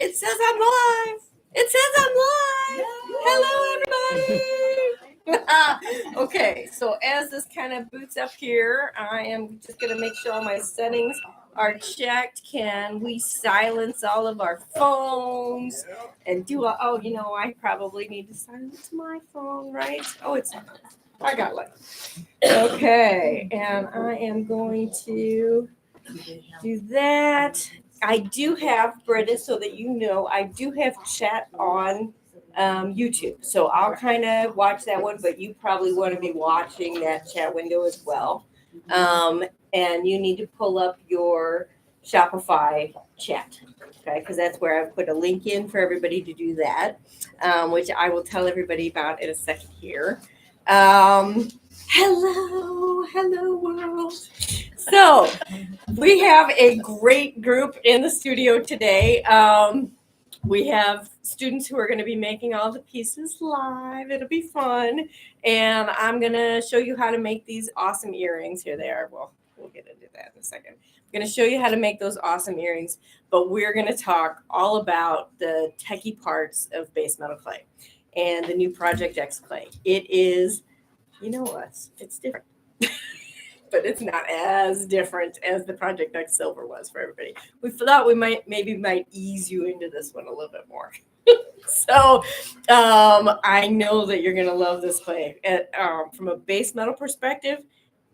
It says I'm live. It says I'm live. Hello, everybody. Okay, so as this kind of boots up here, I am just going to make sure all my settings are checked. Can we silence all of our phones and do I probably need to silence my phone, right? Oh, I got one. Okay, and I am going to do that. I do have, Britta, so that you know, I do have chat on YouTube. So I'll kind of watch that one, but you probably want to be watching that chat window as well. And you need to pull up your Shopify chat, okay? Because that's where I've put a link in for everybody to do that, which I will tell everybody about in a second here. Hello world. So we have a great group in the studio today. We have students who are going to be making all the pieces live. It'll be fun. And I'm going to show you how to make these awesome earrings. Here they are. Well, we'll get into that in a second. I'm going to show you how to make those awesome earrings, but we're going to talk all about the techie parts of base metal clay and the new Project X clay. It is, you know us, it's different. But it's not as different as the Project X Silver was for everybody. We thought we might ease you into this one a little bit more. So I know that you're going to love this clay. From a base metal perspective,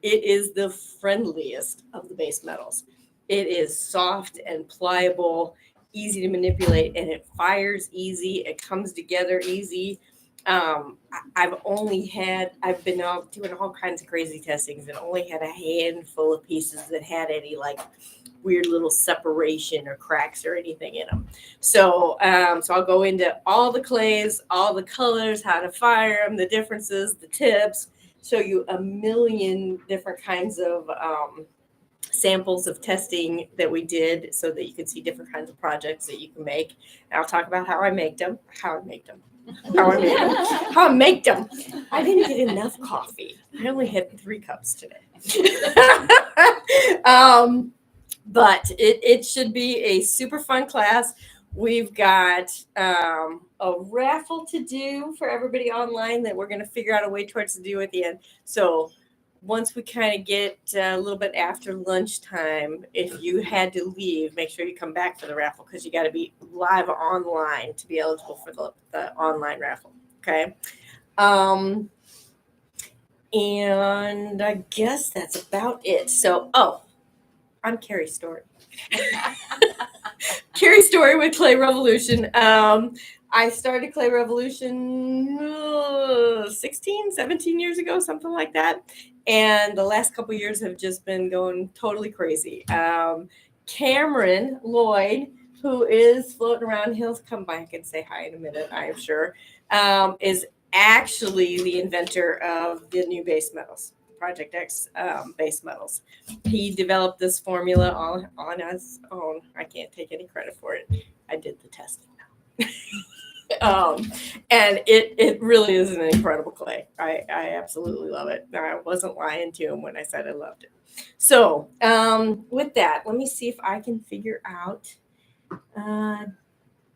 it is the friendliest of the base metals. It is soft and pliable, easy to manipulate, and it fires easy. It comes together easy. I've been out doing all kinds of crazy testings and only had a handful of pieces that had any like weird little separation or cracks or anything in them. So I'll go into all the clays, all the colors, how to fire them, the differences, the tips, show you a million different kinds of samples of testing that we did so that you can see different kinds of projects that you can make. And I'll talk about how I make them. I didn't get enough coffee. I only had 3 cups today. But it should be a super fun class. We've got a raffle to do for everybody online that we're going to figure out a way towards to do at the end. So once we kind of get a little bit after lunchtime, if you had to leave, make sure you come back for the raffle because you got to be live online to be eligible for the online raffle. Okay. And I guess that's about it. So, I'm Carrie Story. Carrie Story with Clay Revolution. I started Clay Revolution 17 years ago, something like that. And the last couple of years have just been going totally crazy. Cameron Lloyd, who is floating around, he'll come back and say hi in a minute, I am sure, is actually the inventor of the new base metals, Project X base metals. He developed this formula all on his own. I can't take any credit for it. I did the testing now. And it really is an incredible clay. I absolutely love it. I wasn't lying to him when I said I loved it. So with that, let me see if I can figure out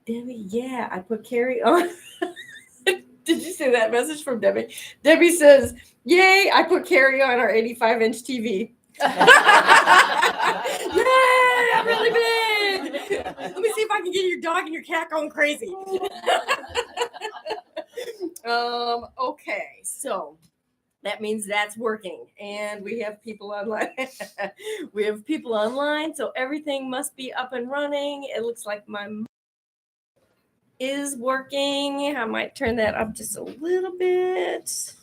Debbie. Yeah, I put Carrie on. Did you see that message from Debbie? Debbie says, yay, I put Carrie on our 85-inch TV. Yay, I'm really big. Let me see if I can get your dog and your cat going crazy. Okay, so that means that's working. And we have people online. So everything must be up and running. It looks like my is working. I might turn that up just a little bit.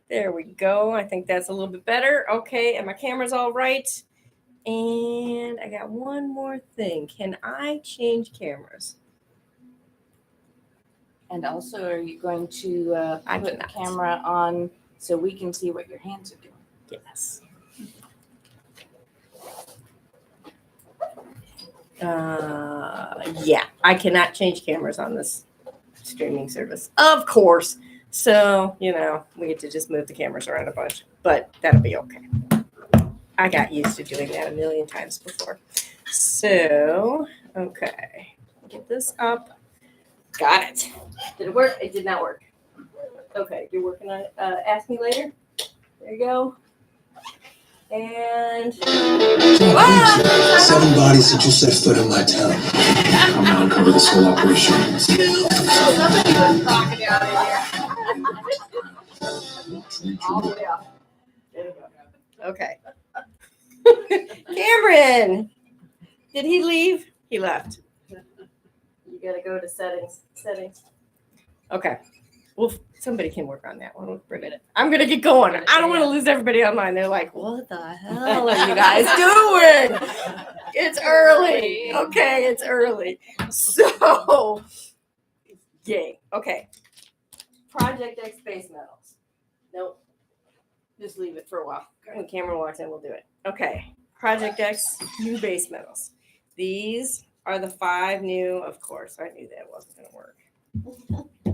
There we go. I think that's a little bit better. Okay, and my camera's all right. And I got one more thing. Can I change cameras? And also, are you going to put the camera on so we can see what your hands are doing? Yes. Yeah, I cannot change cameras on this streaming service, of course. So, we get to just move the cameras around a bunch, but that'll be okay. I got used to doing that a million times before. So, okay, get this up. Got it. Did it work? It did not work. Okay, you're working on it. Ask me later. There you go. And 7 bodies since you set foot in my town. I'm gonna uncover this whole operation. all the way up. There you go. Okay. Cameron, did he leave? He left. You gotta go to settings. Settings. Okay. Well, somebody can work on that one. I'm gonna get going. I don't want to lose everybody online. They're like, "What the hell are you guys doing?" It's early. Okay, it's early. So, yay. Okay. Project X base metals. Nope. Just leave it for a while. When Cameron walks in, we'll do it. Okay. Project X new base metals. These are the 5 new. Of course, I knew that wasn't going to work.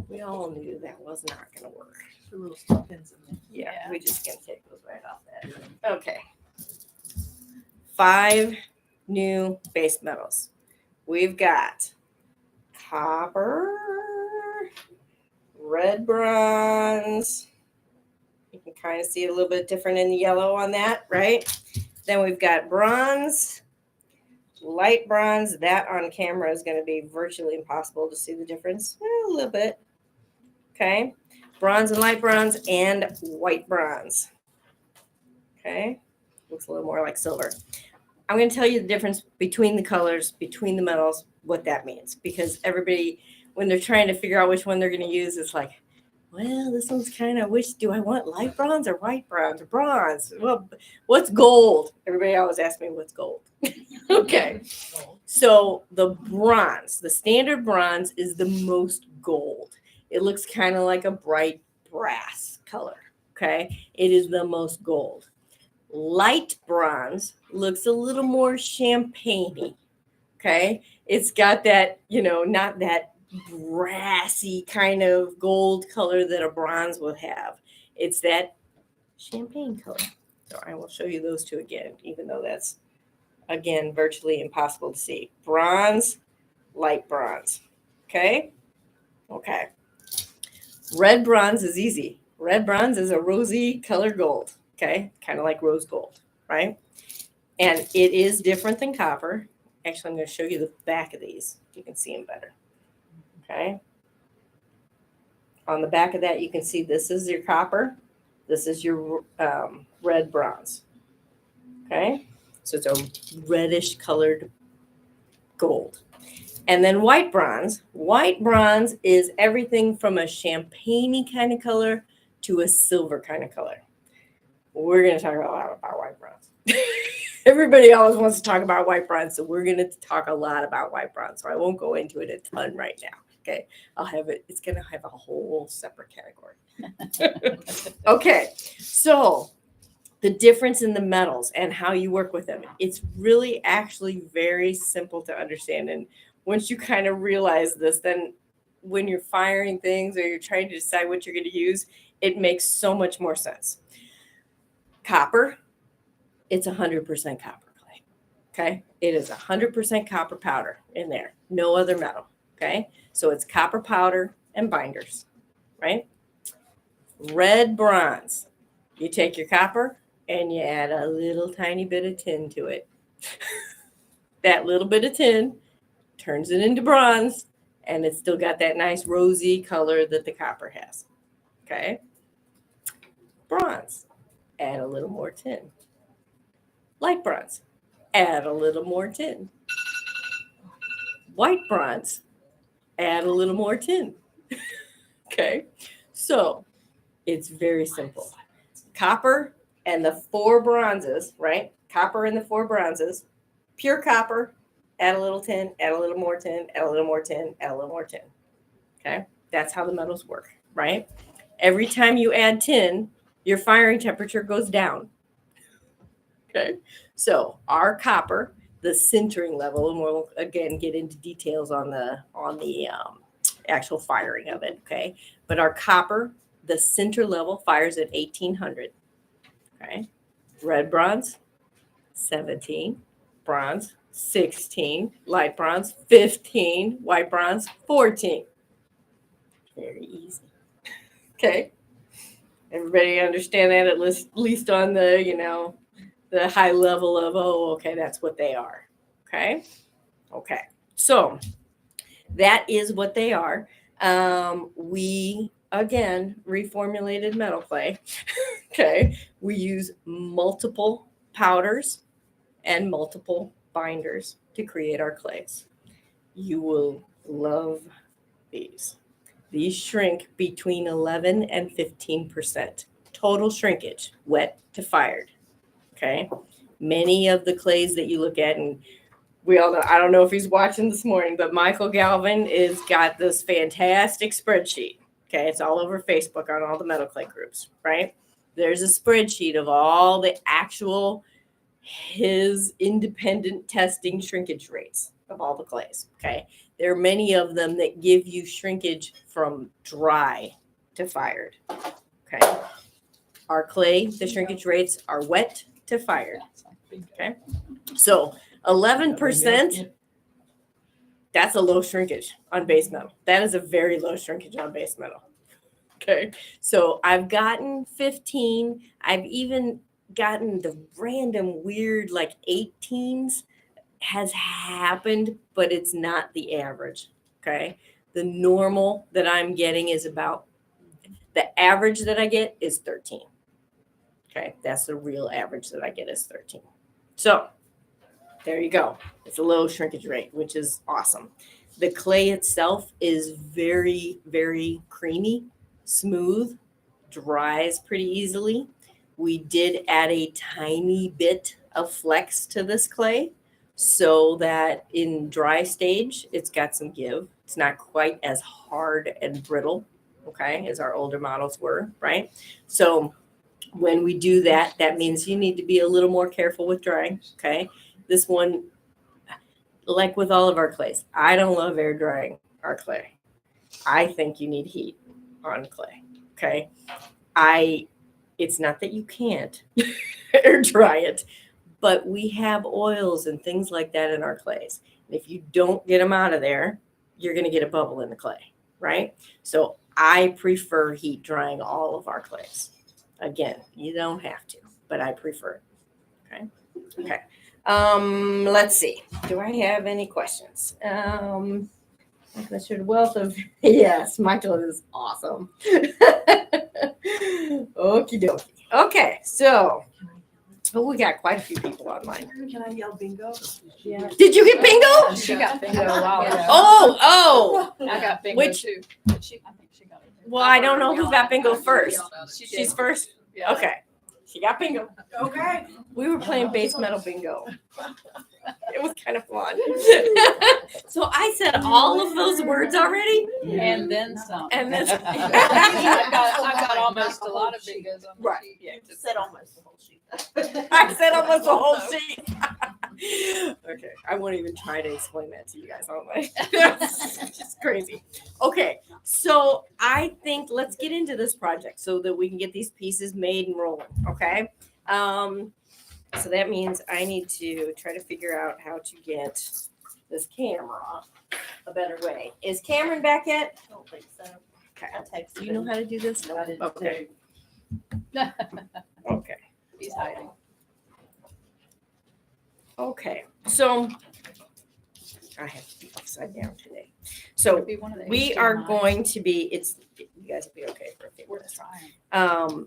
We all knew that was not going to work. The little stuff pins in there. Yeah, we're just going to take those right off that. Okay. 5 new base metals. We've got copper, red bronze. You can kind of see it a little bit different in the yellow on that, right? Then we've got bronze, light bronze. That on camera is going to be virtually impossible to see the difference. A little bit. Okay. Bronze and light bronze and white bronze. Okay. Looks a little more like silver. I'm going to tell you the difference between the colors, between the metals, what that means. Because everybody, when they're trying to figure out which one they're going to use, it's like, well, this one's kind of, which do I want, light bronze or white bronze or bronze? Well, what's gold? Everybody always asks me what's gold. Okay. So the bronze, the standard bronze is the most gold. It looks kind of like a bright brass color. Okay. It is the most gold. Light bronze looks a little more champagne-y. Okay. It's got that, not that brassy kind of gold color that a bronze would have. It's that champagne color. So I will show you those two again, even though that's, again, virtually impossible to see. Bronze, light bronze. Okay? Okay. Red bronze is easy. Red bronze is a rosy color gold. Okay? Kind of like rose gold, right? And it is different than copper. Actually, I'm going to show you the back of these. You can see them better. Okay. On the back of that, you can see this is your copper. This is your red bronze. Okay. So it's a reddish colored gold. And then white bronze. White bronze is everything from a champagne-y kind of color to a silver kind of color. We're going to talk a lot about white bronze. Everybody always wants to talk about white bronze, so we're going to talk a lot about white bronze. So I won't go into it a ton right now. Okay, it's going to have a whole separate category. Okay, so the difference in the metals and how you work with them. It's really actually very simple to understand. And once you kind of realize this, then when you're firing things or you're trying to decide what you're going to use, it makes so much more sense. Copper, it's 100% copper clay. Okay, it is 100% copper powder in there, no other metal. Okay, so it's copper powder and binders, right? Red bronze, you take your copper and you add a little tiny bit of tin to it. That little bit of tin turns it into bronze, and it's still got that nice rosy color that the copper has. Okay, bronze, add a little more tin. Light bronze, add a little more tin. White bronze, add a little more tin. Okay, so it's very simple. Copper and the 4 bronzes, right? Copper and the 4 bronzes, pure copper, add a little tin, add a little more tin, add a little more tin, add a little more tin. Okay, that's how the metals work, right? Every time you add tin, your firing temperature goes down. Okay, so our copper, the sintering level, and we'll again get into details on the actual firing of it. Okay, but our copper, the center level fires at 1800. Okay, red bronze 17, bronze 16, light bronze 15, white bronze 14. Very easy. Okay. Everybody understand that at least on the, the high level of, oh, okay, that's what they are. Okay. Okay. So that is what they are. We, again, reformulated metal clay. Okay. We use multiple powders and multiple binders to create our clays. You will love these. These shrink between 11 and 15%. Total shrinkage, wet to fired. Okay. Many of the clays that you look at, and we all know, I don't know if he's watching this morning, but Michael Galvin is got this fantastic spreadsheet. Okay. It's all over Facebook on all the metal clay groups, right? There's a spreadsheet of all the actual his independent testing shrinkage rates of all the clays. Okay. There are many of them that give you shrinkage from dry to fired. Okay. Our clay, the shrinkage rates are wet to fired. Okay. So 11%, that's a low shrinkage on base metal. That is a very low shrinkage on base metal. Okay. So I've gotten 15. I've even gotten the random weird like 18s has happened, but it's not the average. Okay. The normal that I'm getting is about, the average that I get is 13. Okay. That's the real average that I get is 13. So there you go. It's a low shrinkage rate, which is awesome. The clay itself is very, very creamy, smooth, dries pretty easily. We did add a tiny bit of flex to this clay so that in dry stage, it's got some give. It's not quite as hard and brittle, okay, as our older models were, right? So when we do that, that means you need to be a little more careful with drying, okay? This one, like with all of our clays, I don't love air drying our clay. I think you need heat on clay, okay? It's not that you can't air dry it, but we have oils and things like that in our clays. And if you don't get them out of there, you're going to get a bubble in the clay, right? So I prefer heat drying all of our clays. Again, you don't have to, but I prefer it. Okay. Okay. Let's see. Do I have any questions? Wealth of yes, Michael is awesome. Okie dokie. Okay, so we got quite a few people online. Can I yell bingo? Yeah. Did you get bingo? She got bingo a while ago. Oh. I got bingo Which- too. But I think she got it. Well, I don't know who got bingo first. She She's did. first. Yeah. Okay. She got bingo. Okay. We were playing base metal bingo. It was kind of fun. So I said all of those words already. And then some. And then I've got almost a lot of bingos on my Right. sheet. Yeah, just Said almost the whole sheet. I said almost the whole sheet. Okay, I won't even try to explain that to you guys, won't I? It's just crazy. Okay, so I think let's get into this project so that we can get these pieces made and rolling. Okay. So that means I need to try to figure out how to get this camera a better way. Is Cameron back yet? I don't think so. Okay. I texted Do you know how to do this? I did Okay. too. Okay. He's hiding. Okay. So I have to be upside down today. So Could be one of the we HDMI. are going to be, you guys will be okay for a few We're minutes. trying.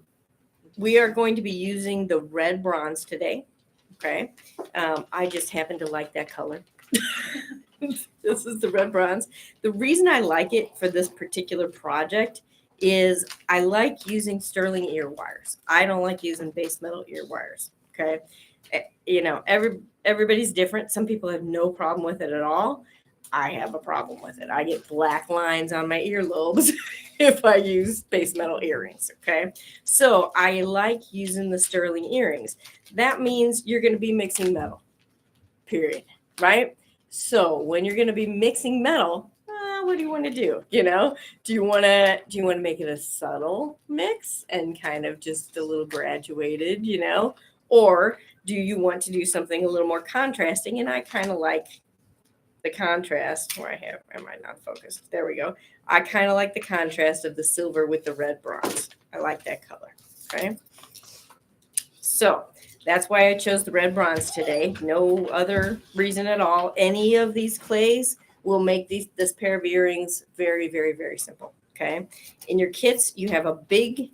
We are going to be using the red bronze today. Okay. I just happen to like that color. This is the red bronze. The reason I like it for this particular project is I like using sterling ear wires. I don't like using base metal ear wires. Okay. You know, everybody's different. Some people have no problem with it at all. I have a problem with it. I get black lines on my earlobes if I use base metal earrings. Okay. So I like using the sterling earrings. That means you're going to be mixing metal, period. Right. So when you're going to be mixing metal, what do you want to do? You know, do you want to make it a subtle mix and kind of just a little graduated, you know, or do you want to do something a little more contrasting? And I kind of like the contrast where am I not focused? There we go. I kind of like the contrast of the silver with the red bronze. I like that color. Okay. So that's why I chose the red bronze today. No other reason at all. Any of these clays will make this pair of earrings very, very, very simple. Okay. In your kits, you have you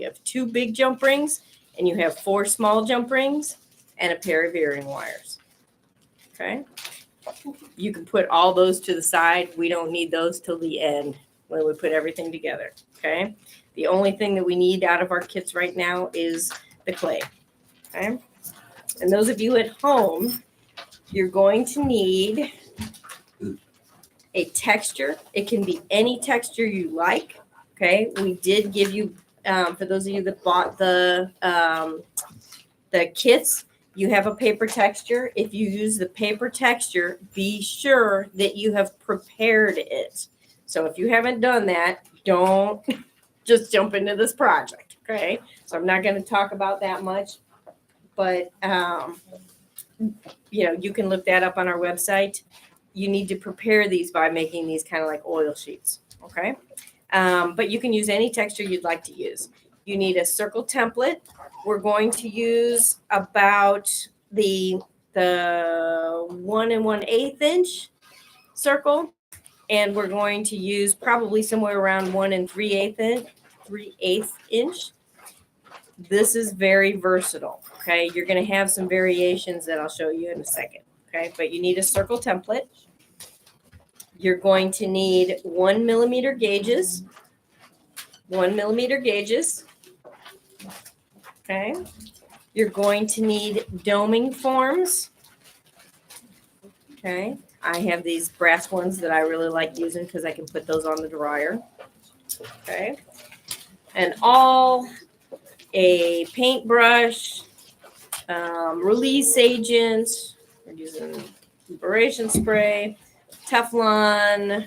have 2 big jump rings and you have 4 small jump rings and a pair of earring wires. Okay. You can put all those to the side. We don't need those till the end when we put everything together. Okay. The only thing that we need out of our kits right now is the clay. Okay. And those of you at home, you're going to need a texture. It can be any texture you like. Okay. We did give you, for those of you that bought the kits, you have a paper texture. If you use the paper texture, be sure that you have prepared it. So if you haven't done that, don't just jump into this project. Okay. So I'm not going to talk about that much, but you can look that up on our website. You need to prepare these by making these kind of like oil sheets. Okay. But you can use any texture you'd like to use. You need a circle template. We're going to use about the 1 1/8 inch circle, and we're going to use probably somewhere around 1 3/8 inch. This is very versatile. Okay, you're going to have some variations that I'll show you in a second. Okay, but you need a circle template. You're going to need 1 millimeter gauges. 1 millimeter gauges. Okay. You're going to need doming forms. Okay. I have these brass ones that I really like using because I can put those on the dryer. Okay. And a paintbrush, release agent. We're using liberation spray, Teflon,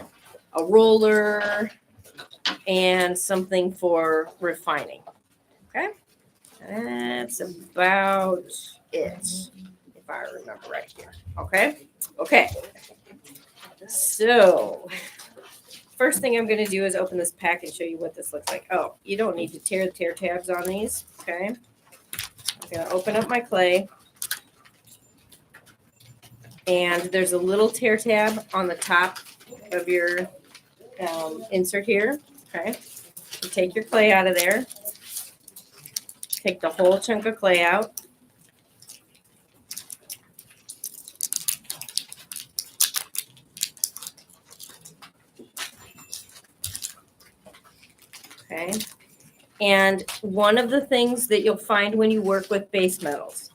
a roller, and something for refining. Okay. That's about it, if I remember right here. Okay. Okay. So first thing I'm going to do is open this pack and show you what this looks like. Oh, you don't need to tear tabs on these. Okay. I'm going to open up my clay. And there's a little tear tab on the top of your insert here. Okay. You take your clay out of there. Take the whole chunk of clay out. Okay. And one of the things that you'll find when you work with base metals,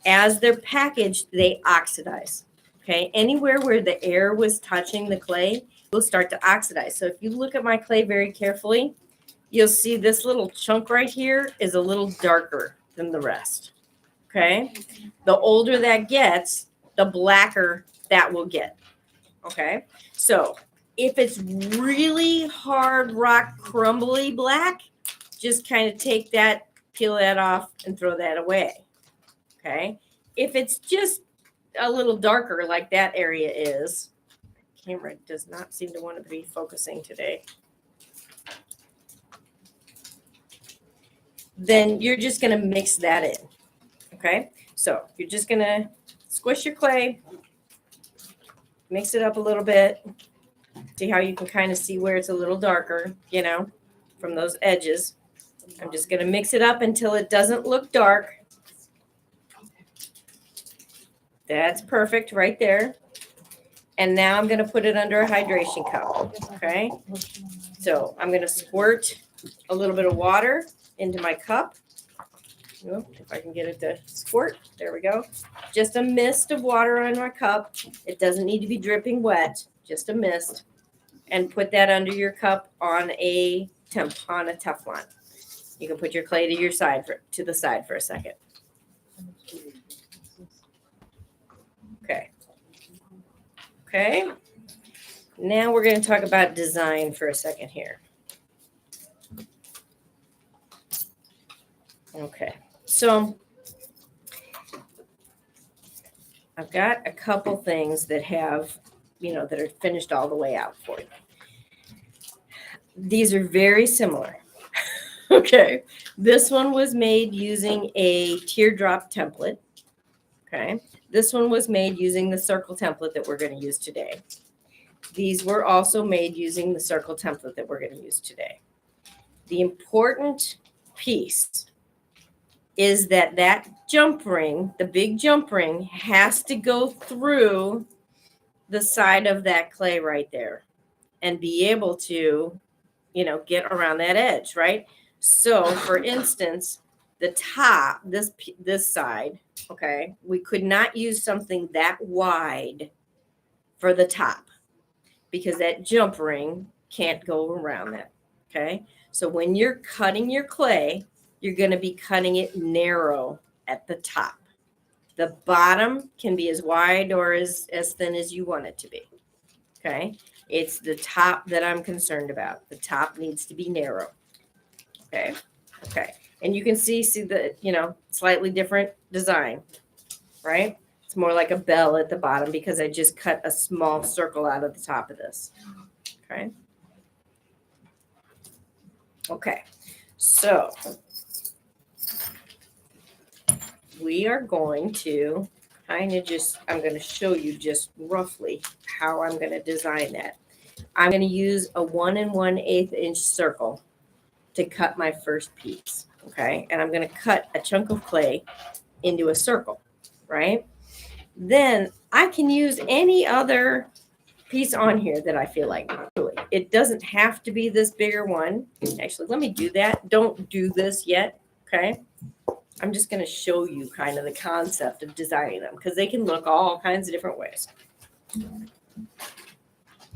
as they're packaged, they oxidize. Okay. Anywhere where the air was touching the clay will start to oxidize. So if you look at my clay very carefully, you'll see this little chunk right here is a little darker than the rest. Okay. The older that gets, the blacker that will get. Okay. So if it's really hard rock crumbly black, just kind of take that, peel that off and throw that away. Okay. If it's just a little darker like that area is, camera does not seem to want to be focusing today. Then you're just going to mix that in. Okay. So you're just going to squish your clay, mix it up a little bit. See how you can kind of see where it's a little darker, from those edges. I'm just going to mix it up until it doesn't look dark. That's perfect right there. And now I'm going to put it under a hydration cup. Okay. So I'm going to squirt a little bit of water into my cup. If I can get it to squirt. There we go. Just a mist of water on my cup. It doesn't need to be dripping wet. Just a mist. And put that under your cup on a Teflon. You can put your clay to the side for a second. Okay. Okay. Now we're going to talk about design for a second here. Okay. So I've got a couple things that have, that are finished all the way out for you. These are very similar. Okay. This one was made using a teardrop template. Okay. This one was made using the circle template that we're going to use today. These were also made using the circle template that we're going to use today. The important piece is that jump ring, the big jump ring, has to go through the side of that clay right there and be able to, get around that edge, right? So, for instance, the top, this side, okay, we could not use something that wide for the top because that jump ring can't go around that, okay? So when you're cutting your clay, you're going to be cutting it narrow at the top. The bottom can be as wide or as thin as you want it to be, okay? It's the top that I'm concerned about. The top needs to be narrow, okay? Okay. And you can see the, slightly different design, right? It's more like a bell at the bottom because I just cut a small circle out of the top of this. Okay. Okay. So we are going to I'm going to show you just roughly how I'm going to design that. I'm going to use a 1 1/8 inch circle to cut my first piece. Okay. And I'm going to cut a chunk of clay into a circle, right? Then I can use any other piece on here that I feel like. It doesn't have to be this bigger one. Actually, let me do that. Don't do this yet, okay? I'm just going to show you kind of the concept of designing them because they can look all kinds of different ways.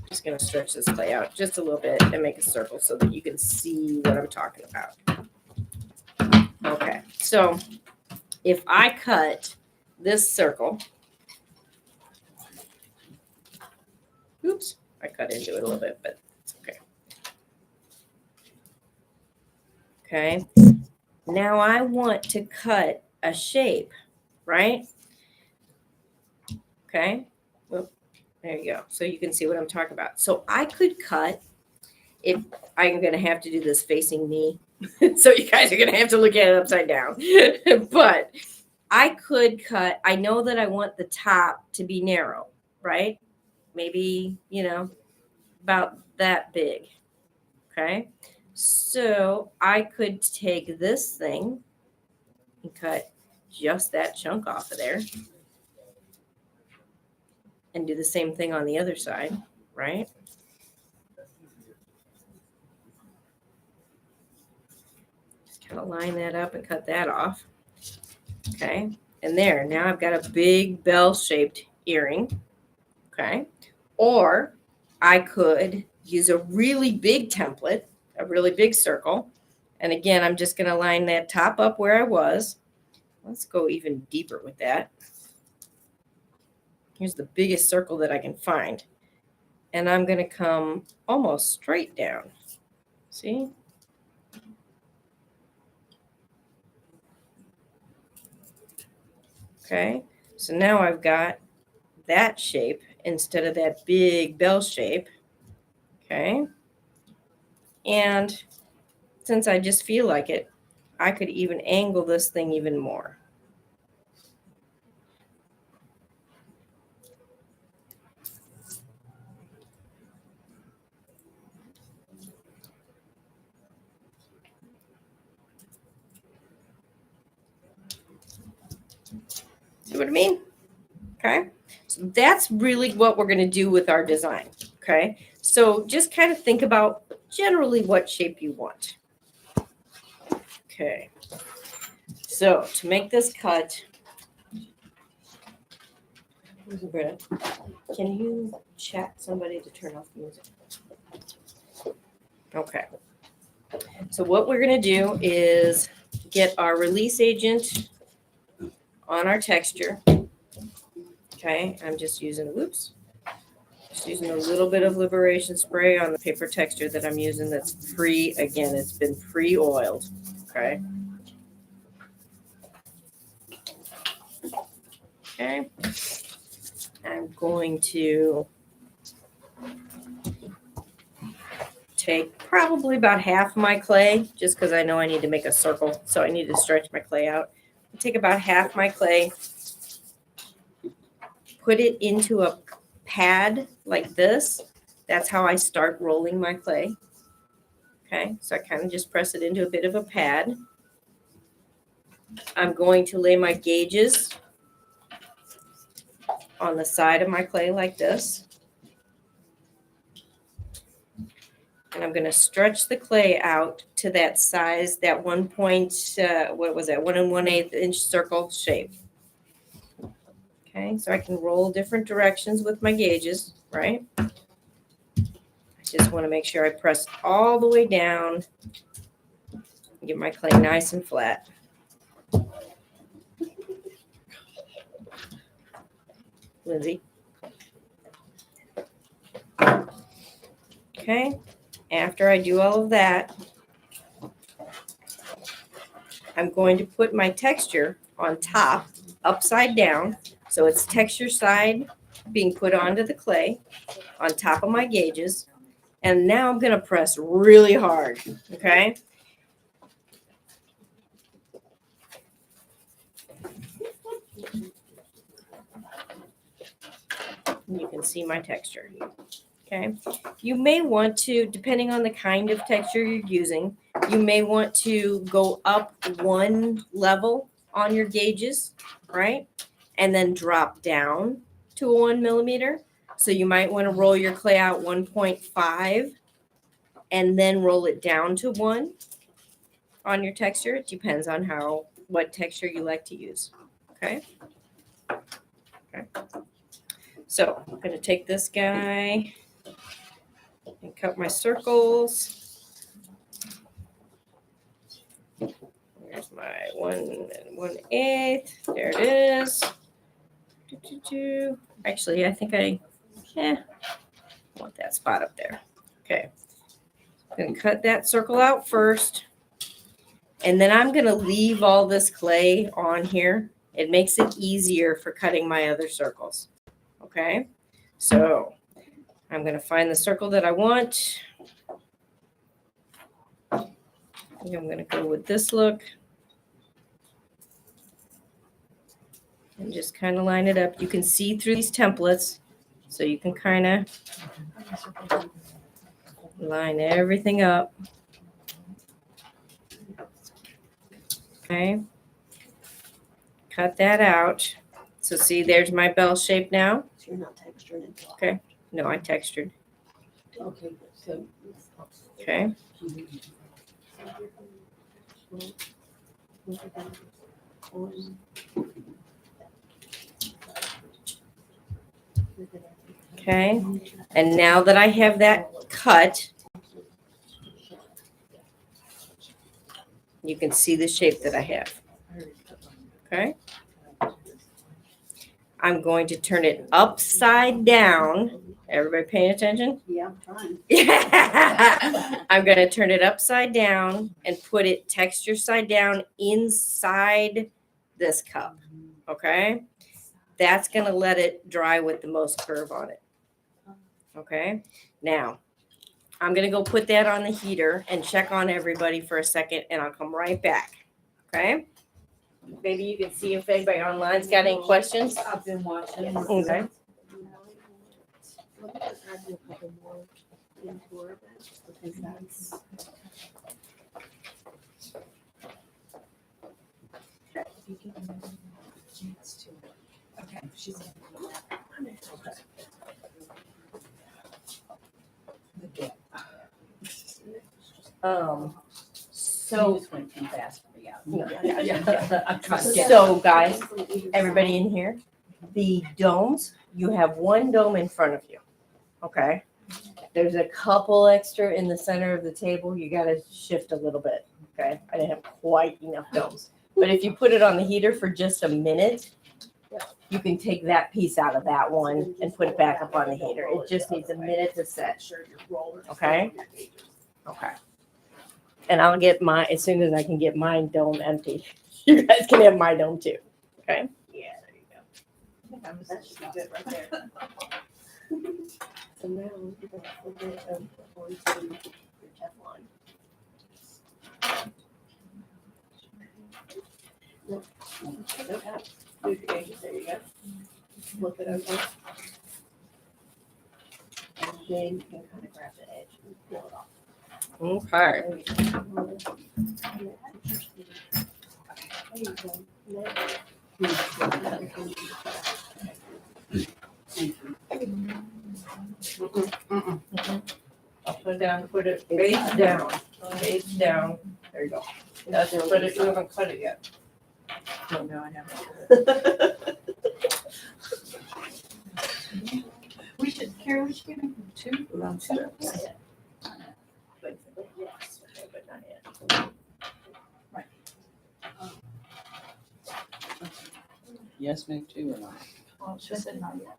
Just going to stretch this clay out just a little bit and make a circle so that you can see what I'm talking about. Okay, so if I cut this circle, oops, I cut into it a little bit, but it's okay. Okay, now I want to cut a shape, right? Okay, well, there you go. So you can see what I'm talking about. So I could cut, if I'm going to have to do this facing me, so you guys are going to have to look at it upside down. But I could cut, I know that I want the top to be narrow, right? Maybe, about that big. Okay. So I could take this thing and cut just that chunk off of there and do the same thing on the other side, right? Just kind of line that up and cut that off. Okay. And there, now I've got a big bell-shaped earring. Okay. Or I could use a really big template, a really big circle. And again, I'm just going to line that top up where I was. Let's go even deeper with that. Here's the biggest circle that I can find. And I'm going to come almost straight down. See? Okay. So now I've got that shape instead of that big bell shape. Okay. And since I just feel like it, I could even angle this thing even more. See what I mean? Okay. So that's really what we're going to do with our design. Okay. So just kind of think about generally what shape you want. Okay. So to make this cut, Britta, can you chat somebody to turn off the music? Okay. So what we're going to do is get our release agent on our texture. Okay. I'm just using, just using a little bit of liberation spray on the paper texture that I'm using that's again, it's been pre-oiled. Okay. Okay. I'm going to take probably about half my clay, just because I know I need to make a circle, so I need to stretch my clay out. I'll take about half my clay, put it into a pad like this. That's how I start rolling my clay. Okay, so I kind of just press it into a bit of a pad. I'm going to lay my gauges on the side of my clay like this. And I'm going to stretch the clay out to that size, that 1 1 inch circle shape. Okay, so I can roll different directions with my gauges, right? I just want to make sure I press all the way down and get my clay nice and flat. Lindsay. Okay, after I do all of that, I'm going to put my texture on top, upside down. So it's texture side being put onto the clay on top of my gauges. And now I'm going to press really hard, okay? You can see my texture, okay? You may want to, depending on the kind of texture you're using, you may want to go up one level on your gauges, right? And then drop down to a 1 millimeter. So you might want to roll your clay out 1.5 and then roll it down to 1 on your texture. It depends on what texture you like to use. Okay. Okay. So I'm going to take this guy and cut my circles. There's my 1 1/8. There it is. Actually, I think I want that spot up there. Okay. I'm going to cut that circle out first. And then I'm going to leave all this clay on here. It makes it easier for cutting my other circles. Okay. So I'm going to find the circle that I want. I think I'm going to go with this look. And just kind of line it up. You can see through these templates, so you can kind of line everything up. Okay. Cut that out. So see, there's my bell shape now. So you're not texturing it. Okay. No, I textured. Okay, so. Okay. Okay. And now that I have that cut, you can see the shape that I have. Okay. I'm going to turn it upside down. Everybody paying attention? Yeah, I'm trying. I'm going to turn it upside down and put it texture side down inside this cup. Okay. That's going to let it dry with the most curve on it. Okay. Now, I'm going to go put that on the heater and check on everybody for a second, and I'll come right back. Okay. Maybe you can see if anybody online's got any questions. I've been watching. Okay. Let me just add you a couple more into our bit, because that's. If you give them a chance to. Okay, she's. So Just went too fast for me. Yeah. I'm trying to get. So, guys, everybody in here, the domes, you have one dome in front of you. Okay. There's a couple extra in the center of the table. You got to shift a little bit. Okay. I didn't have quite enough domes. But if you put it on the heater for just a minute, you can take that piece out of that one and put it back up on the heater. It just needs a minute to set. Okay. Okay. And I'll get mine as soon as I can get my dome empty. You guys can have my dome too. Okay. Yeah, there you That should be good right there. So now we're going to flip it onto your Teflon. No, do the edges, there you go. Flip it over. And then you can kind of grab the edge and peel it off. Okay. I'll put it down, put it face down, face down. There you go. That's it, but you haven't cut it yet. Oh, no, I haven't. We should, Carrie, we should give him two. Not yet. But yes, okay, but not yet. Yes, me too, or not? Well, she said not yet.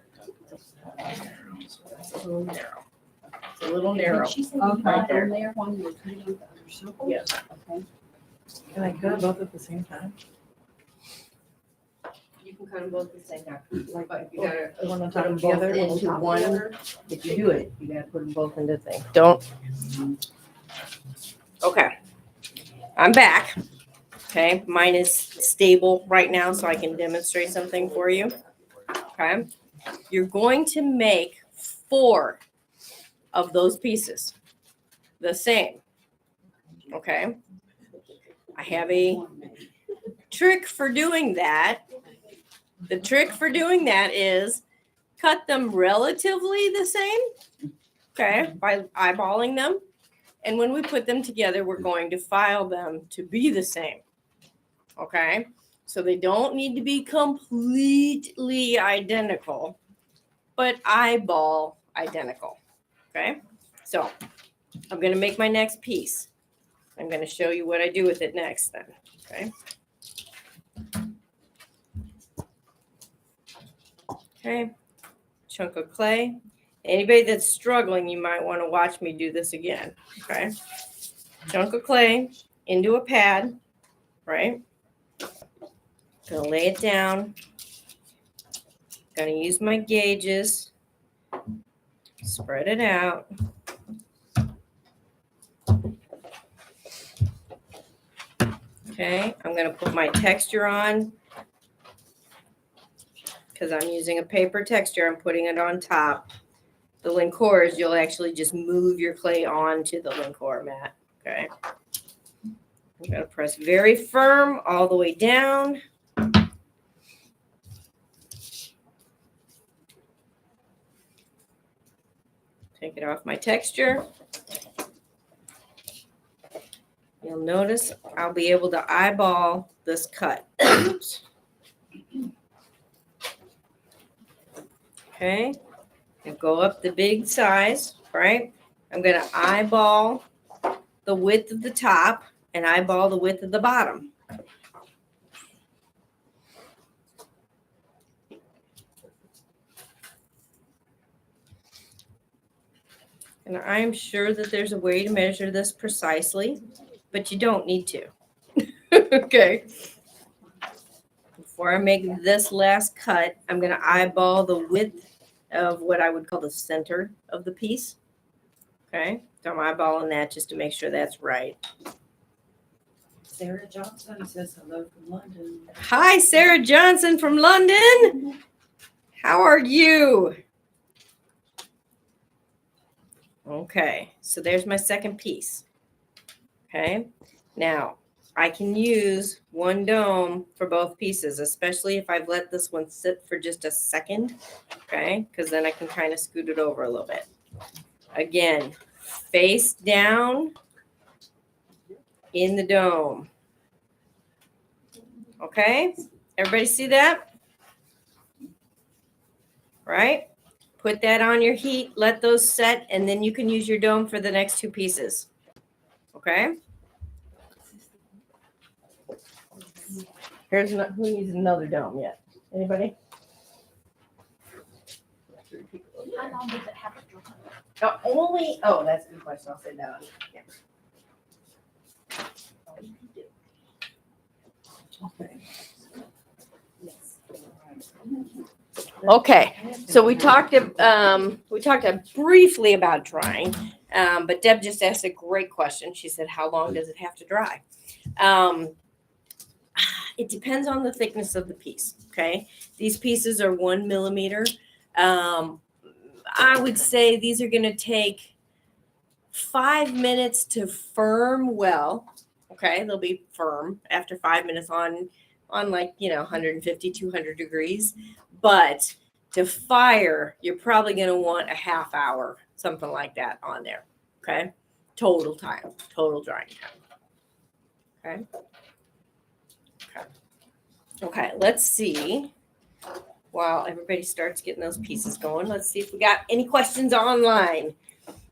It's a little narrow. It's a little narrow. She said Right right there. there while you were cutting the other circle? Yes. Okay. Can I cut both at the same time? You can cut them both at the same time. But you gotta One on put top them of the both other? into one. If you do it, you gotta put them both into the thing. Don't. Okay. I'm back. Okay, mine is stable right now, so I can demonstrate something for you. Okay. You're going to make 4 of those pieces the same. Okay. I have a trick for doing that. The trick for doing that is cut them relatively the same, okay, by eyeballing them. And when we put them together, we're going to file them to be the same, okay? So they don't need to be completely identical, but eyeball identical, okay? So I'm going to make my next piece. I'm going to show you what I do with it next then, okay? Okay, chunk of clay. Anybody that's struggling, you might want to watch me do this again, okay? Chunk of clay into a pad, right? Gonna lay it down. Gonna use my gauges. Spread it out. Okay, I'm gonna put my texture on. Because I'm using a paper texture, I'm putting it on top. The lincors, you'll actually just move your clay onto the lincor mat, okay? I'm gonna press very firm all the way down. Take it off my texture. You'll notice I'll be able to eyeball this cut. Oops. Okay, and go up the big size, right? I'm going to eyeball the width of the top and eyeball the width of the bottom. And I'm sure that there's a way to measure this precisely, but you don't need to. Okay. Before I make this last cut, I'm going to eyeball the width of what I would call the center of the piece. Okay, so I'm eyeballing that just to make sure that's right. Sarah Johnson says hello from London. Hi, Sarah Johnson from London. How are you? Okay, so there's my second piece. Okay, now I can use one dome for both pieces, especially if I've let this one sit for just a second, okay? Because then I can kind of scoot it over a little bit. Again, face down in the dome. Okay, everybody see that? Right? Put that on your heat, let those set, and then you can use your dome for the next 2 pieces. Okay? Here's who needs another dome yet? Anybody? How long does it have to dry? That's a good question. I'll say that on camera. Okay. Yes. Okay, so we talked briefly about drying, but Deb just asked a great question. She said, "How long does it have to dry?" It depends on the thickness of the piece. Okay, these pieces are 1 millimeter. I would say these are going to take 5 minutes to firm well. Okay, they'll be firm after 5 minutes on like 150, 200 degrees, but to fire, you're probably going to want a half hour, something like that on there. Okay. Total time, total drying time. Okay. Okay. Let's see. While everybody starts getting those pieces going, let's see if we got any questions online.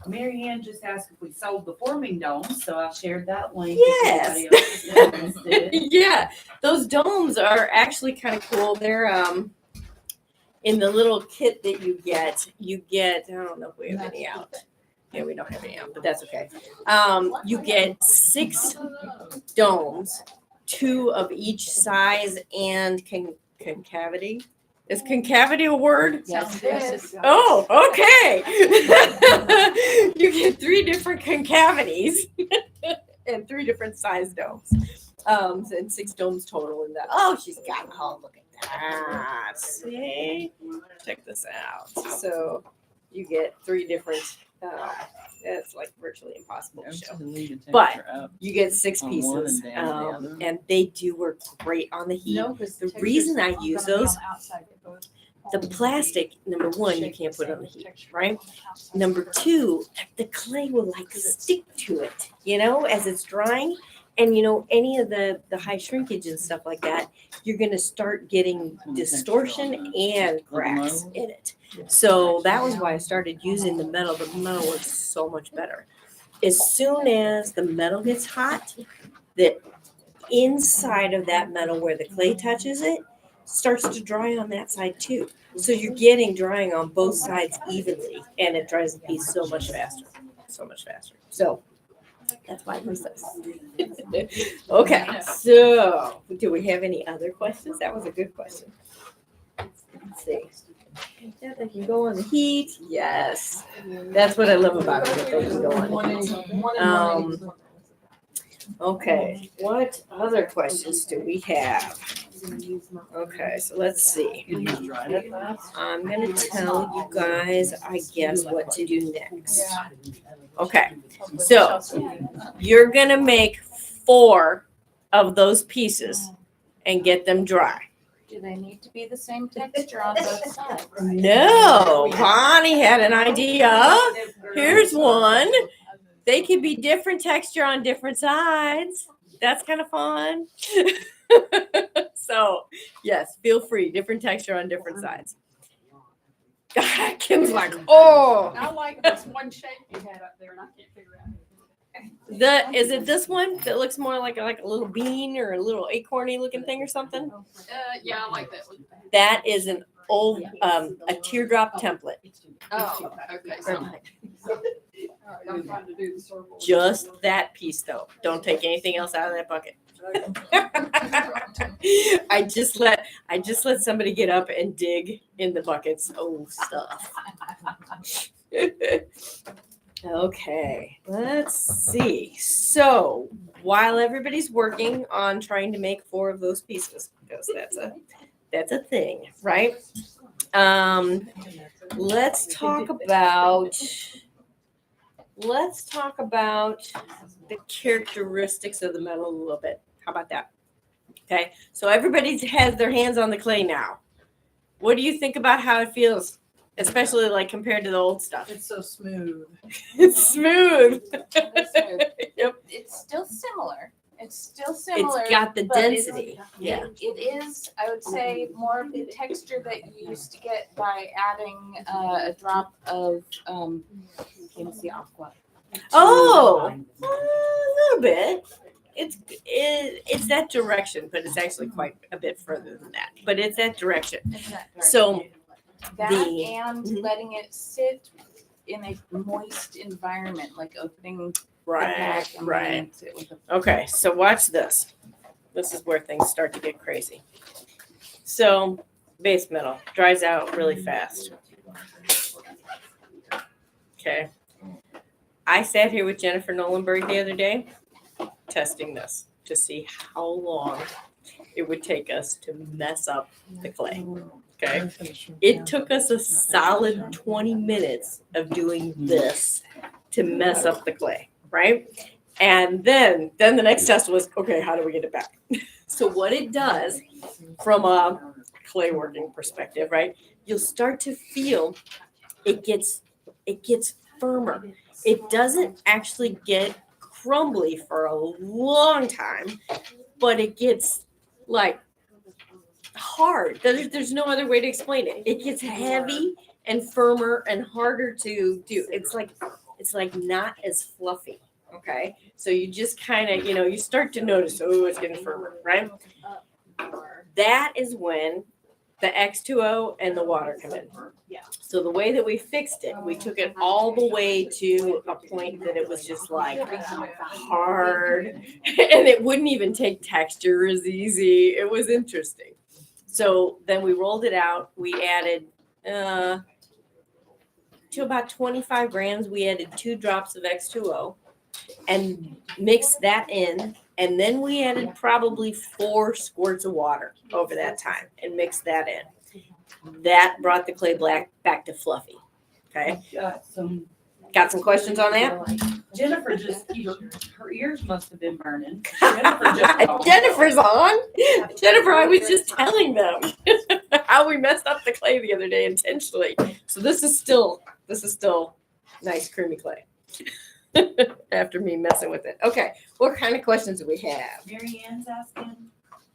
Mary Ann just asked if we sold the forming domes, so I shared that link. Yes. If anybody else is interested. Yeah. Those domes are actually kind of cool. They're, in the little kit that you get, I don't know if we have any out. Yeah, we don't have any out, but that's okay. You get 6 domes, 2 of each size and concavity. Is concavity a word? Yes, Yes. Oh, okay. You get 3 different concavities and 3 different size domes. And 6 domes total in that. Oh, she's got it all. Look at that. See? Check this out. So you get 3 different, it's like virtually impossible to show. But you get 6 pieces, and they do work great on the heat. The reason I use those, the plastic, number 1, you can't put on the heat, right? Number 2, the clay will like stick to it, as it's drying. And any of the high shrinkage and stuff like that, you're going to start getting distortion and cracks in it. So that was why I started using the metal. The metal works so much better. As soon as the metal gets hot, the inside of that metal where the clay touches it starts to dry on that side too. So you're getting drying on both sides evenly, and it dries the piece so much faster. So that's why I use this. Okay, so do we have any other questions? That was a good question. Let's see. Yeah, they can go on the heat. Yes, that's what I love about it. That they can go on the heat. Okay, what other questions do we have? Okay, so let's see. I'm gonna tell you guys, I guess, what to do next. Okay, so you're gonna make 4 of those pieces and get them dry. Do they need to be the same texture on both sides? No, Bonnie had an idea. Here's one. They could be different texture on different sides. That's kind of fun. So, yes, feel free. Different texture on different sides. Kim's like, oh. I like this one shape you had up there and I can't figure out. Is it this one that looks more like a little bean or a little acorny looking thing or something? Yeah, I like that one. That is an old a teardrop template. Oh, okay. So I'm trying to do the circle. Just that piece though. Don't take anything else out of that bucket. I just let somebody get up and dig in the buckets. Oh, stuff. Okay, let's see. So while everybody's working on trying to make 4 of those pieces, because that's a thing, right? Let's talk about the characteristics of the metal a little bit. How about that? Okay, so everybody has their hands on the clay now. What do you think about how it feels, especially like compared to the old stuff? It's so smooth. It's smooth. Yep. It's still similar. It's got the but density. Yeah. It is, I would say, more of the texture that you used to get by adding a drop of aqua. Oh, a little bit. It's that direction, but it's actually quite a bit further than that. But it's that direction. So that and Mhm. letting it sit in a moist environment, like opening the right, pack and right. letting it sit with a Okay, so watch this. This is where things start to get crazy. So base metal, dries out really fast. Okay. I sat here with Jennifer Nolenberg the other day testing this to see how long it would take us to mess up the clay. Okay. It took us a solid 20 minutes of doing this to mess up the clay, right? And then the next test was, okay, how do we get it back? So what it does from a clay working perspective, right? You'll start to feel it gets firmer. It doesn't actually get crumbly for a long time, but it gets like hard. There's no other way to explain it. It gets heavy and firmer and harder to do. It's like not as fluffy. Okay. So you just kind of, you start to notice, oh, it's getting firmer, right? That is when the X2O and the water come in. Yeah. So the way that we fixed it, we took it all the way to a point that it was just like hard and it wouldn't even take texture as easy. It was interesting. So then we rolled it out. We added to about 25 grams, we added 2 drops of X2O and mixed that in. And then we added probably 4 squirts of water over that time and mixed that in. That brought the clay back to fluffy. Okay. Got some questions on that? Jennifer just, her ears must have been burning. Jennifer's on. Jennifer, I was just telling them how we messed up the clay the other day intentionally. So this is still nice creamy clay. After me messing with it. Okay, what kind of questions do we have? Mary Ann's asking,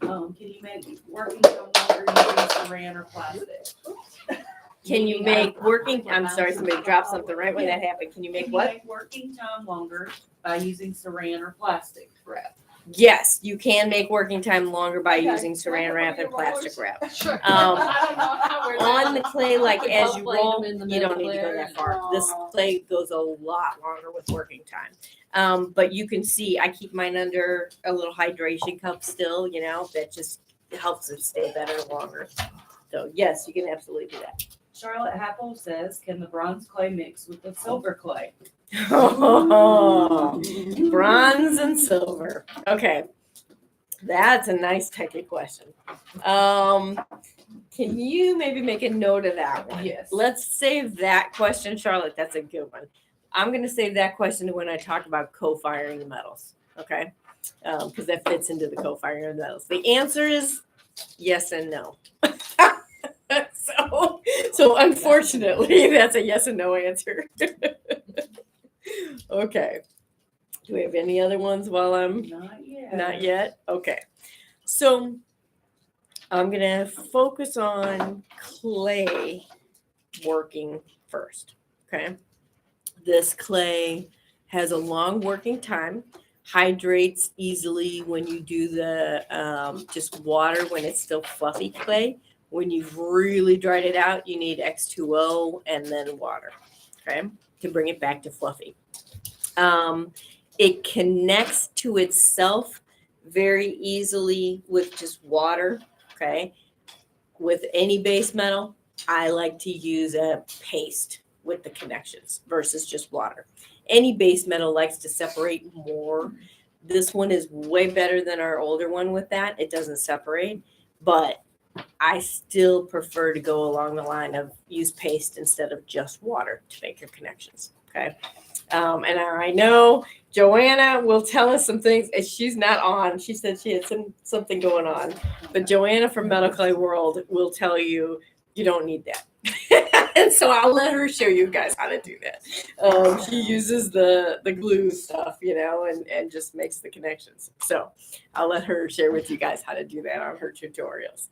can you make working time longer using saran or plastic? Can you make working? I'm sorry, somebody dropped something right when that happened. Can you make what? Make working time longer by using saran or plastic wrap. Yes, you can make working time longer by using saran wrap and plastic wrap. Sure. On the clay, like as you roll, you don't need to go that far. This clay goes a lot longer with working time. But you can see I keep mine under a little hydration cup still, that just helps it stay better longer. So yes, you can absolutely do that. Charlotte Happel says, can the bronze clay mix with the silver clay? Oh, bronze and silver. Okay. That's a nice techie question. Can you maybe make a note of that one? Yes. Let's save that question, Charlotte. That's a good one. I'm going to save that question to when I talk about co-firing the metals. Okay. Because that fits into the co-firing of the metals. The answer is yes and no. So unfortunately, that's a yes and no answer. Okay. Do we have any other ones while I'm Not yet. not yet? Okay. So I'm going to focus on clay working first. Okay. This clay has a long working time, hydrates easily when you do the just water when it's still fluffy clay. When you've really dried it out, you need X2O and then water, okay, to bring it back to fluffy. It connects to itself very easily with just water, okay. With any base metal, I like to use a paste with the connections versus just water. Any base metal likes to separate more. This one is way better than our older one with that. It doesn't separate, but I still prefer to go along the line of use paste instead of just water to make your connections. Okay. And I know Joanna will tell us some things. She's not on. She said she had something going on. But Joanna from Metal Clay World will tell you you don't need that. And so I'll let her show you guys how to do that. She uses the glue stuff, and just makes the connections. So I'll let her share with you guys how to do that on her tutorials.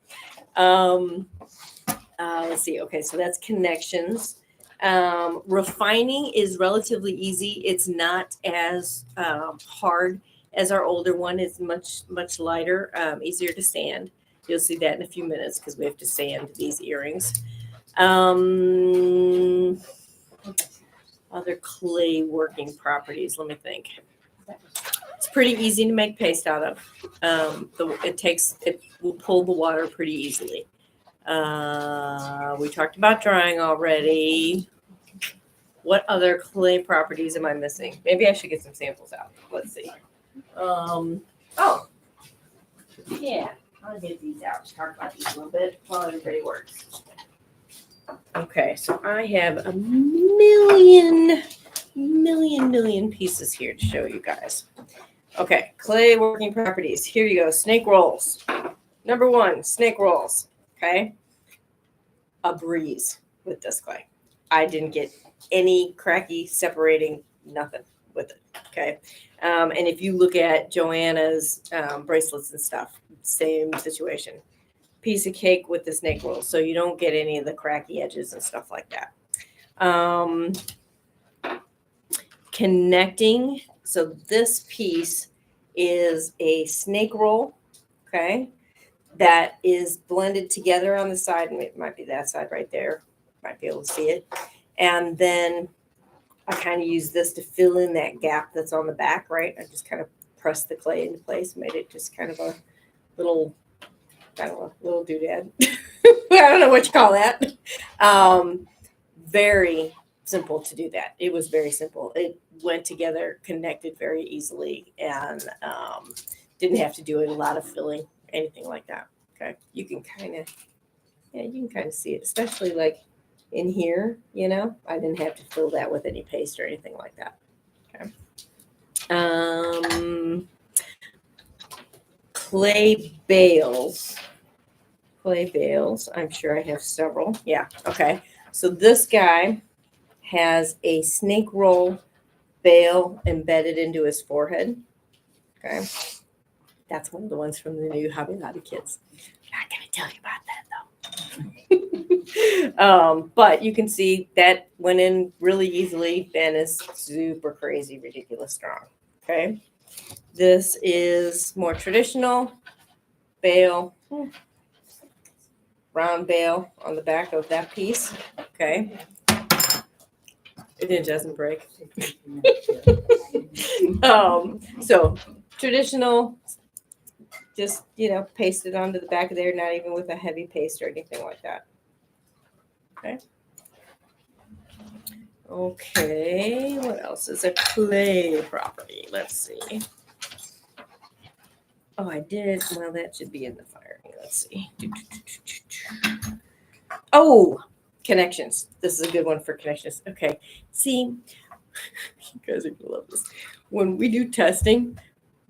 Let's see. Okay, so that's connections. Refining is relatively easy. It's not as hard as our older one. It's much lighter, easier to sand. You'll see that in a few minutes because we have to sand these earrings. Other clay working properties. Let me think. It's pretty easy to make paste out of. It will pull the water pretty easily. We talked about drying already. What other clay properties am I missing? Maybe I should get some samples out. Let's see. Oh, yeah. I'll get these out. Talk about these a little bit while everybody works. Okay, so I have a million pieces here to show you guys. Okay, clay working properties. Here you go. Snake rolls. Number 1, snake rolls. Okay. A breeze with this clay. I didn't get any cracky separating, nothing with it. Okay. And if you look at Joanna's bracelets and stuff, same situation. Piece of cake with the snake rolls. So you don't get any of the cracky edges and stuff like that. Connecting. So this piece is a snake roll. Okay. That is blended together on the side, and it might be that side right there. Might be able to see it. And then I kind of use this to fill in that gap that's on the back, right? I just kind of pressed the clay into place, made it just kind of a little, I don't know, little doodad. I don't know what you call that. Very simple to do that. It was very simple. It went together, connected very easily, and didn't have to do a lot of filling, anything like that. Okay. You can kind of see it, especially like in here, you know, I didn't have to fill that with any paste or anything like that. Okay. Clay bales. I'm sure I have several. Yeah. Okay. So this guy has a snake roll bale embedded into his forehead. Okay. That's one of the ones from the new Hobby Lobby kits. I'm not going to tell you about that though. But you can see that went in really easily and is super crazy, ridiculous strong. Okay. This is more traditional bale, round bale on the back of that piece. Okay. It doesn't break. So traditional, just, you know, paste it onto the back of there, not even with a heavy paste or anything like that. Okay. Okay, what else is a clay property? Let's see. Oh, I did. Well, that should be in the firing. Let's see. Oh, connections. This is a good one for connections. Okay. See, you guys are going to love this. When we do testing,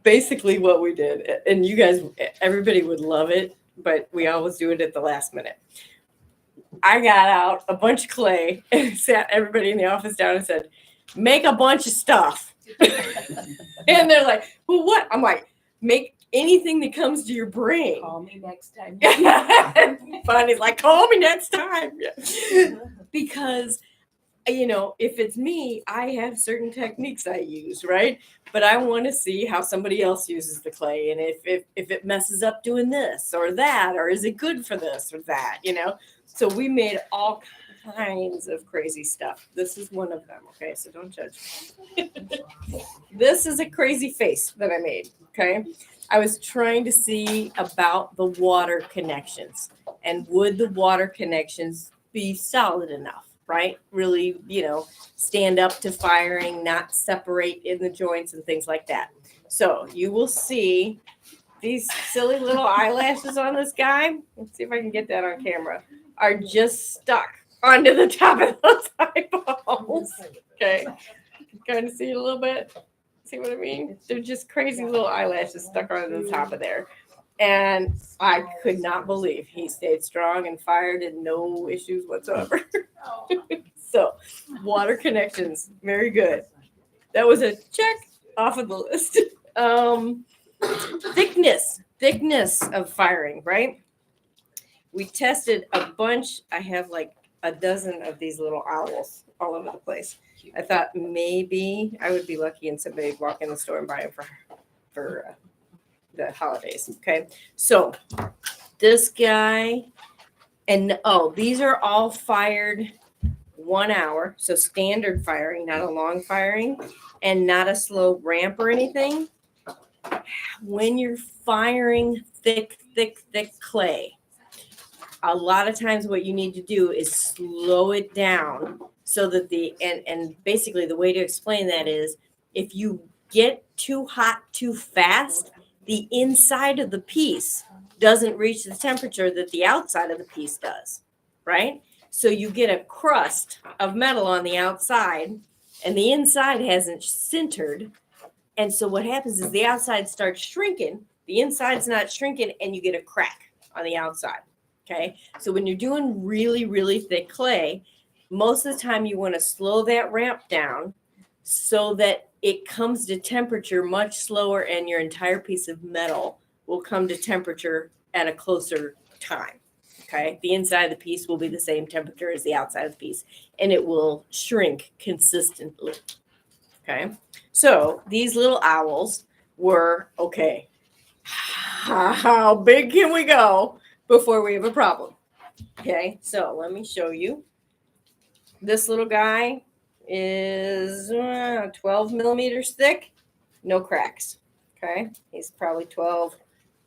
basically what we did, and you guys, everybody would love it, but we always do it at the last minute. I got out a bunch of clay and sat everybody in the office down and said, make a bunch of stuff. And they're like, well, what? I'm like, make anything that comes to your brain. Call me next time. Bonnie's like, call me next time. Yeah. Because, you know, if it's me, I have certain techniques I use, right? But I want to see how somebody else uses the clay, and if it messes up doing this or that, or is it good for this or that, you know? So we made all kinds of crazy stuff. This is one of them, okay? So don't judge. This is a crazy face that I made, okay? I was trying to see about the water connections, and would the water connections be solid enough? Right? Really, you know, stand up to firing, not separate in the joints and things like that. So you will see these silly little eyelashes on this guy. Let's see if I can get that on camera. Are just stuck onto the top of those eyeballs. Okay. Kind of see it a little bit. See what I mean? They're just crazy little eyelashes stuck onto the top of there. And I could not believe he stayed strong and fired and no issues whatsoever. So, water connections, very good. That was a check off of the list. Thickness of firing, right? We tested a bunch. I have like a dozen of these little owls all over the place. I thought maybe I would be lucky and somebody would walk in the store and buy them for the holidays. Okay. So this guy, and these are all fired 1 hour. So standard firing, not a long firing, and not a slow ramp or anything. When you're firing thick clay, a lot of times what you need to do is slow it down so that and basically the way to explain that is if you get too hot too fast, the inside of the piece doesn't reach the temperature that the outside of the piece does, right? So you get a crust of metal on the outside and the inside hasn't sintered. And so what happens is the outside starts shrinking, the inside's not shrinking, and you get a crack on the outside. Okay. So when you're doing really, really thick clay, most of the time you want to slow that ramp down so that it comes to temperature much slower and your entire piece of metal will come to temperature at a closer time. Okay. The inside of the piece will be the same temperature as the outside of the piece and it will shrink consistently. Okay. So these little owls were, okay, how big can we go before we have a problem? Okay. So let me show you. This little guy is 12 millimeters thick, no cracks. Okay. He's probably 12.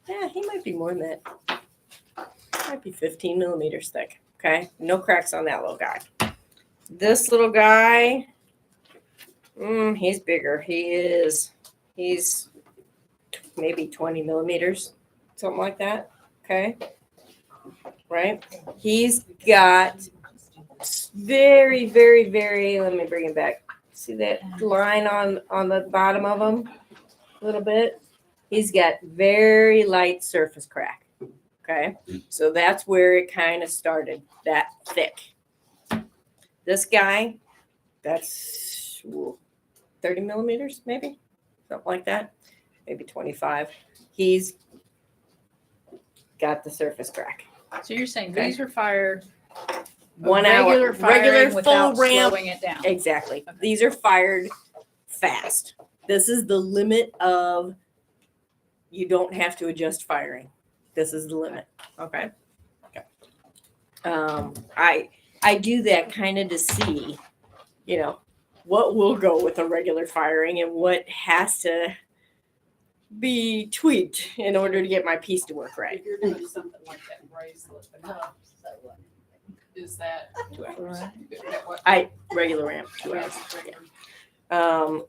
Yeah, he might be more than that. Might be 15 millimeters thick. Okay. No cracks on that little guy. This little guy, he's bigger. He's maybe 20 millimeters, something like that. Okay. Right. He's got very, very, very, let me bring him back. See that line on the bottom of him a little bit? He's got very light surface crack. Okay. So that's where it kind of started, that thick. This guy, that's 30 millimeters, maybe something like that, maybe 25. He's got the surface crack. So you're saying Okay. these are fired 1 hour, regular full without ramp. slowing it down. Exactly. Okay. These are fired fast. This is the limit of, you don't have to adjust firing. This is the limit. Okay. I do that kind of to see, what will go with a regular firing and what has to be tweaked in order to get my piece to work right. If you're doing something like that bracelet, is that 2 hours. what? Regular ramp, 2 hours.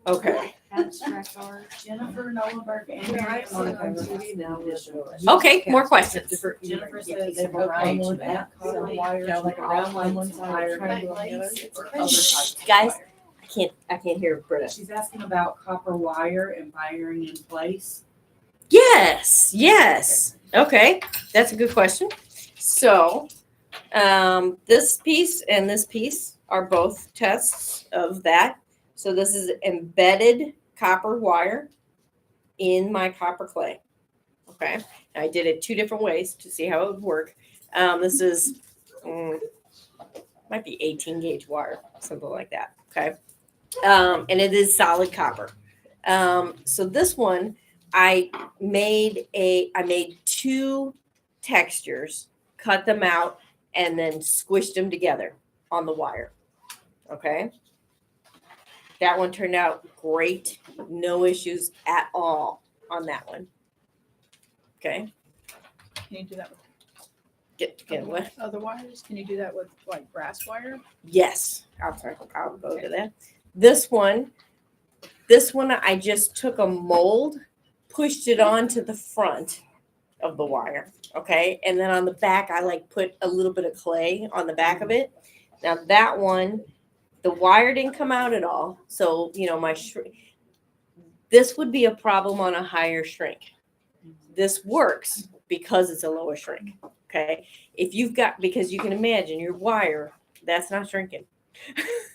Okay. Abstract art, Jennifer Nolenberg, Yeah, I and see it on TV now. Okay, more questions. Jennifer Yeah, says they have okay, one with that so color wire, yeah, like a round one on one side, triangle on the other. or other types of Guys, wire. I can't hear Britta. She's asking about copper wire and wiring in place. Yes. Okay, that's a good question. So, this piece and this piece are both tests of that. So this is embedded copper wire in my copper clay. Okay, I did it 2 different ways to see how it would work. This is might be 18 gauge wire, something like that. Okay, and it is solid copper. So this one, I made 2 textures, cut them out, and then squished them together on the wire. Okay. That one turned out great. No issues at all on that one. Okay. Can you do that with Get what? other wires? Can you do that with like brass wire? Yes. I'll go to that. This one, I just took a mold, pushed it onto the front of the wire. Okay. And then on the back, I put a little bit of clay on the back of it. Now that one, the wire didn't come out at all. So, this would be a problem on a higher shrink. This works because it's a lower shrink. Okay. Because you can imagine your wire, that's not shrinking.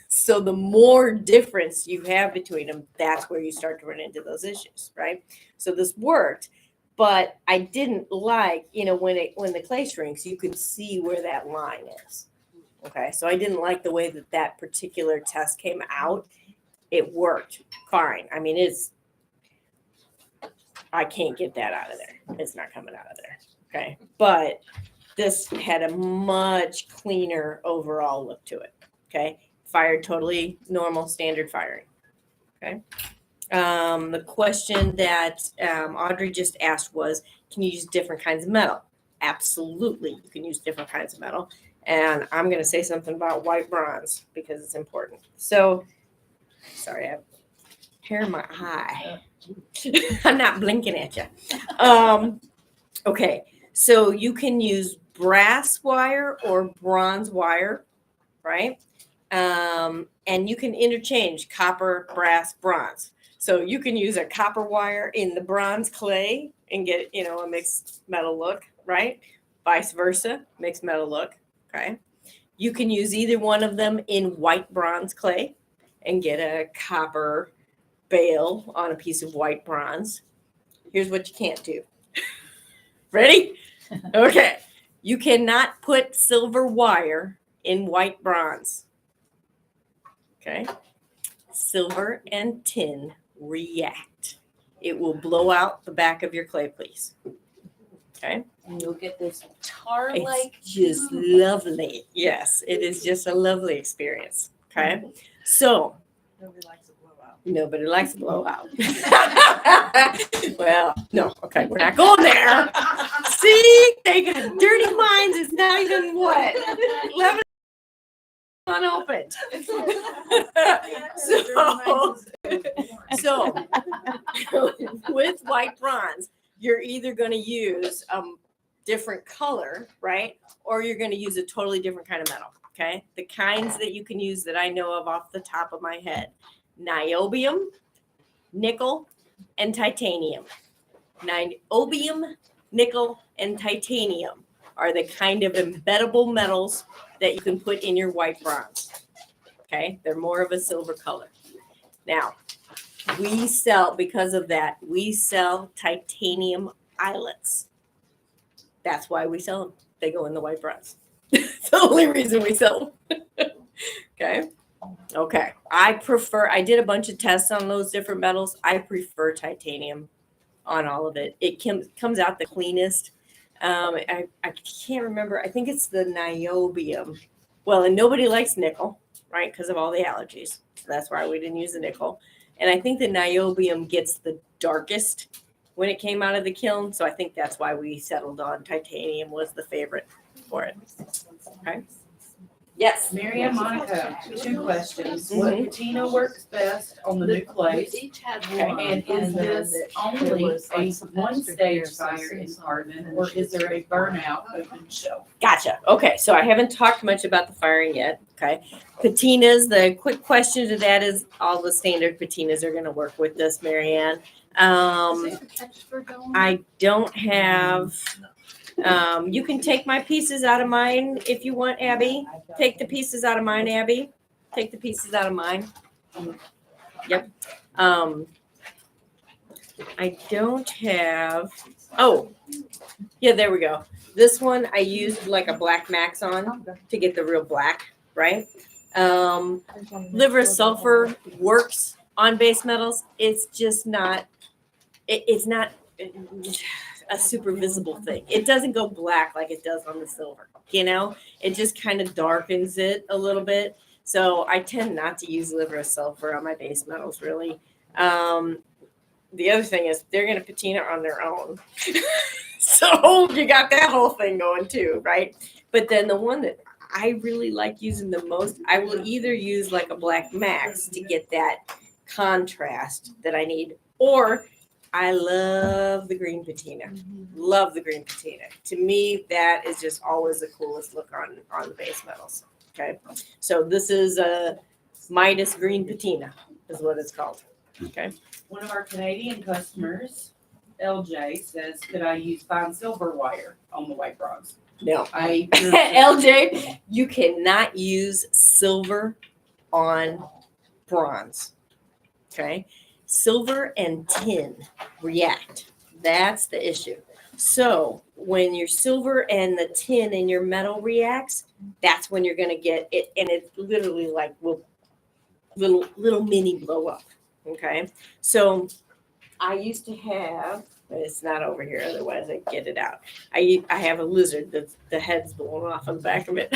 So the more difference you have between them, that's where you start to run into those issues, right? So this worked, but I didn't like, when the clay shrinks, you could see where that line is. Okay, so I didn't like the way that particular test came out. It worked fine. I mean, I can't get that out of there. It's not coming out of there. Okay, but this had a much cleaner overall look to it. Okay, fired totally normal standard firing. Okay, the question that Audrey just asked was, can you use different kinds of metal? absolutely you can use different kinds of metal. And I'm going to say something about white bronze because it's important. So, sorry, I have hair in my eye. I'm not blinking at you. Okay, so you can use brass wire or bronze wire, right? And you can interchange copper, brass, bronze. So you can use a copper wire in the bronze clay and get, a mixed metal look, right? Vice versa, mixed metal look, okay? You can use either one of them in white bronze clay and get a copper bale on a piece of white bronze. Here's what you can't do. Ready? Okay. You cannot put silver wire in white bronze. Okay. Silver and tin react. It will blow out the back of your clay piece. Okay. And you'll get this tar-like. It's just lovely. Yes, it is just a lovely experience. Okay. So Nobody likes a blowout. nobody likes a blowout. Well, no. Okay. We're not going there. See, they got dirty minds. It's not even what? 11 unopened. So with white bronze, you're either going to use a different color, right? Or you're going to use a totally different kind of metal. Okay. The kinds that you can use that I know of off the top of my head: niobium, nickel, and titanium. Niobium, nickel, and titanium are the kind of embeddable metals that you can put in your white bronze. Okay, they're more of a silver color. Now, because of that, we sell titanium eyelets. That's why we sell them. They go in the white bronze. It's the only reason we sell them. Okay. I did a bunch of tests on those different metals. I prefer titanium on all of it. It comes out the cleanest. I can't remember. I think it's the niobium. Well, and nobody likes nickel, right? Because of all the allergies. So that's why we didn't use the nickel. And I think the niobium gets the darkest when it came out of the kiln. So I think that's why we settled on titanium was the favorite for it. Okay. Yes. Mary and Monica, 2 questions. What patina works best on the new clays? Each had Okay, one. and is this only a one-stage fire in carbon, or is there a burnout open shelf? Gotcha. Okay. So I haven't talked much about the firing yet. Okay. Patinas, the quick question to that is all the standard patinas are going to work with this, Marianne. I don't have, you can take my pieces out of mine if you want, Abby. Take the pieces out of mine, Abby. Take the pieces out of mine. Yep. I don't have, oh, yeah, there we go. This one I used like a black max on to get the real black, right? Liver of sulfur works on base metals. It's just not, it's not a super visible thing. It doesn't go black like it does on the silver, it just kind of darkens it a little bit. So I tend not to use liver of sulfur on my base metals really. The other thing is they're going to patina on their own. So you got that whole thing going too, right? But then the one that I really like using the most, I will either use like a black max to get that contrast that I need, or I love the green patina. Love the green patina. To me, that is just always the coolest look on the base metals. Okay. So this is a Midas green patina is what it's called. Okay. One of our Canadian customers, LJ, says, could I use fine silver wire on the white bronze? No. LJ, you cannot use silver on bronze. Okay. Silver and tin react. That's the issue. So when your silver and the tin in your metal reacts, that's when you're going to get it. And it's literally like little mini blow up. Okay. So I used to have, but it's not over here. Otherwise I'd get it out. I have a lizard that's the head's blown off on the back of it.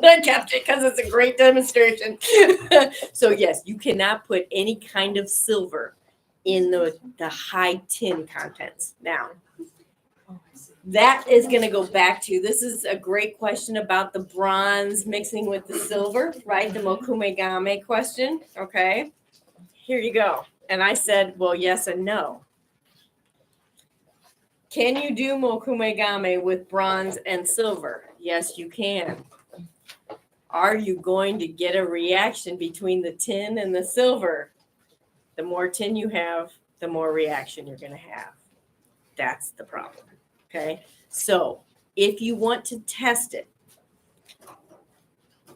I kept it because it's a great demonstration. So yes, you cannot put any kind of silver in the high tin contents. Now, that is going to go back to, this is a great question about the bronze mixing with the silver, right? The mokumegame question. Okay. Here you go. And I said, well, yes and no. Can you do mokumegame with bronze and silver? Yes, you can. Are you going to get a reaction between the tin and the silver? The more tin you have, the more reaction you're going to have. That's the problem. Okay. So if you want to test it,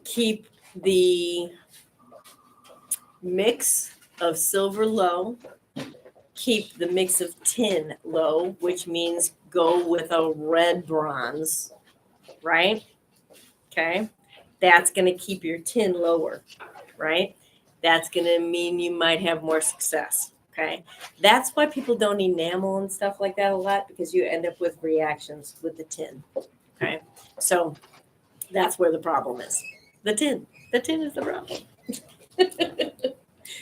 keep the mix of silver low, keep the mix of tin low, which means go with a red bronze, right? Okay. That's going to keep your tin lower, right? That's going to mean you might have more success. Okay. That's why people don't enamel and stuff like that a lot, because you end up with reactions with the tin. Okay. So that's where the problem is. The tin. The tin is the problem.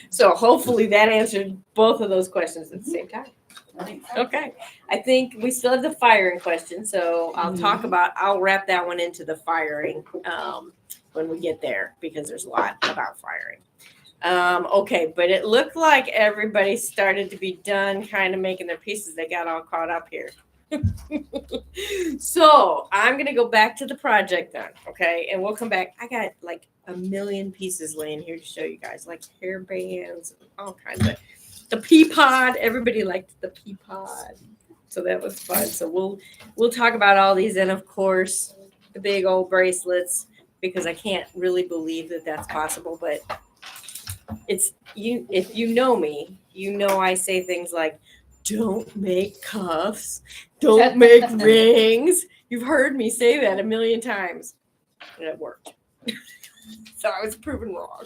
So hopefully that answered both of those questions at the same time. I think so. Okay. I think we still have the firing question. So I'll wrap that one into the firing when we get there, because there's a lot about firing. Okay, but it looked like everybody started to be done kind of making their pieces. They got all caught up here. So I'm going to go back to the project then, okay? And we'll come back. I got like a million pieces laying here to show you guys, like hair bands, all kinds of. The pea pod, everybody liked the pea pod. So that was fun. So we'll talk about all these, and of course, the big old bracelets, because I can't really believe that that's possible, but it's you. If you know me, you know I say things like, don't make cuffs, don't make rings. You've heard me say that a million times, and it worked. So I was proven wrong.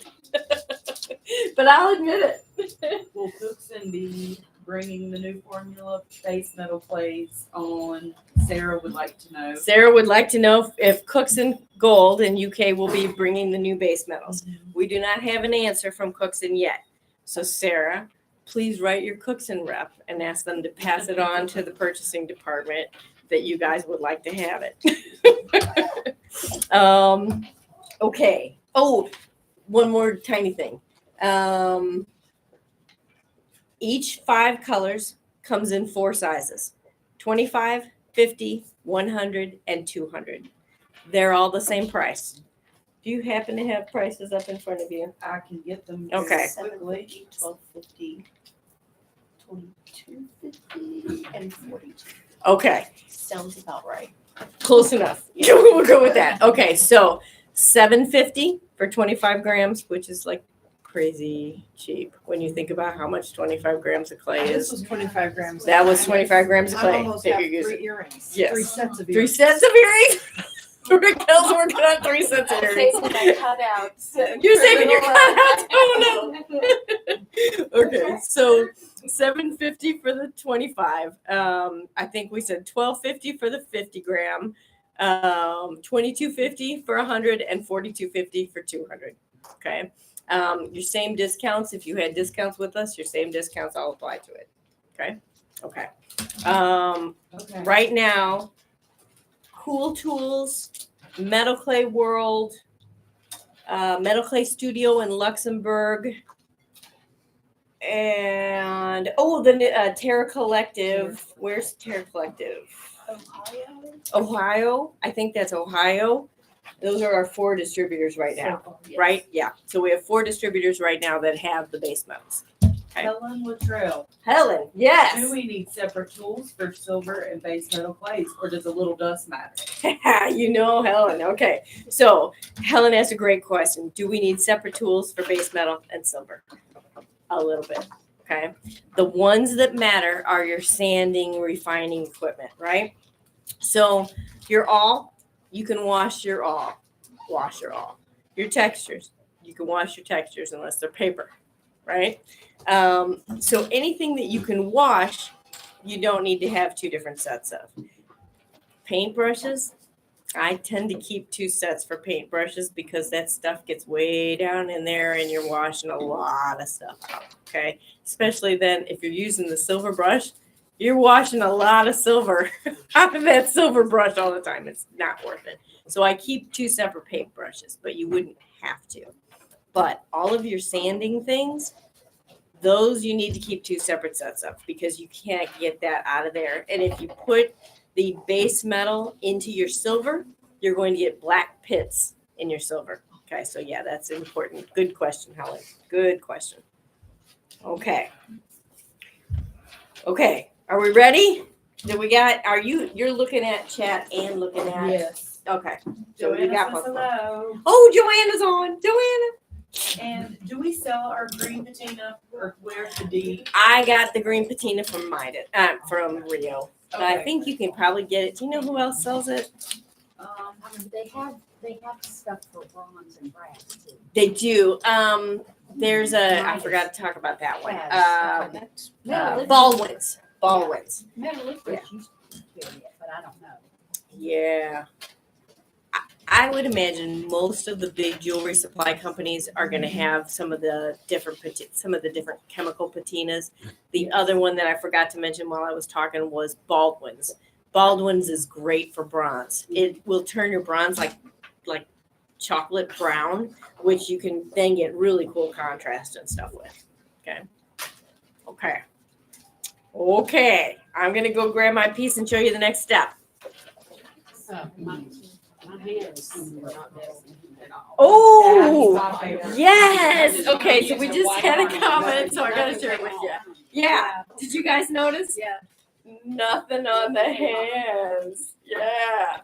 But I'll admit it. Will Cookson be bringing the new formula base metal plates on? Sarah would like to know. Sarah would like to know if Cookson Gold in UK will be bringing the new base metals. We do not have an answer from Cookson yet. So Sarah, please write your Cookson rep and ask them to pass it on to the purchasing department that you guys would like to have it. Okay. Oh, one more tiny thing. Each 5 colors comes in 4 sizes: 25, 50, 100, and 200. They're all the same price. Do you happen to have prices up in front of you? I can get them Okay. quickly. 12.50, 22.50, and 42. Okay. Sounds about right. Close enough. We'll go with that. Okay, so $7.50 for 25 grams, which is like crazy cheap when you think about how much 25 grams of clay This is. was 25 grams. That was 25 grams of I clay almost that have you're using. 3 earrings. Yes. 3 sets of 3 earrings. sets of earrings. Raquel's working on 3 sets of earrings. Saving my cutouts. You're saving your cutouts. Oh no. Okay, so $7.50 for the 25. I think we said $12.50 for the 50 gram, $22.50 for 100, and $42.50 for 200. Okay. Your same discounts. If you had discounts with us, your same discounts all apply to it. Okay. Okay. Okay. Right now, Cool Tools, Metal Clay World, Metal Clay Studio in Luxembourg, and the Terra Collective. Where's Terra Collective? Ohio. I think that's Ohio. Those are our 4 distributors right now, right? Yeah. So we have 4 distributors right now that have the base metals. Okay. Helen Luttrell. Helen, yes. Do we need separate tools for silver and base metal clays, or does a little dust matter? You know Helen. Okay. So Helen asked a great question. Do we need separate tools for base metal and silver? A little bit. Okay. The ones that matter are your sanding, refining equipment, right? So your awl, you can wash your awl. Wash your awl. Your textures, you can wash your textures unless they're paper, right? So anything that you can wash, you don't need to have 2 different sets of. Paintbrushes, I tend to keep 2 sets for paintbrushes because that stuff gets way down in there and you're washing a lot of stuff out, okay? Especially then if you're using the silver brush, you're washing a lot of silver out of that silver brush all the time. It's not worth it. So I keep 2 separate paint brushes, but you wouldn't have to. But all of your sanding things, those you need to keep 2 separate sets of because you can't get that out of there. And if you put the base metal into your silver, you're going to get black pits in your silver. Okay, so yeah, that's important. Good question, Helen. Good question. Okay. Okay, are we ready? You're looking at chat and looking at? Yes. Okay. So you Joanna got says both. hello. Oh, Joanna's on. Joanna. And do we sell our green patina or where's the deed? I got the green patina from from Rio. But I Okay. think you can probably get it. Do you know who else sells it? They have stuff for bronze and brass too. They do. There's I forgot to talk about that one. Baldwins. Baldwins. Metallurgists used to carry it, but I don't know. Yeah. I would imagine most of the big jewelry supply companies are going to have some of the different chemical patinas. The other one that I forgot to mention while I was talking was Baldwin's. Baldwin's is great for bronze. It will turn your bronze like chocolate brown, which you can then get really cool contrast and stuff with. Okay. I'm going to go grab my piece and show you the next step. My hands are not messy at all. Oh, yes. Okay, so we just had a comment, so I got to share it with you. Yeah. Did you guys notice? Yeah. Nothing on the hands. Yeah.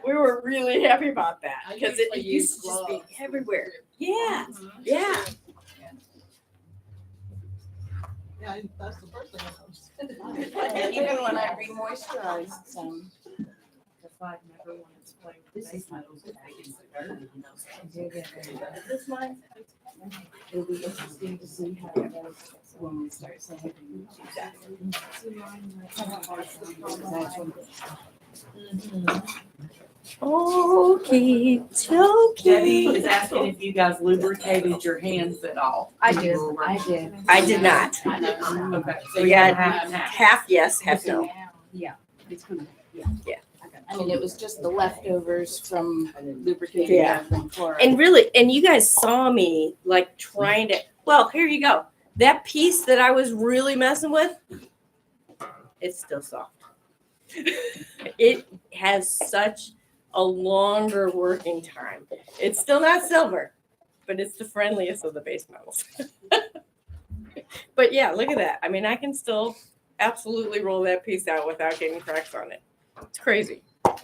We were really happy about that because it used to just be everywhere. Yeah. Yeah. Yeah, that's the first thing I noticed. Even when I remoisturize some. I've never wanted to play with base metals if they get so dirty. This one, it'll be interesting to see how it goes when we start sanding. Okay. Debbie is asking if you guys lubricated your hands at all. I did. I did not. Okay. So We you got have half. half yes, half no. Yeah. It's gonna, I mean, it was just the leftovers from lubricating Yeah. from chloride. And you guys saw me like trying to, well, here you go. That piece that I was really messing with, it's still soft. It has such a longer working time. It's still not silver, but it's the friendliest of the base metals. But yeah, look at that. I mean, I can still absolutely roll that piece out without getting cracks on it. It's crazy.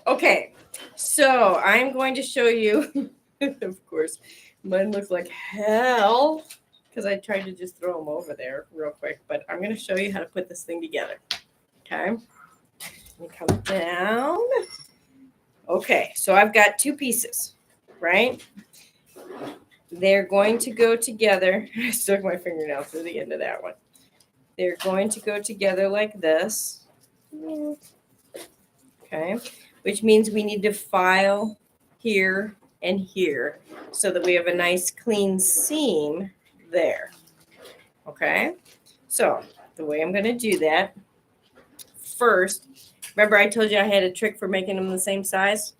Okay, so I'm going to show you, of course, mine looks like hell because I tried to just throw them over there real quick, but I'm going to show you how to put this thing together. Okay, let me come down. Okay, so I've got 2 pieces, right? They're going to go together. I stuck my fingernail through the end of that one. They're going to go together like this. Okay, which means we need to file here and here so that we have a nice clean seam there. Okay, so the way I'm going to do that, first, remember I told you I had a trick for making them the same size?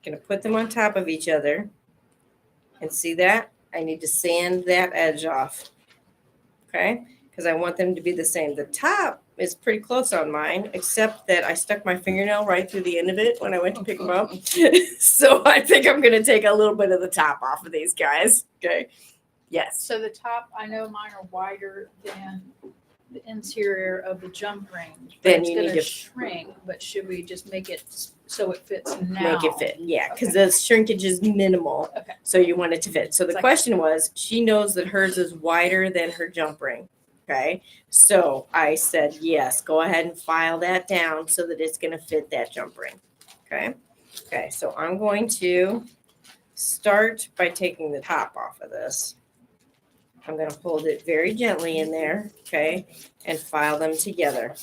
Going to put them on top of each other and see that? I need to sand that edge off. Okay, because I want them to be the same. The top is pretty close on mine, except that I stuck my fingernail right through the end of it when I went to pick them up. So I think I'm going to take a little bit of the top off of these guys. Okay. Yes. So the top, I know mine are wider than the interior of the jump ring. Then It's you need gonna to shrink, but should we just make it so it fits now? make it fit. Yeah, because the shrinkage is minimal. Okay. So you want it to fit. So the It's like- question was, she knows that hers is wider than her jump ring. Okay. So I said, yes, go ahead and file that down so that it's going to fit that jump ring. Okay. Okay. So I'm going to start by taking the top off of this. I'm going to hold it very gently in there. Okay. And file them together.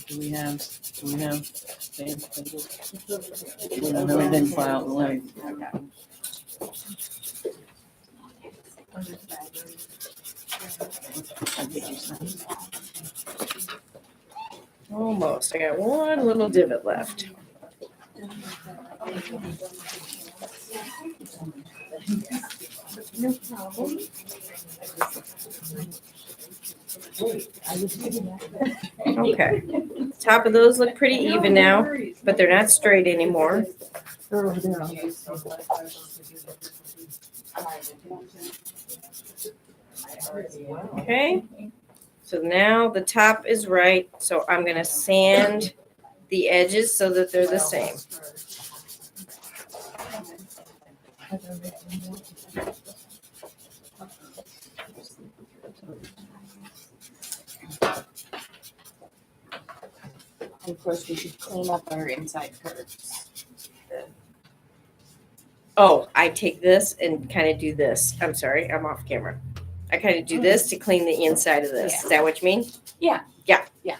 Do we have sand? We didn't file the length. Almost. I got one little divot left. No problem. Okay. Top of those look pretty even now, but they're not straight anymore. Okay. So now the top is right, so I'm gonna sand the edges so that they're the same. And of course, we should clean up our inside curves. Oh, I take this and kind of do this. I'm sorry, I'm off camera. I kind of do this to clean the inside of this. Is that what you mean? Yeah. Yeah. Yeah.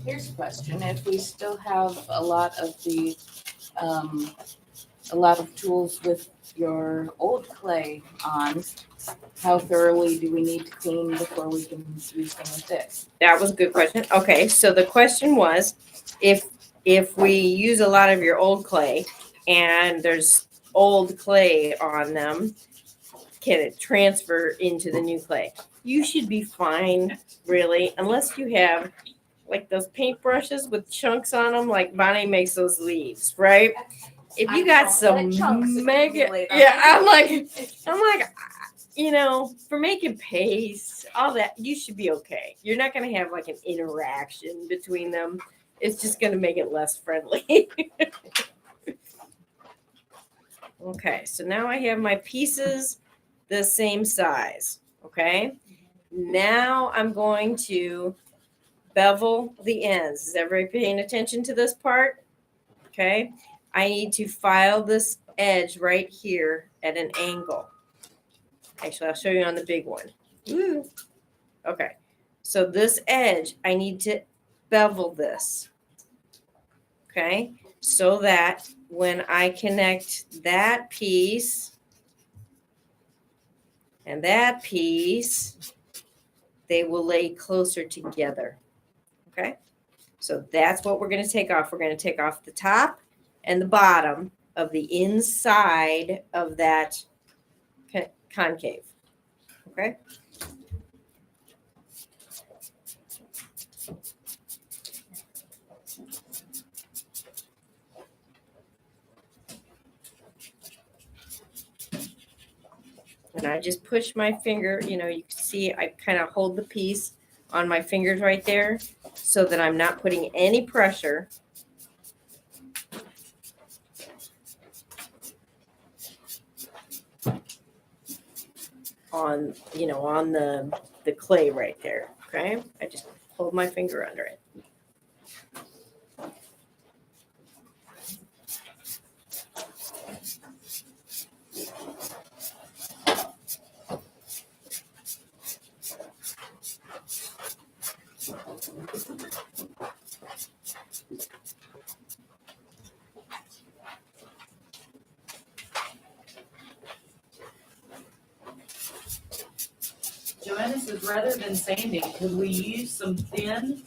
Here's a question. If we still have a lot of tools with your old clay on, how thoroughly do we need to clean before we can use them with this? That was a good question. Okay, so the question was, if we use a lot of your old clay and there's old clay on them, can it transfer into the new clay? You should be fine, really, unless you have like those paintbrushes with chunks on them, like Bonnie makes those leaves, right? If you got some mega, yeah, I'm like, you know, for making paste, all that, you should be okay. You're not going to have like an interaction between them. It's just going to make it less friendly. Okay, so now I have my pieces the same size. Okay, now I'm going to bevel the ends. Is everybody paying attention to this part? Okay, I need to file this edge right here at an angle. Actually, I'll show you on the big one. Woo. Okay, so this edge, I need to bevel this. Okay, so that when I connect that piece and that piece, they will lay closer together. Okay, so that's what we're going to take off. We're going to take off the top and the bottom of the inside of that concave. Okay. And I just push my finger, you know, you can see I kind of hold the piece on my fingers right there so that I'm not putting any pressure. On, you know, on the clay right there. Okay. I just hold my finger under it. Joanna says, rather than sanding, could we use some thin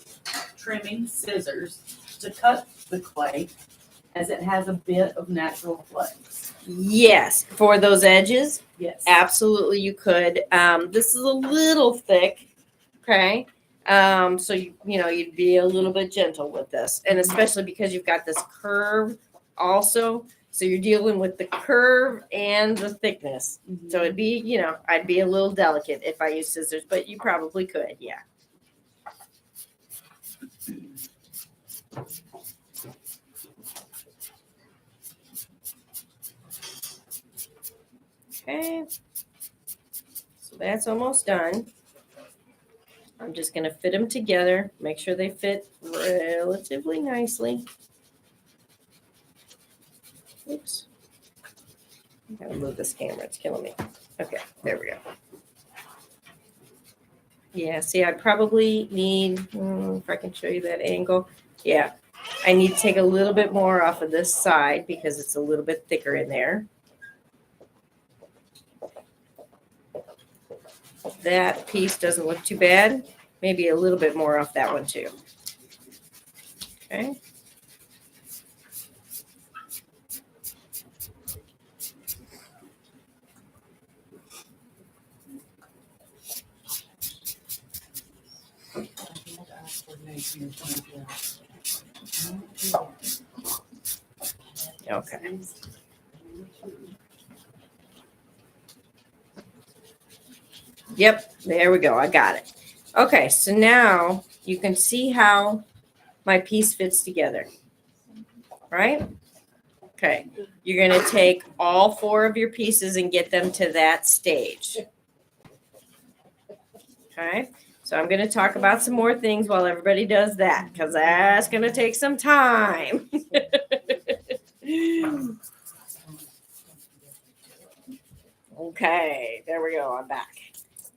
trimming scissors to cut the clay as it has a bit of natural flex? Yes, for those edges, Yes. absolutely you could. This is a little thick, okay? So you know, you'd be a little bit gentle with this, and especially because you've got this curve also. So you're dealing with the curve and the thickness. So it'd be, you know, I'd be a little delicate if I use scissors, but you probably could, yeah. Okay. So that's almost done. I'm just going to fit them together, make sure they fit relatively nicely. Oops. I gotta move this camera, it's killing me. Okay, there we go. Yeah, see, I probably need, if I can show you that angle. Yeah, I need to take a little bit more off of this side because it's a little bit thicker in there. That piece doesn't look too bad. Maybe a little bit more off that one too. Okay. Okay. Yep, there we go. I got it. Okay, so now you can see how my piece fits together, right? Okay, you're going to take all 4 of your pieces and get them to that stage. Okay, so I'm going to talk about some more things while everybody does that because that's going to take some time. Okay, there we go. I'm back.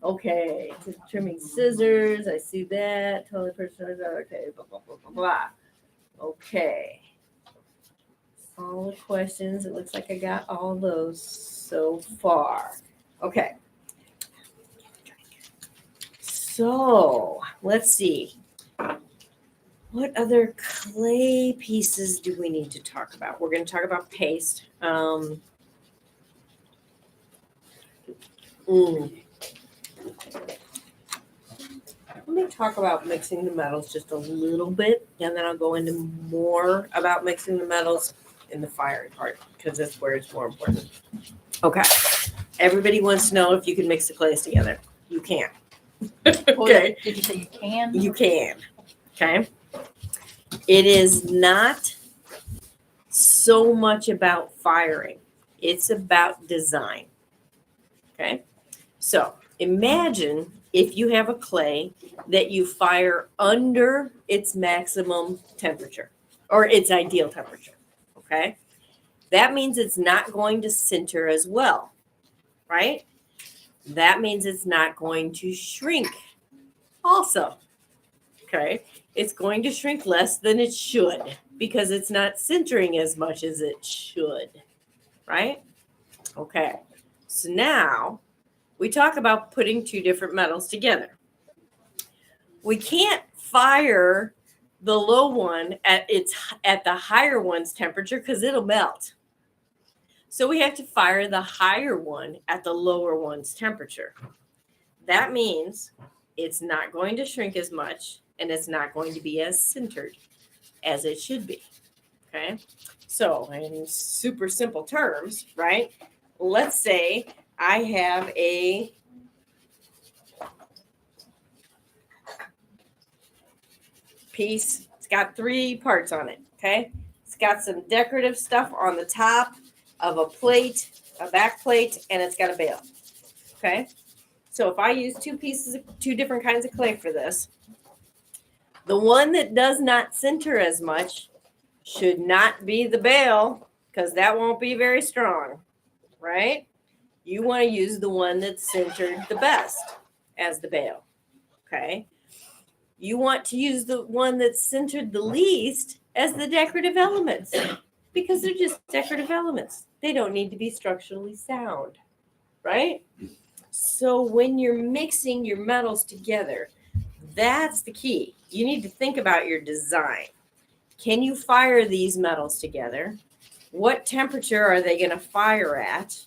Okay, trimming scissors. I see that. Totally personalized. Okay, blah, blah, blah, blah, blah. Okay. All the questions. It looks like I got all those so far. Okay. So let's see. What other clay pieces do we need to talk about? We're going to talk about paste. Let me talk about mixing the metals just a little bit, and then I'll go into more about mixing the metals in the firing part because that's where it's more important. Okay. Everybody wants to know if you can mix the clays together. You can. Okay. Did you say you can? You can. Okay. It is not so much about firing. It's about design. Okay. So imagine if you have a clay that you fire under its maximum temperature or its ideal temperature. Okay. That means it's not going to sinter as well, right? That means it's not going to shrink also. Okay. It's going to shrink less than it should because it's not sintering as much as it should, right? Okay. So now we talk about putting 2 different metals together. We can't fire the low one at the higher one's temperature because it'll melt. So we have to fire the higher one at the lower one's temperature. That means it's not going to shrink as much and it's not going to be as sintered as it should be. Okay. So in super simple terms, right? Let's say I have a piece. It's got 3 parts on it. Okay. It's got some decorative stuff on the top of a plate, a back plate, and it's got a bail. Okay. So if I use 2 different kinds of clay for this, the one that does not sinter as much should not be the bail because that won't be very strong, right? You want to use the one that's sintered the best as the bail, okay? You want to use the one that's sintered the least as the decorative elements because they're just decorative elements. They don't need to be structurally sound, right? So when you're mixing your metals together, that's the key. You need to think about your design. Can you fire these metals together? What temperature are they going to fire at?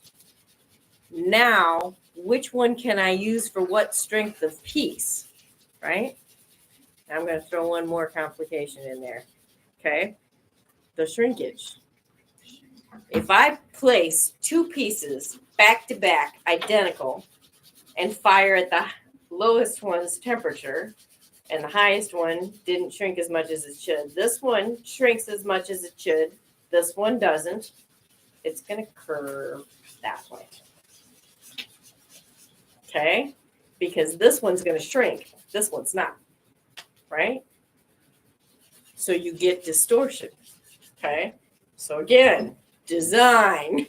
Now, which one can I use for what strength of piece, right? I'm going to throw one more complication in there, okay? The shrinkage. If I place 2 pieces back to back, identical, and fire at the lowest one's temperature, and the highest one didn't shrink as much as it should. This one shrinks as much as it should. This one doesn't. It's going to curve that way. Okay? Because this one's going to shrink. This one's not. Right? So you get distortion. Okay? So again, design.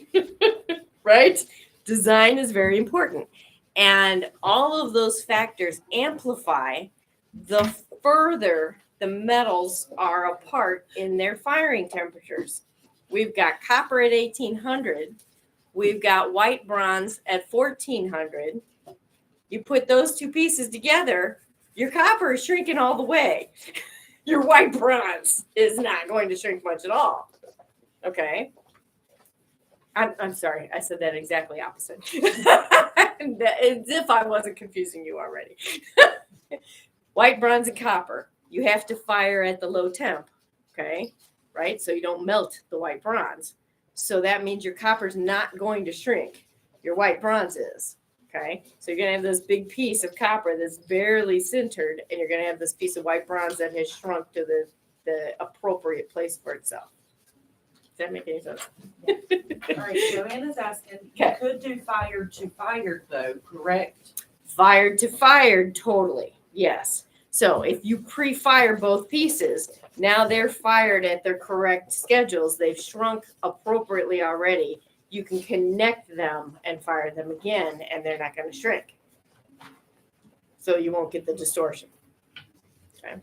Right? Design is very important. And all of those factors amplify the further the metals are apart in their firing temperatures. We've got copper at 1800. We've got white bronze at 1400. You put those two pieces together, your copper is shrinking all the way. Your white bronze is not going to shrink much at all. Okay. I'm sorry, I said that exactly opposite. As if I wasn't confusing you already. White bronze and copper, you have to fire at the low temp, okay? Right? So you don't melt the white bronze. So that means your copper's not going to shrink. Your white bronze is, okay? So you're going to have this big piece of copper that's barely sintered, and you're going to have this piece of white bronze that has shrunk to the appropriate place for itself. Does that make any sense? All right, Joanna's asking, you Okay. could do fired to fired though, correct? Fired to fired, totally. Yes. So if you pre-fire both pieces, now they're fired at their correct schedules. They've shrunk appropriately already. You can connect them and fire them again, and they're not going to shrink. So you won't get the distortion. Okay.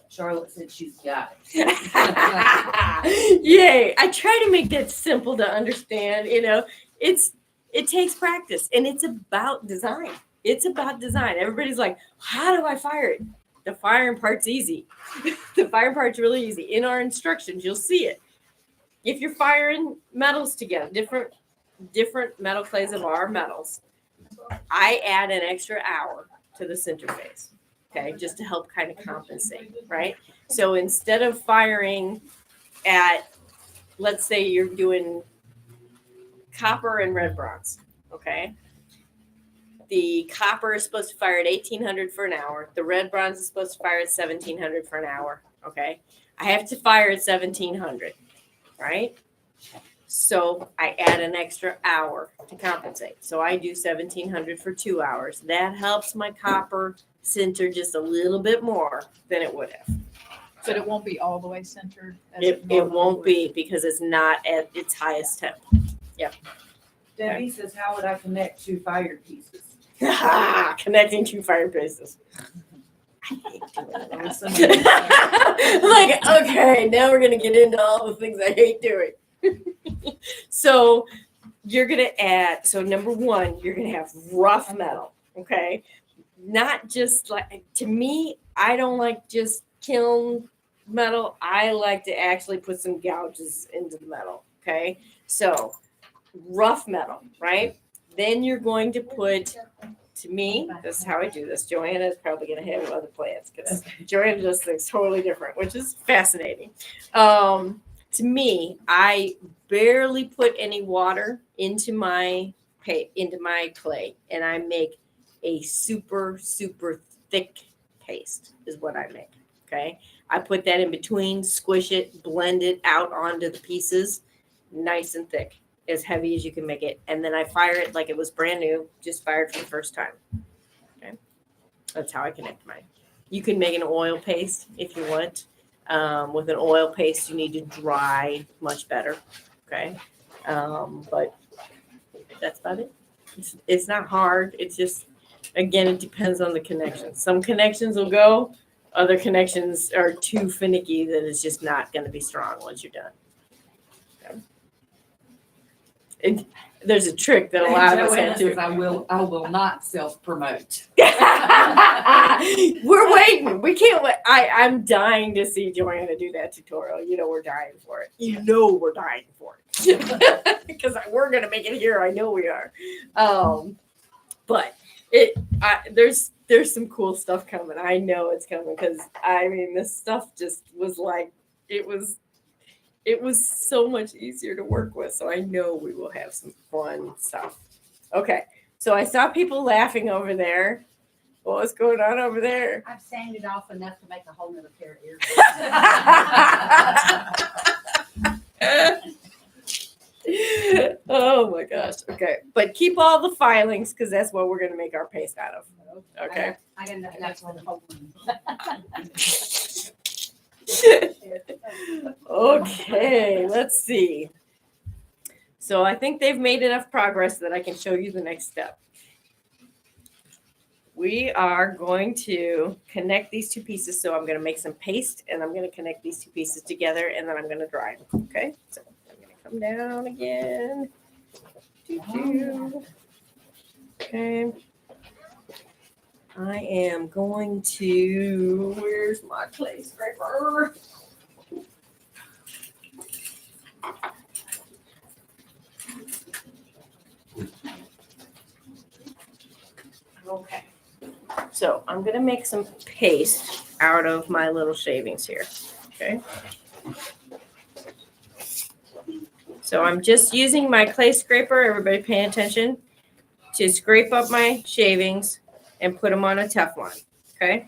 Charlotte said she's got it. Yay. I try to make that simple to understand. You know, it takes practice, and it's about design. It's about design. Everybody's like, how do I fire it? The firing part's easy. The firing part's really easy. In our instructions, you'll see it. If you're firing metals together, different metal clays of our metals, I add an extra hour to the center phase. Okay, just to help kind of compensate, right? So instead of firing at, let's say you're doing copper and red bronze, okay? The copper is supposed to fire at 1800 for an hour. The red bronze is supposed to fire at 1700 for an hour, okay? I have to fire at 1700, right? So I add an extra hour to compensate. So I do 1700 for 2 hours. That helps my copper center just a little bit more than it would have. But it won't be all the way centered. As It normally won't would. be because it's not at its highest temp. Debbie says, how would I connect two fired pieces? Connecting two fire pieces. I'm assuming- Like, okay, now we're gonna get into all the things I hate doing. So you're gonna add, so number one, you're gonna have rough metal, okay? Not just like, to me, I don't like just kiln metal. I like to actually put some gouges into the metal, okay? So rough metal, right? Then you're going to put, to me, this is how I do this. Joanna is probably going to have other plans because Joanna does things totally different, which is fascinating. To me, I barely put any water into my clay, and I make a super, super thick paste is what I make, okay? I put that in between, squish it, blend it out onto the pieces, nice and thick, as heavy as you can make it. And then I fire it like it was brand new, just fired for the first time, okay? That's how I connect mine. You can make an oil paste if you want. With an oil paste, you need to dry much better, okay? But that's about it. It's not hard. It's just, again, it depends on the connection. Some connections will go. Other connections are too finicky that it's just not going to be strong once you're done. Okay. There's a trick that a lot of us Joanna have to. says, I will not self-promote. We're waiting. We can't wait. I'm dying to see Joanna do that tutorial. You know we're dying for it. You know we're dying for it. Because we're going to make it here. I know we are. But there's some cool stuff coming. I know it's coming because, I mean, this stuff just was like, it was so much easier to work with. So I know we will have some fun stuff. Okay. So I saw people laughing over there. What was going on over there? I've sanded off enough to make a whole nother pair of ears. Oh my gosh. Okay. But keep all the filings because that's what we're going to make our paste out of. Okay. I got enough nuts for the whole one. Okay. Let's see. So I think they've made enough progress that I can show you the next step. We are going to connect these two pieces. So I'm going to make some paste and I'm going to connect these two pieces together and then I'm going to dry them. Okay. So I'm going to come down again. Okay. I am going to, where's my clay scraper? Okay. So I'm going to make some paste out of my little shavings here. Okay. So I'm just using my clay scraper, everybody paying attention, to scrape up my shavings and put them on a Teflon. Okay.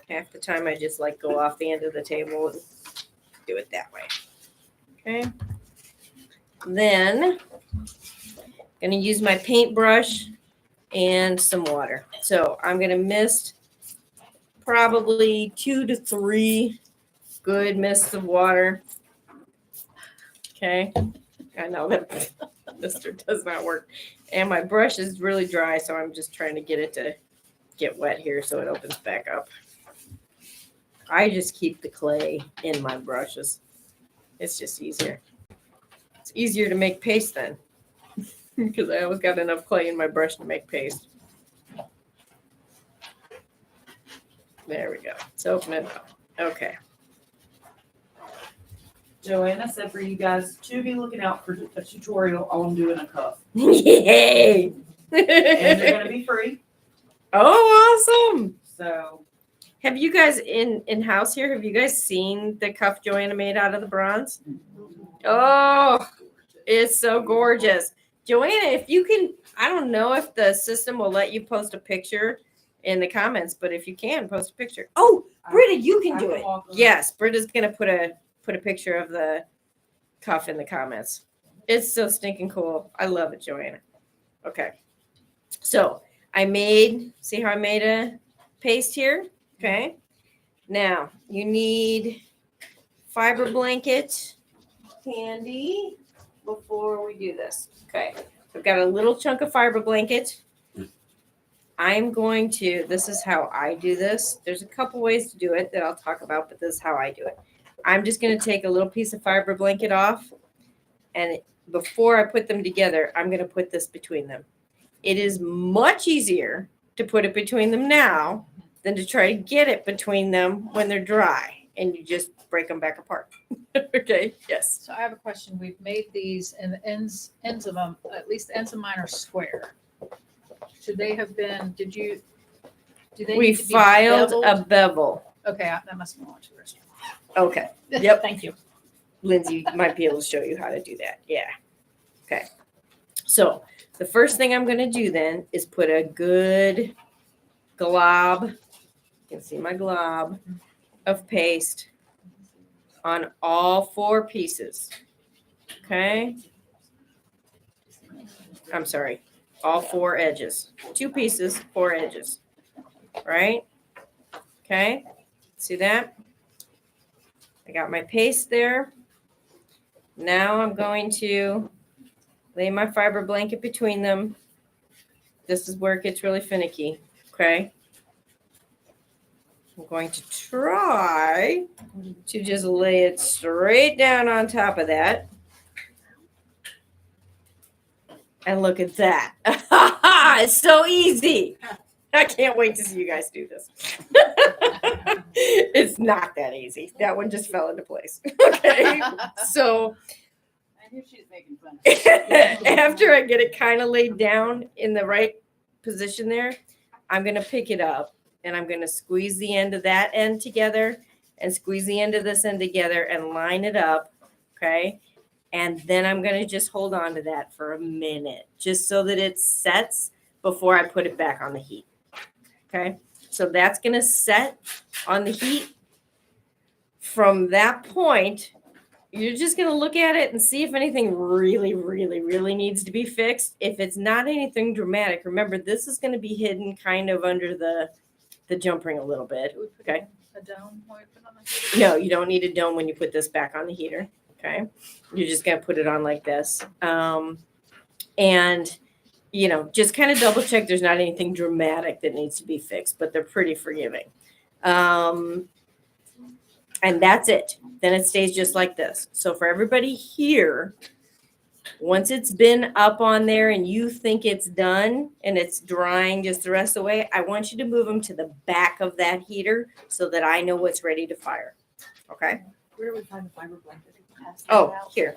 Half the time I just like go off the end of the table and do it that way. Okay. Then I'm going to use my paintbrush and some water. So I'm going to mist probably 2 to 3 good mists of water. Okay. I know that mister does not work. And my brush is really dry, so I'm just trying to get it to get wet here so it opens back up. I just keep the clay in my brushes. It's just easier. It's easier to make paste then because I always got enough clay in my brush to make paste. There we go. Let's open it up. Okay. Joanna said for you guys to be looking out for a tutorial on doing a cuff. Yay! And they're going to be free. Oh, awesome. So Have you guys in house here? Have you guys seen the cuff Joanna made out of the bronze? Oh, it's so gorgeous. Joanna, if you can, I don't know if the system will let you post a picture in the comments, but if you can, post a picture. Oh, Britta, you can do it. Yes, Britta's gonna put a picture of the cuff in the comments. It's so stinking cool. I love it, Joanna. Okay. So see how I made a paste here? Okay. Now you need fiber blanket handy before we do this. Okay. So I've got a little chunk of fiber blanket. This is how I do this. There's a couple ways to do it that I'll talk about, but this is how I do it. I'm just going to take a little piece of fiber blanket off, and before I put them together, I'm going to put this between them. It is much easier to put it between them now than to try to get it between them when they're dry, and you just break them back apart. Okay, yes. So I have a question. We've made these and the ends of them, at least the ends of mine are square. Should they have been, do they We need to be filed beveled? a bevel. Okay, that must have been what you were saying. Okay. Yep. Thank you. Lindsay might be able to show you how to do that. Yeah. Okay. So the first thing I'm going to do then is put a good glob. You can see my glob of paste on all 4 pieces. Okay. I'm sorry. All 4 edges. 2 pieces, 4 edges. Right? Okay. See that? I got my paste there. Now I'm going to lay my fiber blanket between them. This is where it gets really finicky. Okay. I'm going to try to just lay it straight down on top of that. And look at that. It's so easy. I can't wait to see you guys do this. It's not that easy. That one just fell into place. Okay. So I knew she was making fun of after I get it kind of laid down in the right position there, I'm going to pick it up and I'm going to squeeze the end of that end together and squeeze the end of this end together and line it up. Okay. And then I'm going to just hold on to that for a minute just so that it sets before I put it back on the heat. Okay. So that's going to set on the heat. From that point, you're just going to look at it and see if anything really, really, really needs to be fixed. If it's not anything dramatic, remember, this is going to be hidden kind of under the jump ring a little bit. Do we put Okay. a dome when we put on the heater? No, you don't need a dome when you put this back on the heater. Okay. You're just going to put it on like this. And, you know, just kind of double check there's not anything dramatic that needs to be fixed, but they're pretty forgiving. And that's it. Then it stays just like this. So for everybody here, once it's been up on there and you think it's done and it's drying just the rest of the way, I want you to move them to the back of that heater so that I know what's ready to fire. Okay. Where do we find the fiber blanket? Pass that Oh, out. here.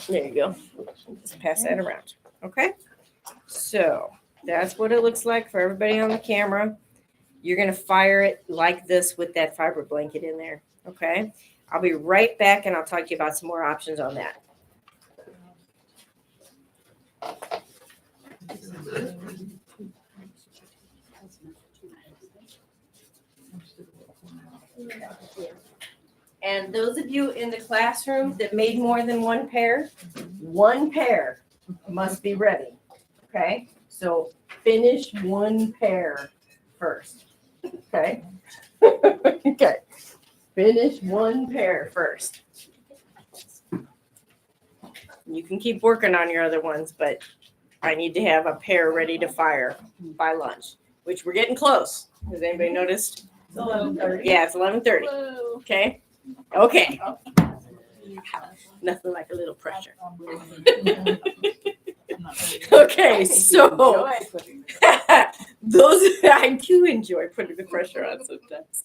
There you go. Just pass that around. Okay. So that's what it looks like for everybody on the camera. You're going to fire it like this with that fiber blanket in there. Okay. I'll be right back and I'll talk to you about some more options on that. And those of you in the classroom that made more than one pair must be ready. Okay, so finish one pair first. Okay. Okay. Finish one pair first. You can keep working on your other ones, but I need to have a pair ready to fire by lunch, which we're getting close. Has anybody noticed? It's 11:30. Yeah, it's 11:30. Okay. Okay. Nothing like a little pressure. Okay, so those I do enjoy putting the pressure on sometimes.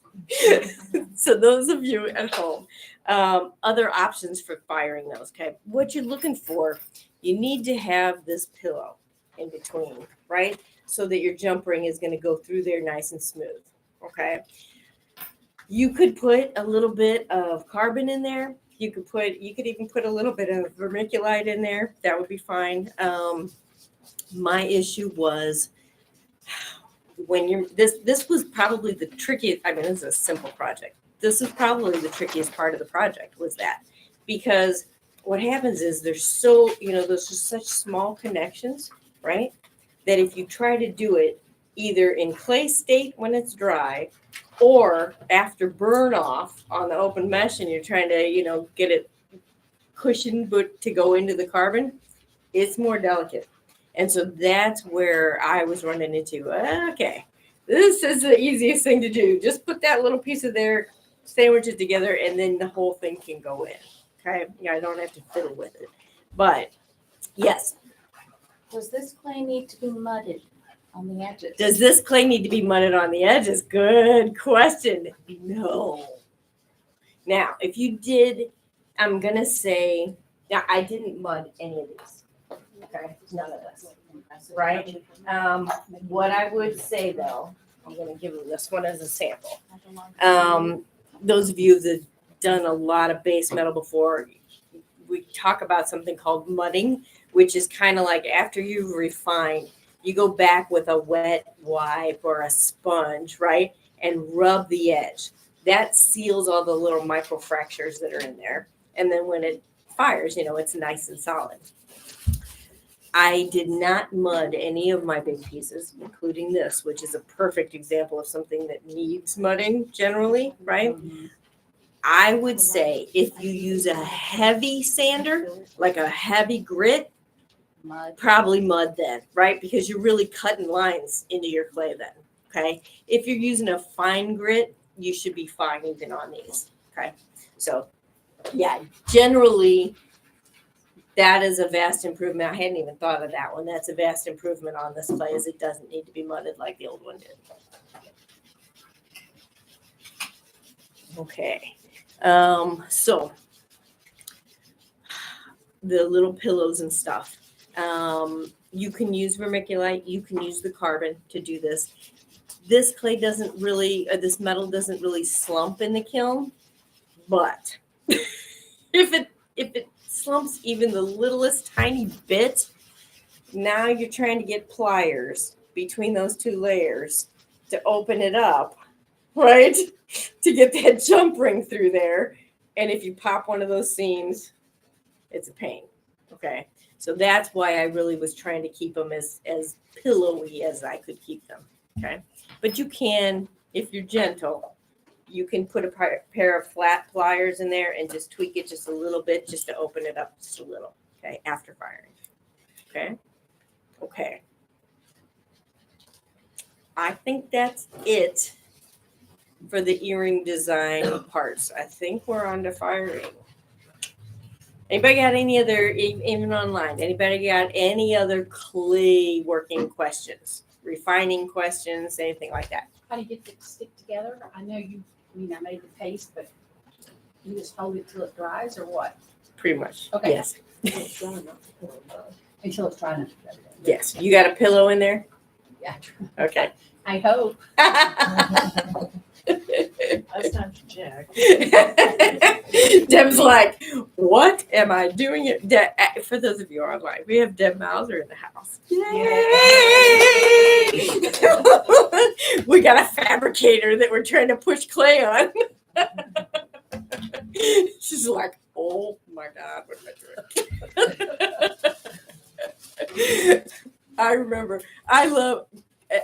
So those of you at home, other options for firing those. Okay, what you're looking for, you need to have this pillow in between, right? So that your jump ring is going to go through there nice and smooth. Okay. You could put a little bit of carbon in there. You could even put a little bit of vermiculite in there. That would be fine. My issue was when you're this was probably the trickiest. I mean, this is a simple project. This is probably the trickiest part of the project was that, because what happens is there's just such small connections, right? That if you try to do it either in clay state when it's dry, or after burn off on the open mesh and you're trying to, get it cushioned but to go into the carbon, it's more delicate. And so that's where I was running into, okay, this is the easiest thing to do. Just put that little piece of there, sandwich it together, and then the whole thing can go in. Okay. Yeah, I don't have to fiddle with it. But yes. Does this clay need to be mudded on the edges? Does this clay need to be mudded on the edges? Good question. No. Now, if you did, I'm going to say, now I didn't mud any of these. Okay, none of this. Right? What I would say though, I'm going to give you this one as a sample. Those of you that done a lot of base metal before, we talk about something called mudding, which is kind of like after you've refined, you go back with a wet wipe or a sponge, right? And rub the edge. That seals all the little micro fractures that are in there. And then when it fires, it's nice and solid. I did not mud any of my big pieces, including this, which is a perfect example of something that needs mudding generally, right? I would say if you use a heavy sander, like a heavy grit, probably mud then, right? Because you're really cutting lines into your clay then, okay? If you're using a fine grit, you should be fine even on these, okay? So, yeah, generally, that is a vast improvement. I hadn't even thought of that one. That's a vast improvement on this clay, as it doesn't need to be mudded like the old one did. Okay, so the little pillows and stuff. You can use vermiculite. You can use the carbon to do this. This clay doesn't really, this metal doesn't really slump in the kiln, but if it slumps even the littlest tiny bit, now you're trying to get pliers between those two layers to open it up, right? To get that jump ring through there. And if you pop one of those seams, it's a pain. Okay. So that's why I really was trying to keep them as pillowy as I could keep them. Okay. But you can, if you're gentle, you can put a pair of flat pliers in there and just tweak it just a little bit, just to open it up just a little. Okay, after firing. Okay. Okay. I think that's it for the earring design parts. I think we're on to firing. Anybody got any other, even online, anybody got any other clay working questions, refining questions, anything like that? How do you get it to stick together? I know I made the paste, but you just hold it till it dries or what? Pretty much. Okay. Yes. Until it's dry enough. Yes. You got a pillow in there? Yeah. Okay. I hope. That's time to check. Deb's like, what am I doing it? For those of you online, we have Deb Mauser in the house. Yay! We got a fabricator that we're trying to push clay on. She's like, oh my God, what am I doing? I remember,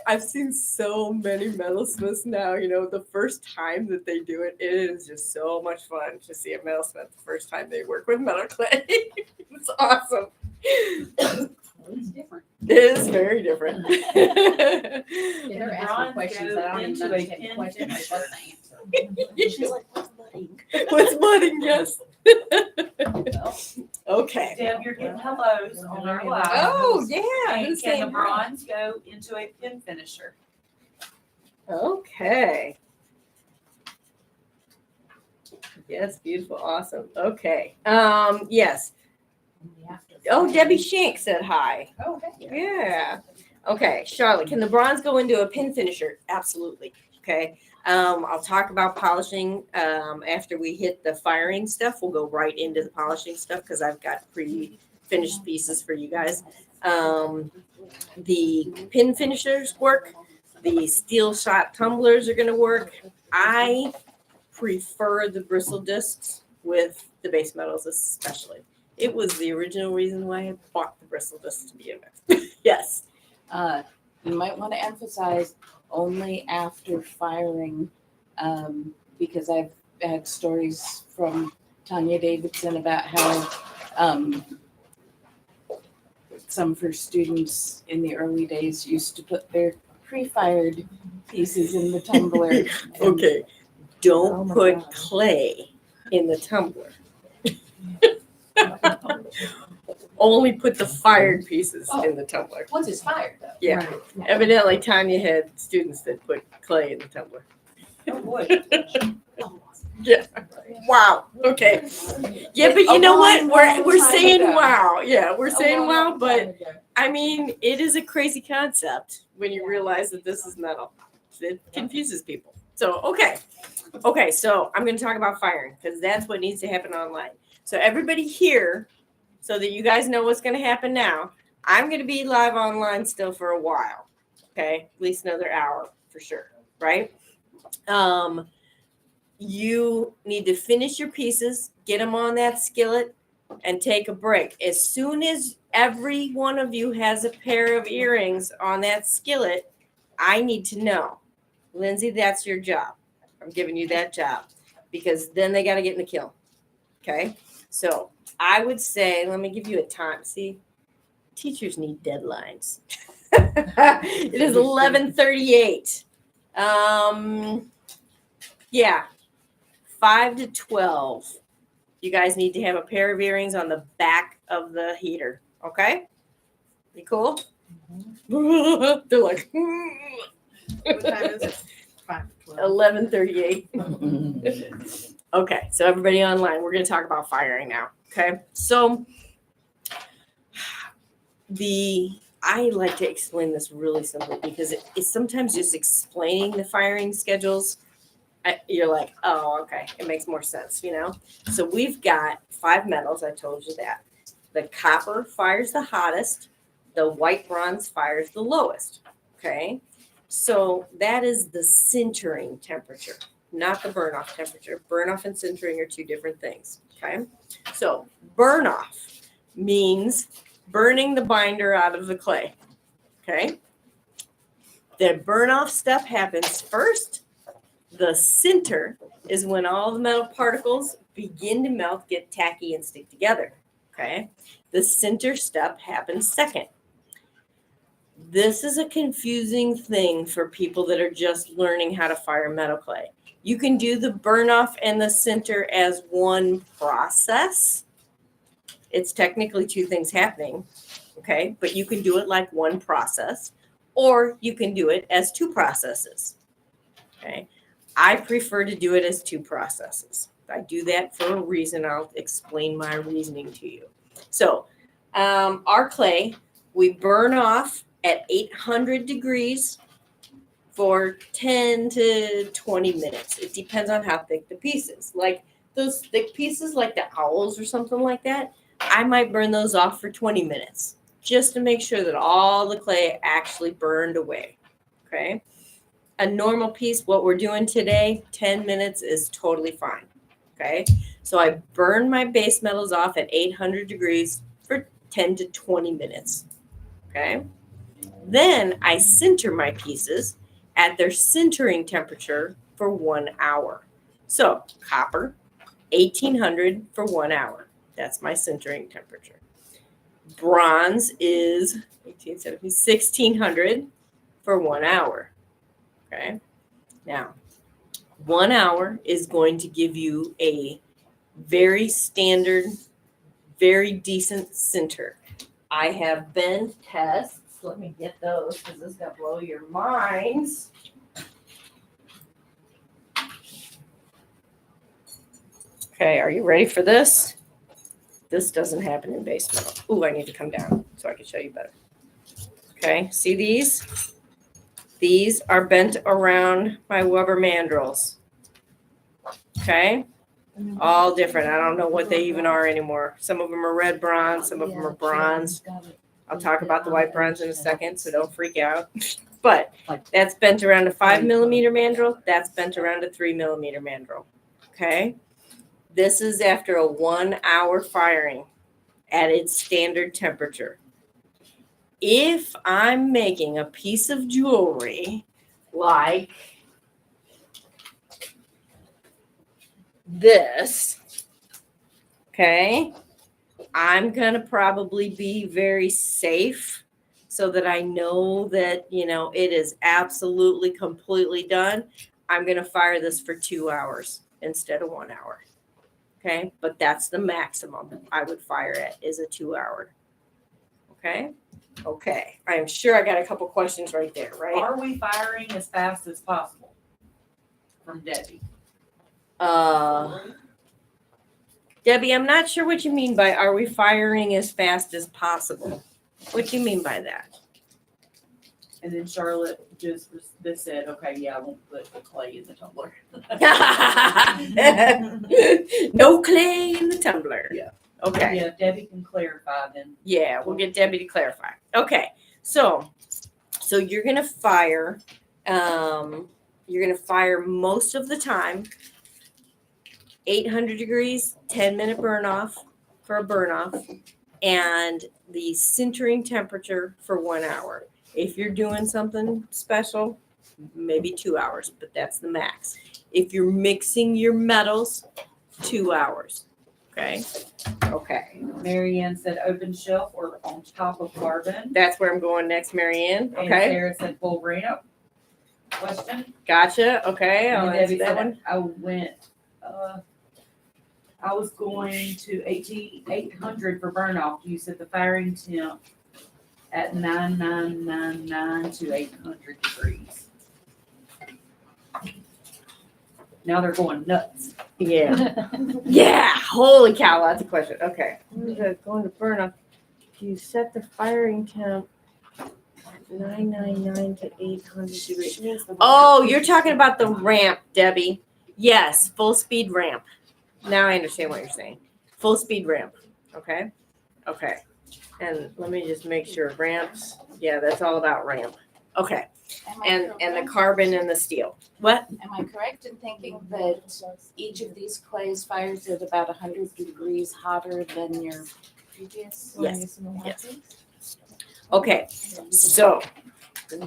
I've seen so many metalsmiths now, the first time that they do it, it is just so much fun to see a metalsmith the first time they work with metal clay. It's awesome. It's different. It is very different. They're asking Bronze questions go that I don't even into a understand the pin question. I'm finisher. supposed to answer. She's like, what's mudding? What's mudding? Yes. Well, Okay. Deb, you're getting hellos on our live. Oh, yeah. And Who's can the saying hi? bronze go into a pin finisher? Okay. Yes, beautiful, awesome. Okay. Yes. Oh, Debbie Shank said hi. Oh, okay. Yeah. Okay, Charlotte, can the bronze go into a pin finisher? Absolutely. Okay. I'll talk about polishing after we hit the firing stuff. We'll go right into the polishing stuff because I've got pre-finished pieces for you guys. The pin finishers work. The steel shot tumblers are going to work. I prefer the bristle discs with the base metals, especially. It was the original reason why I bought the bristle discs to begin with. Yes. You might want to emphasize only after firing, because I've had stories from Tanya Davidson about how some of her students in the early days used to put their pre-fired pieces in the tumbler. and- Okay. Don't put clay in the tumbler. Only put the fired pieces in the tumbler. Once it's fired, though. Yeah. Evidently, Tanya had students that put clay in the tumbler. Oh, boy. Yeah. Wow. Okay. Yeah, but you know what? We're saying wow. Yeah, we're saying wow, but I mean, it is a crazy concept when you realize that this is metal. It confuses people. So, okay. Okay, so I'm going to talk about firing because that's what needs to happen online. So everybody here, so that you guys know what's going to happen now, I'm going to be live online still for a while. Okay, at least another hour for sure, right? You need to finish your pieces, get them on that skillet, and take a break. As soon as every one of you has a pair of earrings on that skillet, I need to know. Lindsay, that's your job. I'm giving you that job because then they got to get in the kiln. Okay, so I would say, let me give you a time. See, teachers need deadlines. It is 11:38. Yeah, 5 to 12. You guys need to have a pair of earrings on the back of the heater. Okay, you cool? They're like. What time is it? 5 to 12. 11:38. Okay, so everybody online, we're going to talk about firing now. Okay, so I like to explain this really simply because it's sometimes just explaining the firing schedules. You're like, oh, okay, it makes more sense, So we've got 5 metals. I told you that. The copper fires the hottest. The white bronze fires the lowest. Okay. So that is the sintering temperature, not the burn off temperature. Burn off and sintering are 2 different things. Okay. So burn off means burning the binder out of the clay. Okay. The burn off step happens first, The sinter is when all the metal particles begin to melt, get tacky, and stick together. Okay. The sinter step happens second. This is a confusing thing for people that are just learning how to fire metal clay. You can do the burn off and the sinter as one process. It's technically two things happening, okay? But you can do it like one process, or you can do it as two processes, okay? I prefer to do it as two processes. I do that for a reason. I'll explain my reasoning to you. So our clay, we burn off at 800 degrees for 10 to 20 minutes. It depends on how thick the piece is. Like those thick pieces, like the owls or something like that, I might burn those off for 20 minutes just to make sure that all the clay actually burned away. Okay. A normal piece, what we're doing today, 10 minutes is totally fine. Okay. So I burn my base metals off at 800 degrees for 10 to 20 minutes. Okay. Then I sinter my pieces at their sintering temperature for 1 hour. So copper, 1800 for 1 hour. That's my sintering temperature. Bronze is 1600 for 1 hour. Okay. Now, 1 hour is going to give you a very standard, very decent sinter. I have been tests. Let me get those because this is going to blow your minds. Okay, are you ready for this? This doesn't happen in base metal. Ooh, I need to come down so I can show you better. Okay, see these? These are bent around my Weber mandrels. Okay, all different. I don't know what they even are anymore. Some of them are red bronze, some of them are bronze. I'll talk about the white bronze in a second, so don't freak out. But that's bent around a 5 millimeter mandrel. That's bent around a 3 millimeter mandrel. Okay. This is after a 1 hour firing at its standard temperature. If I'm making a piece of jewelry like this, okay, I'm going to probably be very safe so that I know that, it is absolutely completely done. I'm going to fire this for 2 hours instead of 1 hour. Okay. But that's the maximum I would fire at is a 2 hour. Okay. Okay. I'm sure I got a couple questions right there, right? Are we firing as fast as possible? From Debbie. Debbie, I'm not sure what you mean by are we firing as fast as possible? What do you mean by that? And then Charlotte just said, okay, yeah, I won't put the clay in the tumbler. No clay in the tumbler. Yeah. Okay. Yeah, Debbie can clarify then. Yeah, we'll get Debbie to clarify. Okay. So you're gonna fire most of the time 800 degrees, 10-minute burn off for a burn off, and the sintering temperature for 1 hour. If you're doing something special, maybe 2 hours, but that's the max. If you're mixing your metals, 2 hours. Okay. Okay. Marianne said open shelf or on top of carbon. That's where I'm going next, Marianne. And Okay. Sarah said full ramp. Question. Gotcha. Okay. And I'll then answer Debbie that said one. I was going to 800 for burn off. You said the firing temp at 9999 to 800 degrees. Now they're going nuts. Yeah. Yeah. Holy cow. That's a question. Okay. Going to burn off. Do you set the firing temp 999 to 800 degrees? Oh, you're talking about the ramp, Debbie. Yes. Full speed ramp. Now I understand what you're saying. Full speed ramp. Okay. Okay. And let me just make sure ramps. Yeah, that's all about ramp. Okay. And the carbon and the steel. What? Am I correct in thinking that each of these clays fires at about 100 degrees hotter than your previous? Yes. Yes. Okay. So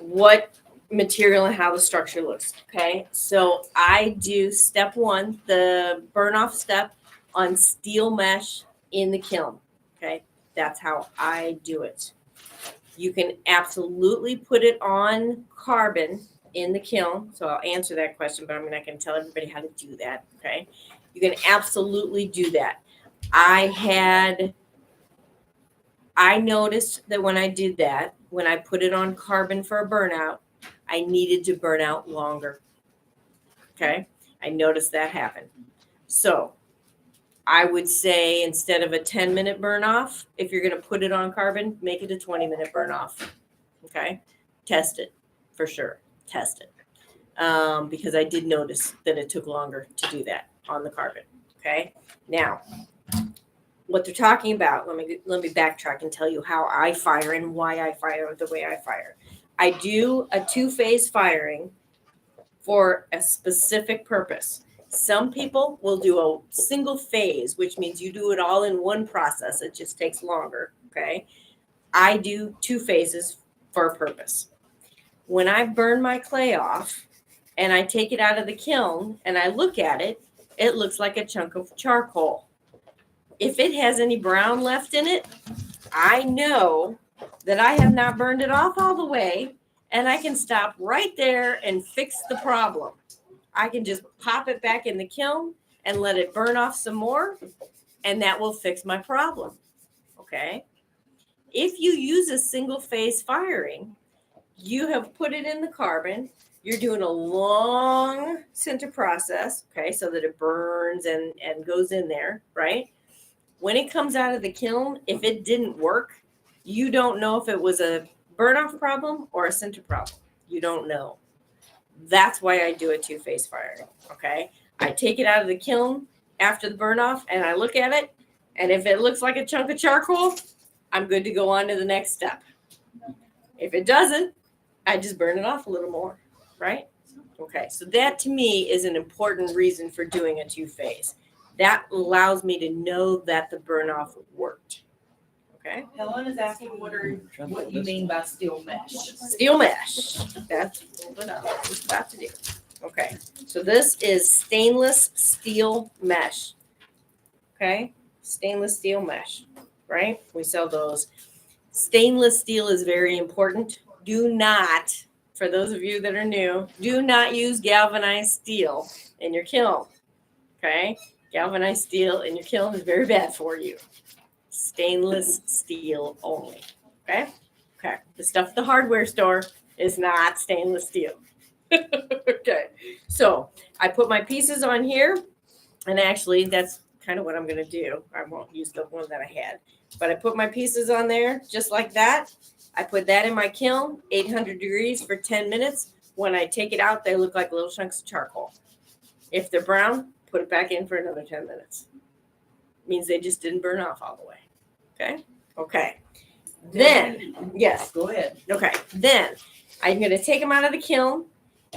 what material and how the structure looks. Okay, so I do step 1, the burn off step on steel mesh in the kiln. Okay, that's how I do it. You can absolutely put it on carbon in the kiln. So I'll answer that question, but I'm not going to tell everybody how to do that. Okay, you can absolutely do that. I noticed that when I did that, when I put it on carbon for a burnout, I needed to burn out longer. Okay, I noticed that happen. So I would say instead of a 10-minute burn off, if you're going to put it on carbon, make it a 20-minute burn off. Okay, test it for sure. Test it because I did notice that it took longer to do that on the carbon. Okay, now what they're talking about, let me backtrack and tell you how I fire and why I fire the way I fire. I do a 2-phase firing for a specific purpose. Some people will do a single phase, which means you do it all in one process. It just takes longer. Okay, I do 2 phases for a purpose. When I burn my clay off and I take it out of the kiln and I look at it, it looks like a chunk of charcoal. If it has any brown left in it, I know that I have not burned it off all the way, and I can stop right there and fix the problem. I can just pop it back in the kiln and let it burn off some more, and that will fix my problem. Okay? If you use a single phase firing, you have put it in the carbon. You're doing a long sinter process, okay, so that it burns and goes in there, right? When it comes out of the kiln, if it didn't work, you don't know if it was a burn off problem or a sinter problem. You don't know. That's why I do a 2-phase firing, okay? I take it out of the kiln after the burn off and I look at it, and if it looks like a chunk of charcoal, I'm good to go on to the next step. If it doesn't, I just burn it off a little more, right? Okay, so that to me is an important reason for doing a 2-phase. That allows me to know that the burn off worked. Okay. Helen is asking what you mean by steel mesh. Steel mesh. That's what I was about to do. Okay. So this is stainless steel mesh. Okay. Stainless steel mesh, right? We sell those. Stainless steel is very important. Do not, for those of you that are new, do not use galvanized steel in your kiln. Okay. Galvanized steel in your kiln is very bad for you. Stainless steel only. Okay? Okay. The stuff at the hardware store is not stainless steel. Okay. So I put my pieces on here, and actually that's kind of what I'm going to do. I won't use the one that I had, but I put my pieces on there just like that. I put that in my kiln, 800 degrees for 10 minutes. When I take it out, they look like little chunks of charcoal. If they're brown, put it back in for another 10 minutes. Means they just didn't burn off all the way. Okay? Okay. Then, yes. Go ahead. Okay. Then I'm going to take them out of the kiln,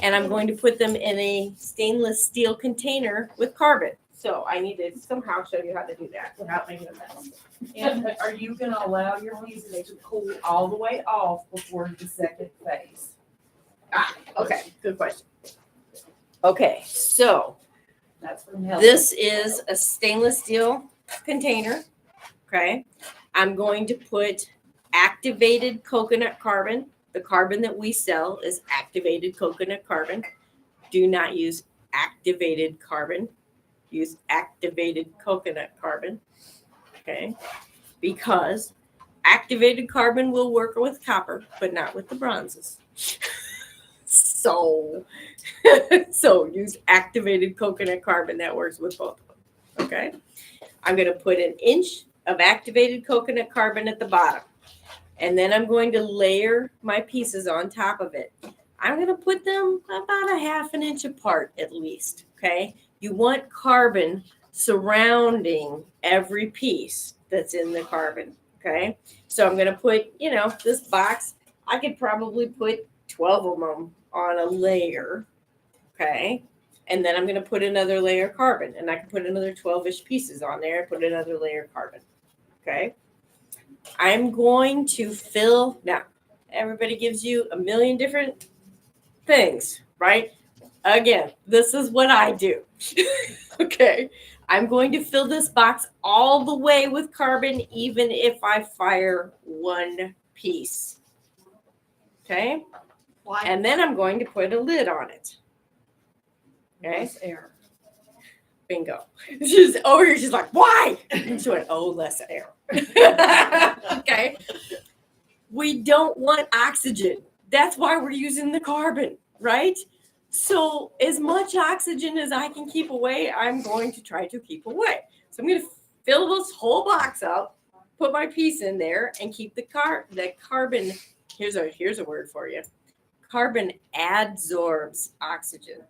and I'm going to put them in a stainless steel container with carbon. So I need to somehow show you how to do that without making a mess. And are you going to allow your pieces to cool all the way off before the second phase? Okay. Good question. Okay. So That's from Helen. this is a stainless steel container. Okay. I'm going to put activated coconut carbon. The carbon that we sell is activated coconut carbon. Do not use activated carbon. Use activated coconut carbon. Okay. Because activated carbon will work with copper, but not with the bronzes. So use activated coconut carbon. That works with both of them. Okay. I'm going to put an inch of activated coconut carbon at the bottom. And then I'm going to layer my pieces on top of it. I'm going to put them about a half an inch apart at least. Okay. You want carbon surrounding every piece that's in the carbon. Okay. So I'm going to put, this box, I could probably put 12 of them on a layer. Okay. And then I'm going to put another layer of carbon, and I can put another 12-ish pieces on there and put another layer of carbon. Okay. I'm going to fill. Now, everybody gives you a million different things, right? Again, this is what I do. Okay. I'm going to fill this box all the way with carbon, even if I fire one piece. Okay. Why? And then I'm going to put a lid on it. Okay. Less air. Bingo. She's over here. She's like, why? And she went, oh, less air. Okay. We don't want oxygen. That's why we're using the carbon, right? So as much oxygen as I can keep away, I'm going to try to keep away. So I'm going to fill this whole box up, put my piece in there, and keep the carbon. Here's a word for you. Carbon adsorbs oxygen.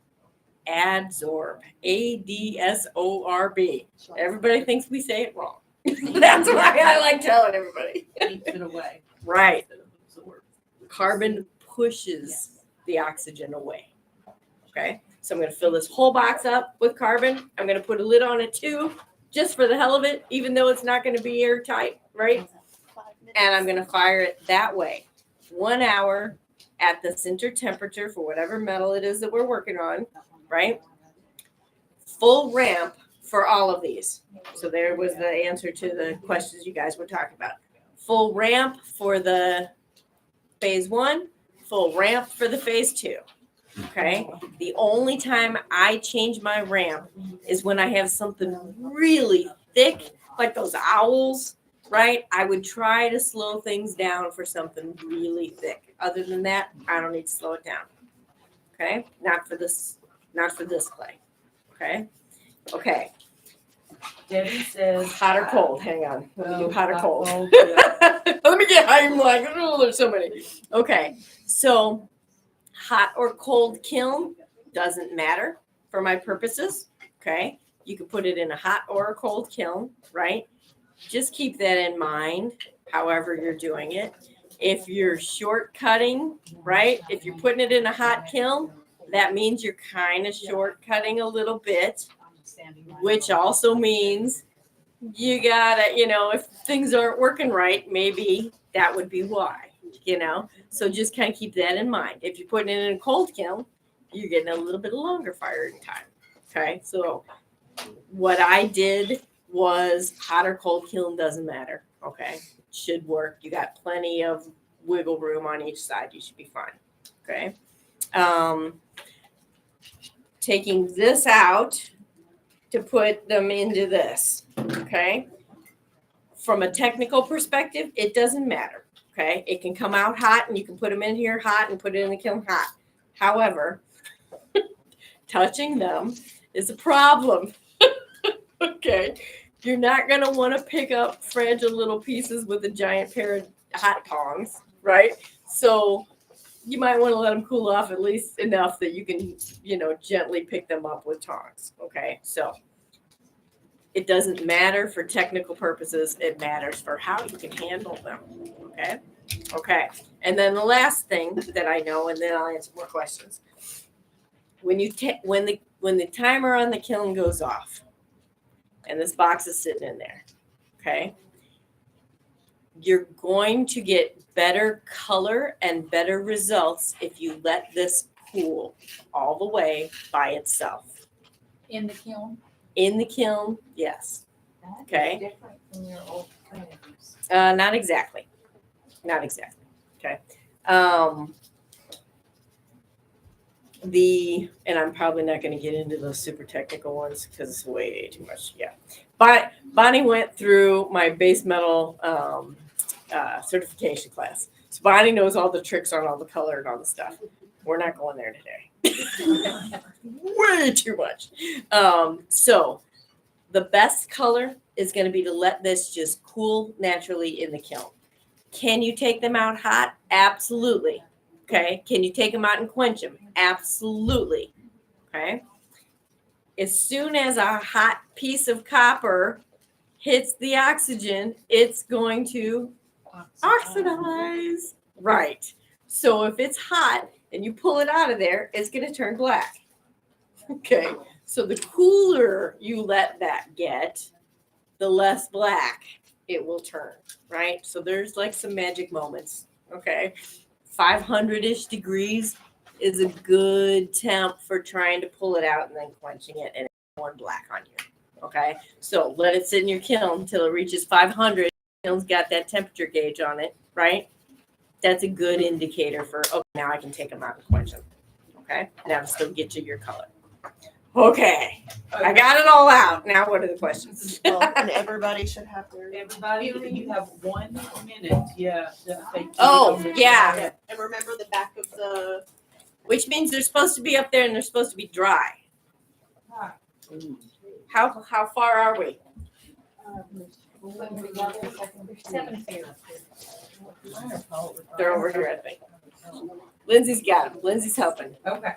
Adsorb. ADSORB. Everybody thinks we say it wrong. That's why I like telling everybody. Keeps it away. Right. Instead of absorb. Carbon pushes the oxygen away. Okay. So I'm going to fill this whole box up with carbon. I'm going to put a lid on it too, just for the hell of it, even though it's not going to be airtight, right? And I'm going to fire it that way. 1 hour at the center temperature for whatever metal it is that we're working on, right? Full ramp for all of these. So there was the answer to the questions you guys were talking about. Full ramp for the phase 1, full ramp for the phase 2. Okay. The only time I change my ramp is when I have something really thick, like those owls, right? I would try to slow things down for something really thick. Other than that, I don't need to slow it down. Okay. Not for this clay. Okay. Okay. Debbie says. Hot or cold? Hang on. Let me do hot or cold. Yeah. Let me get high. I'm like, oh, there's so many. Okay. So hot or cold kiln doesn't matter for my purposes. Okay. You can put it in a hot or a cold kiln, right? Just keep that in mind, however you're doing it. If you're shortcutting, right? If you're putting it in a hot kiln, that means you're kind of shortcutting a little bit, which also means you gotta, if things aren't working right, maybe that would be why, So just kind of keep that in mind. If you're putting it in a cold kiln, you're getting a little bit longer firing time. Okay. So what I did was hot or cold kiln doesn't matter. Okay. Should work. You got plenty of wiggle room on each side. You should be fine. Okay. Taking this out to put them into this. Okay. From a technical perspective, it doesn't matter. Okay. It can come out hot and you can put them in here hot and put it in the kiln hot. However, touching them is a problem. Okay. You're not going to want to pick up fragile little pieces with a giant pair of hot tongs, right? So you might want to let them cool off at least enough that you can, gently pick them up with tongs. Okay. So it doesn't matter for technical purposes. It matters for how you can handle them. Okay. Okay. And then the last thing that I know, and then I'll answer more questions. When the timer on the kiln goes off and this box is sitting in there, okay, you're going to get better color and better results if you let this cool all the way by itself. In the kiln? In the kiln, yes. Okay. Different from your old frames. Not exactly. Okay. And I'm probably not going to get into those super technical ones because it's way too much. Yeah. But Bonnie went through my base metal certification class. So Bonnie knows all the tricks on all the color and all the stuff. We're not going there today. Way too much. So the best color is going to be to let this just cool naturally in the kiln. Can you take them out hot? Absolutely. Okay. Can you take them out and quench them? Absolutely. Okay. As soon as a hot piece of copper hits the oxygen, it's going to oxidize. Right. So if it's hot and you pull it out of there, it's going to turn black. Okay. So the cooler you let that get, the less black it will turn. Right. So there's like some magic moments. Okay. 500-ish degrees is a good temp for trying to pull it out and then quenching it and going black on you. Okay, so let it sit in your kiln until it reaches 500. Kiln's got that temperature gauge on it, right? That's a good indicator for, okay, now I can take them out and quench them. Okay, now to still get you your color. Okay, I got it all out. Now what are the questions? And everybody should have their. Everybody, you have 1 minute, yeah. Oh, yeah. And remember the back of the. Which means they're supposed to be up there and they're supposed to be dry. How far are we? 7 here. They're over here, I think. Lindsay's got them. Lindsay's helping. Okay.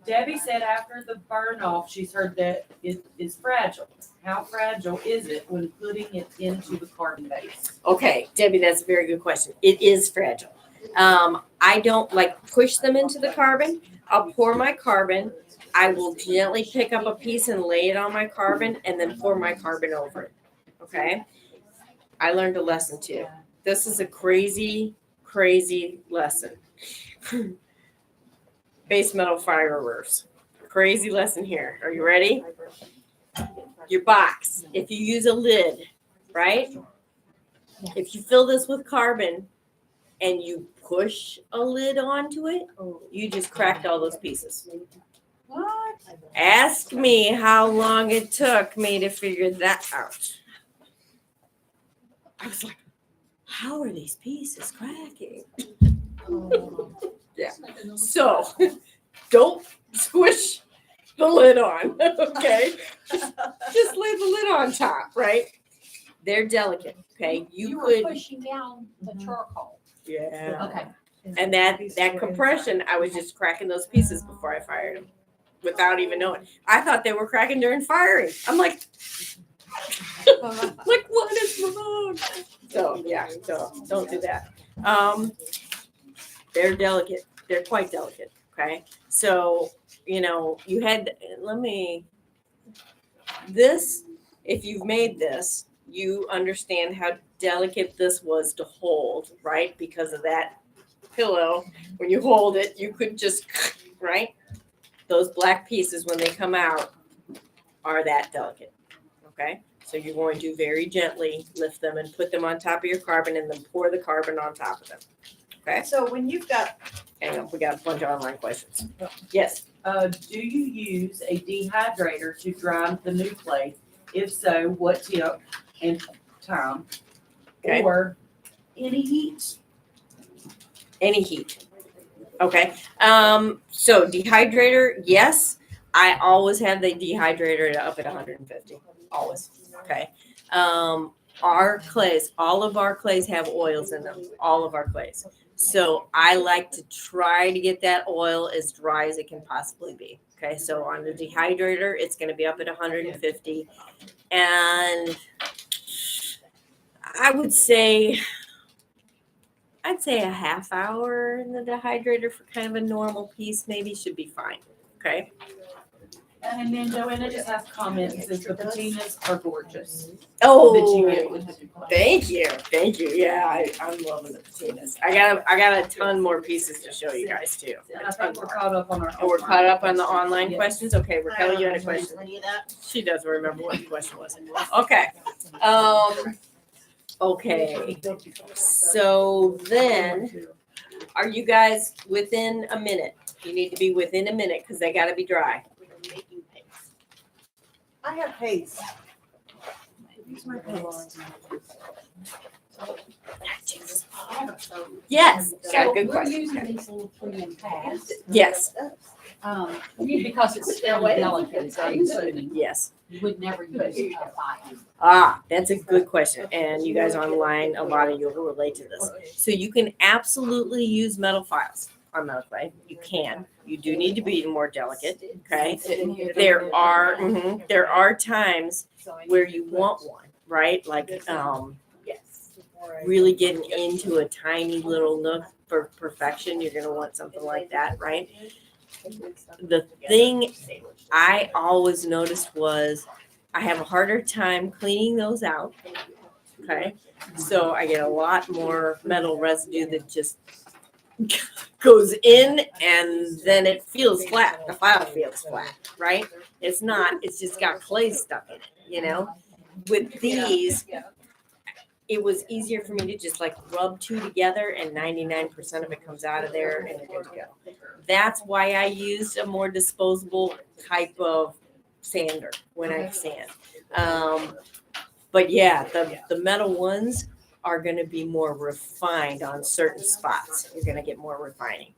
Debbie said after the burn off, she's heard that it is fragile. How fragile is it when putting it into the carbon base? Okay, Debbie, that's a very good question. It is fragile. I don't push them into the carbon. I'll pour my carbon. I will gently pick up a piece and lay it on my carbon and then pour my carbon over it. Okay. I learned a lesson too. This is a crazy, crazy lesson. Base metal firers. Crazy lesson here. Are you ready? Your box. If you use a lid, right? If you fill this with carbon and you push a lid onto it, you just cracked all those pieces. What? Ask me how long it took me to figure that out. I was like, how are these pieces cracking? Yeah. So don't squish the lid on, okay? Just lay the lid on top, right? They're delicate, okay? You were could, pushing down the charcoal. yeah. Okay. And that compression, I was just cracking those pieces before I fired them without even knowing. I thought they were cracking during firing. I'm like, what is wrong? So yeah, so don't do that. They're delicate. They're quite delicate. Okay. So, you had, if you've made this, you understand how delicate this was to hold, right? Because of that pillow. When you hold it, you could just, right? Those black pieces, when they come out, are that delicate. Okay. So you're going to very gently lift them and put them on top of your carbon and then pour the carbon on top of them. Okay. So when you've got. Hang on, we got a bunch of online questions. Yes. Do you use a dehydrator to dry the new clay? If so, what tip and time? Okay. Or any heat? Any heat. Okay. So dehydrator, yes. I always have the dehydrator up at 150. Always. Okay. Our clays, all of our clays have oils in them. All of our clays. So I like to try to get that oil as dry as it can possibly be. Okay. So on the dehydrator, it's going to be up at 150. And I'd say a half hour in the dehydrator for kind of a normal piece maybe should be fine. Okay. And then Joanna just has comments that the patinas are gorgeous. Oh, That you get with the clay. thank you. Yeah, I'm loving the patinas. I got a ton more pieces to show you guys too. And I think we're caught up on our. Oh, we're caught up on the online Yes. questions. Okay, Raquel, you had a question. She doesn't remember what the question was. Okay. Okay. So then, are you guys within a minute? You need to be within a minute because they got to be dry. I have paste. Use my paste. Yes. So Got a good we're question. using these little premium pads. Yes. Because it's still delicate, so Yes. you would never use a file. Ah, that's a good question. And you guys online, a lot of you will relate to this. So you can absolutely use metal files on metal clay. You can. You do need to be more delicate. Okay. There are times where you want one, right? Like really getting into a tiny little nook for perfection. You're gonna want something like that, right? The thing I always noticed was I have a harder time cleaning those out. Okay. So I get a lot more metal residue that just goes in and then it feels flat. The file feels flat, right? It's not, it's just got clay stuck in it, you know? With these, it was easier for me to just like rub two together and 99% of it comes out of there and you're good to go. That's why I used a more disposable type of sander when I sand. But yeah, the metal ones are going to be more refined on certain spots. You're going to get more refining.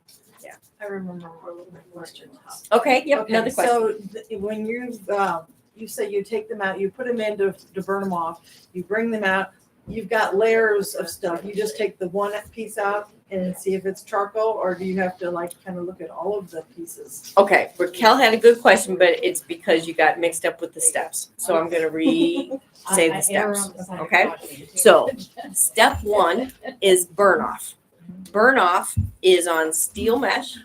I remember all of my questions. Okay, yep, Okay, another question. so when you say you take them out, you put them in to burn them off, you bring them out, you've got layers of stuff. You just take the one piece out and see if it's charcoal, or do you have to like kind of look at all of the pieces? Okay, Raquel had a good question, but it's because you got mixed up with the steps. So I'm going to say the steps. Okay, so step one is burn off. Burn off is on steel mesh.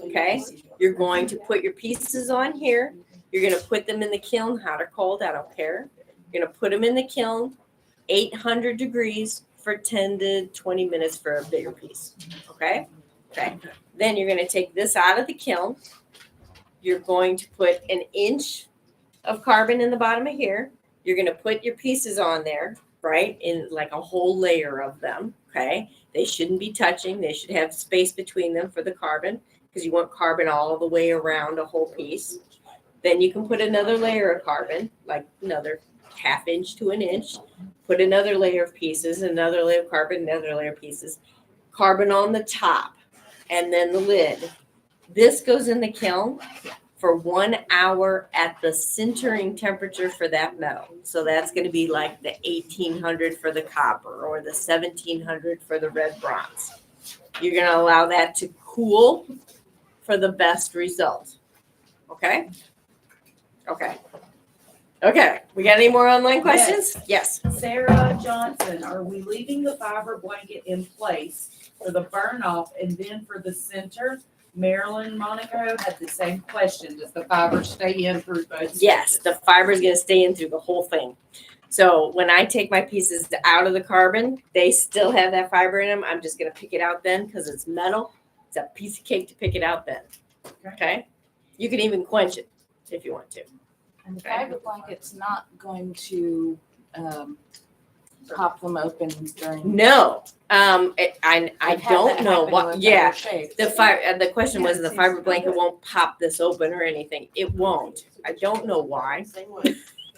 Okay, you're going to put your pieces on here. You're going to put them in the kiln, hot or cold, I don't care. You're going to put them in the kiln, 800 degrees for 10 to 20 minutes for a bigger piece. Okay. Then you're going to take this out of the kiln. You're going to put an inch of carbon in the bottom of here. You're going to put your pieces on there, right? In like a whole layer of them. Okay. They shouldn't be touching. They should have space between them for the carbon because you want carbon all the way around a whole piece. Then you can put another layer of carbon, like another half inch to an inch. Put another layer of pieces, another layer of carbon, another layer of pieces. Carbon on the top, and then the lid. This goes in the kiln for 1 hour at the sintering temperature for that metal. So that's going to be like the 1800 for the copper or the 1700 for the red bronze. You're going to allow that to cool for the best result. Okay? Okay. We got any more online questions? Yes. Sarah Johnson, are we leaving the fiber blanket in place for the burn off and then for the center? Marilyn Monaco had the same question. Does the fiber stay in through both? Yes, stages? the fiber is going to stay in through the whole thing. So when I take my pieces out of the carbon, they still have that fiber in them. I'm just going to pick it out then because it's metal. It's a piece of cake to pick it out then. Okay? You can even quench it if you want to. And the fiber blanket's not going to pop them open during. No, I I've had don't that know happen what. with Yeah, other shapes. the question was the fiber blanket won't pop this open or anything. It won't. I don't know why.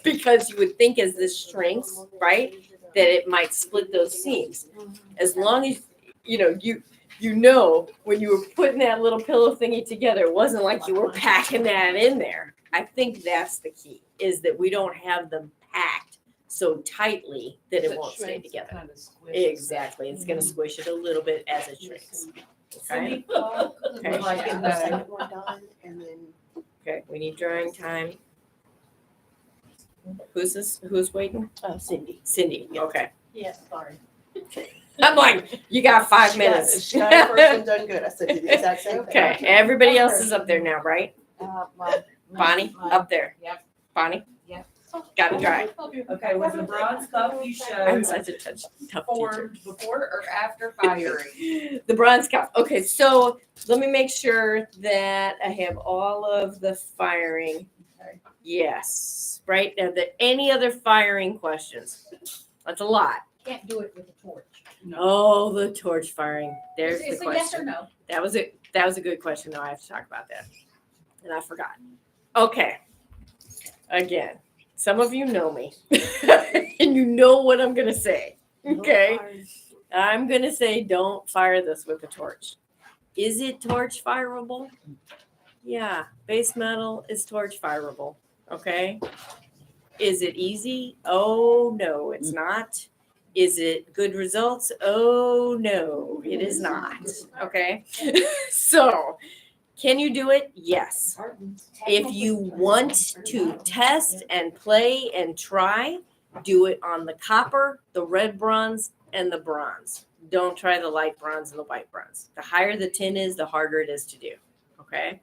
Because you would think as this shrinks, right, that it might split those seams. As long as you know when you were putting that little pillow thingy together, it wasn't like you were packing that in there. I think that's the key, is that we don't have them packed so tightly that it won't stay together. Exactly. It's going to squish it a little bit as it shrinks. Okay. Okay. Like in The the, second one done, and then Okay. We need drying time. Who's this? Who's waiting? Cindy. Cindy. Okay. Yeah, sorry. I'm like, you got 5 minutes. She got it first and done good. I said, is that same thing? Okay. Everybody else is up there now, right? Well, Bonnie, mine. up there. Yep. Bonnie? Yep. Got it dry. Okay, was the bronze cup you I'm showed such a tough teacher. formed before or after firing? The bronze cup. Okay, so let me make sure that I have all of the firing. Yes. Right? Are there any other firing questions? That's a lot. Can't do it with a torch. Oh, the torch firing. There's the It's a yes or question. no. That was a good question, though. I have to talk about that. And I forgot. Okay. Again, some of you know me. And you know what I'm gonna say. Okay. I'm gonna say don't fire this with a torch. Is it torch fireable? Yeah, base metal is torch fireable. Okay. Is it easy? Oh no, it's not. Is it good results? Oh no, it is not. Okay. So can you do it? Yes. If you want to test and play and try, do it on the copper, the red bronze, and the bronze. Don't try the light bronze and the white bronze. The higher the tin is, the harder it is to do. Okay.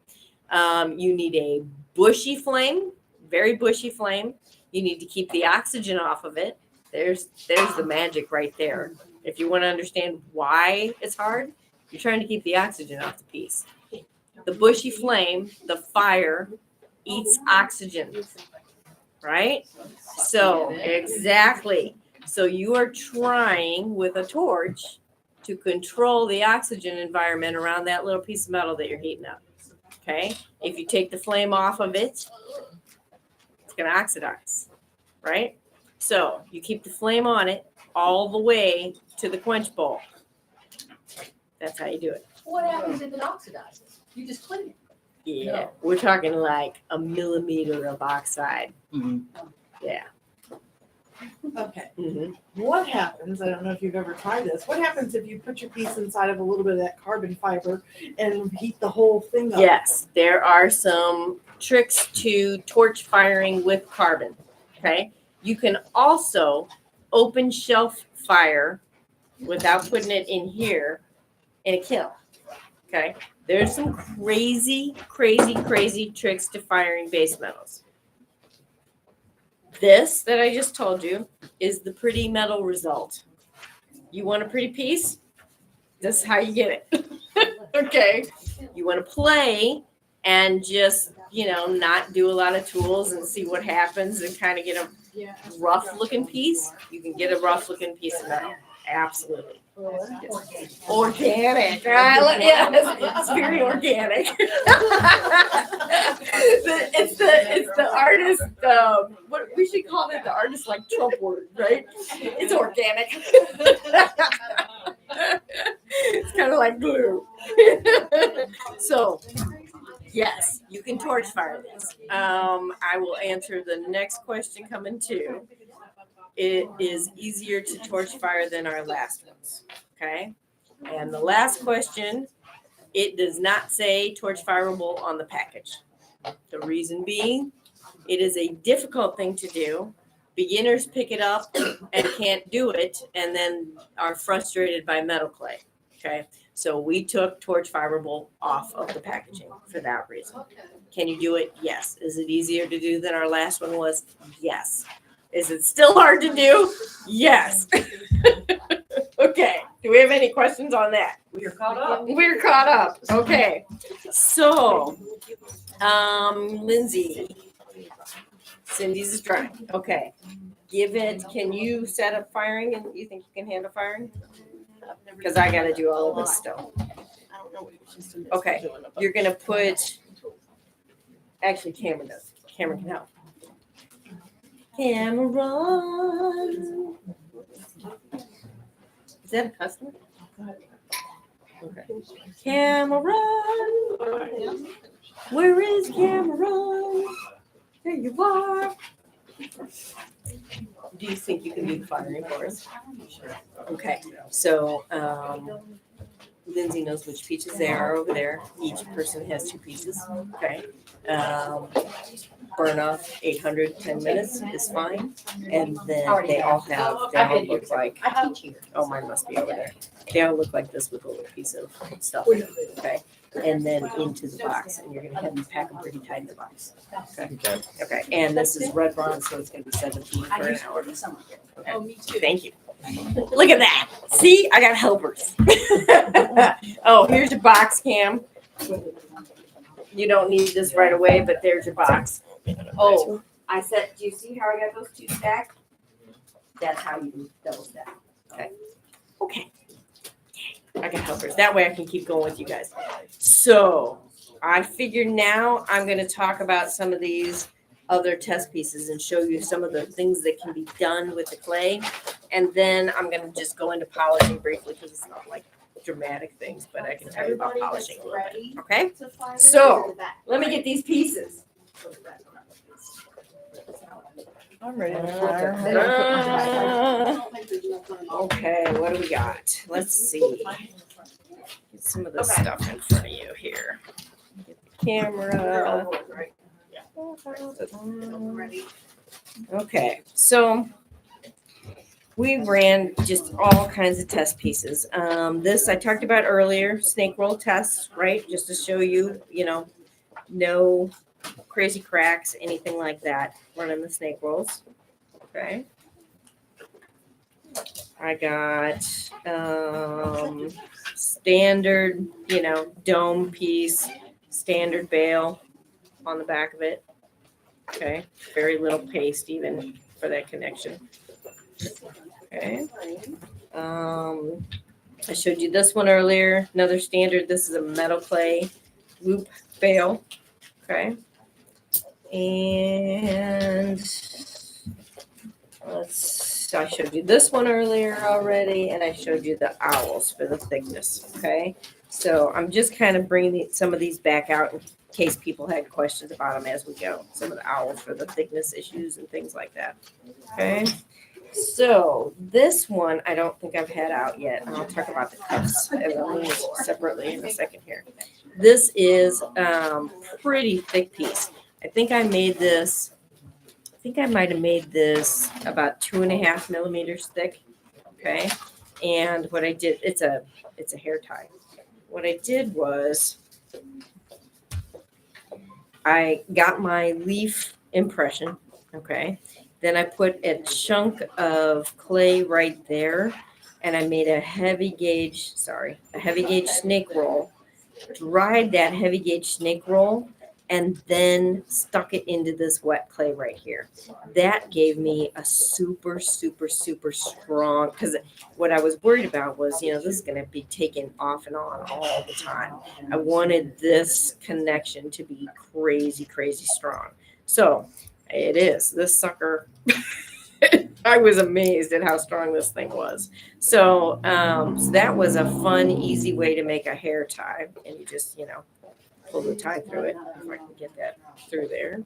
You need a bushy flame, very bushy flame. You need to keep the oxygen off of it. There's the magic right there. If you want to understand why it's hard, You're trying to keep the oxygen off the piece. The bushy flame, the fire, eats oxygen, right? So, exactly. So you are trying with a torch to control the oxygen environment around that little piece of metal that you're heating up. Okay? If you take the flame off of it, it's going to oxidize, right? So you keep the flame on it all the way to the quench bowl. That's how you do it. What happens if it oxidizes? You just clean it. Yeah, we're talking like a millimeter of oxide. Mhm. Yeah. Okay. Mm-hmm. What happens, I don't know if you've ever tried this, what happens if you put your piece inside of a little bit of that carbon fiber and heat the whole thing up? Yes, there are some tricks to torch firing with carbon. Okay. You can also open shelf fire without putting it in here in a kiln. Okay. There's some crazy tricks to firing base metals. This that I just told you is the pretty metal result. You want a pretty piece? This is how you get it. Okay. You want to play and just, not do a lot of tools and see what happens and kind of get a rough looking piece. You can get a rough looking piece of metal. Absolutely. Organic. It's very organic. It's the artist. What we should call it, the artist like Trump word, right? It's organic. It's kind of like glue. So, yes, you can torch fire these. I will answer the next question coming too. It is easier to torch fire than our last ones. Okay. And the last question, it does not say torch fireable on the package. The reason being, it is a difficult thing to do. Beginners pick it up and can't do it and then are frustrated by metal clay. Okay. So we took torch fireable off of the packaging for that reason. Can you do it? Yes. Is it easier to do than our last one was? Yes. Is it still hard to do? Yes. Okay. Do we have any questions on that? We're caught up. We're caught up. Okay. So, Lindsay, Cindy's is drying. Okay. Can you set up firing and you think you can handle firing? Because I got to do all of this stuff. Okay. You're going to put, actually Cameron does. Cameron can help. Cameron. Is that a customer? Okay. Cameron. Where is Cameron? There you are. Do you think you can do the firing for us? Sure. Okay. So Lindsay knows which pieces they are over there. Each person has 2 pieces. Okay. Burn off 800, 10 minutes is fine. And then they all look like, oh, mine must be over there. They all look like this with a little piece of stuff. Okay. And then into the box. And you're going to have to pack them pretty tight in the box. Okay. Okay. And this is red bronze, so it's going to be 17 for an hour. Okay. Thank you. Look at that. See, I got helpers. Oh, here's your box, Cam. You don't need this right away, but there's your box. Oh, do you see how I got those 2 stacked? That's how you double stack. Okay. Okay. I got helpers. That way I can keep going with you guys. So I figure now I'm going to talk about some of these other test pieces and show you some of the things that can be done with the clay. And then I'm going to just go into polishing briefly because it's not like dramatic things, but I can tell you about polishing a little bit. Okay? So let me get these pieces. I'm ready to fire. Okay, what do we got? Let's see. Get some of this stuff in front of you here. Get the camera. Okay, so we ran just all kinds of test pieces. This I talked about earlier, snake roll test, right? Just to show you, no crazy cracks, anything like that. Running the snake rolls. Okay. I got standard, dome piece, standard bail on the back of it. Okay, very little paste even for that connection. Okay. I showed you this one earlier, another standard. This is a metal clay loop bail. Okay. And I showed you this one earlier already, and I showed you the owls for the thickness. Okay. So I'm just kind of bringing some of these back out in case people had questions about them as we go. Some of the owls for the thickness issues and things like that. Okay. So this one, I don't think I've had out yet. I'll talk about the cuffs and the wings separately in a second here. This is pretty thick piece. I think I made this. I think I might have made this about 2.5 millimeters thick. Okay, and what I did, it's a hair tie. What I did was I got my leaf impression. Okay. Then I put a chunk of clay right there, and I made a heavy gauge snake roll, dried that heavy gauge snake roll, and then stuck it into this wet clay right here. That gave me a super, super, super strong, because what I was worried about was, this is going to be taken off and on all the time. I wanted this connection to be crazy, crazy strong. So it is. This sucker, I was amazed at how strong this thing was. So, so that was a fun, easy way to make a hair tie. And you just, pull the tie through it. If I can get that through there.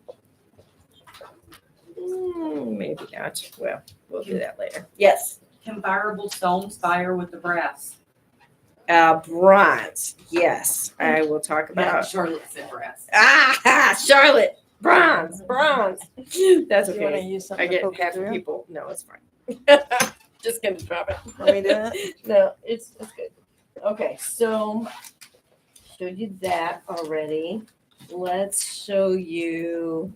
Maybe not. Well, we'll do that later. Yes. Can fireable stones fire with the brass? Bronze. Yes. I will talk about. Charlotte said brass. Charlotte. Bronze. That's You wanna okay. use I something to get poke half through? the people. No, it's fine. Just gonna drop it. Want me to do it? No, it's good. Okay, so showed you that already. Let's show you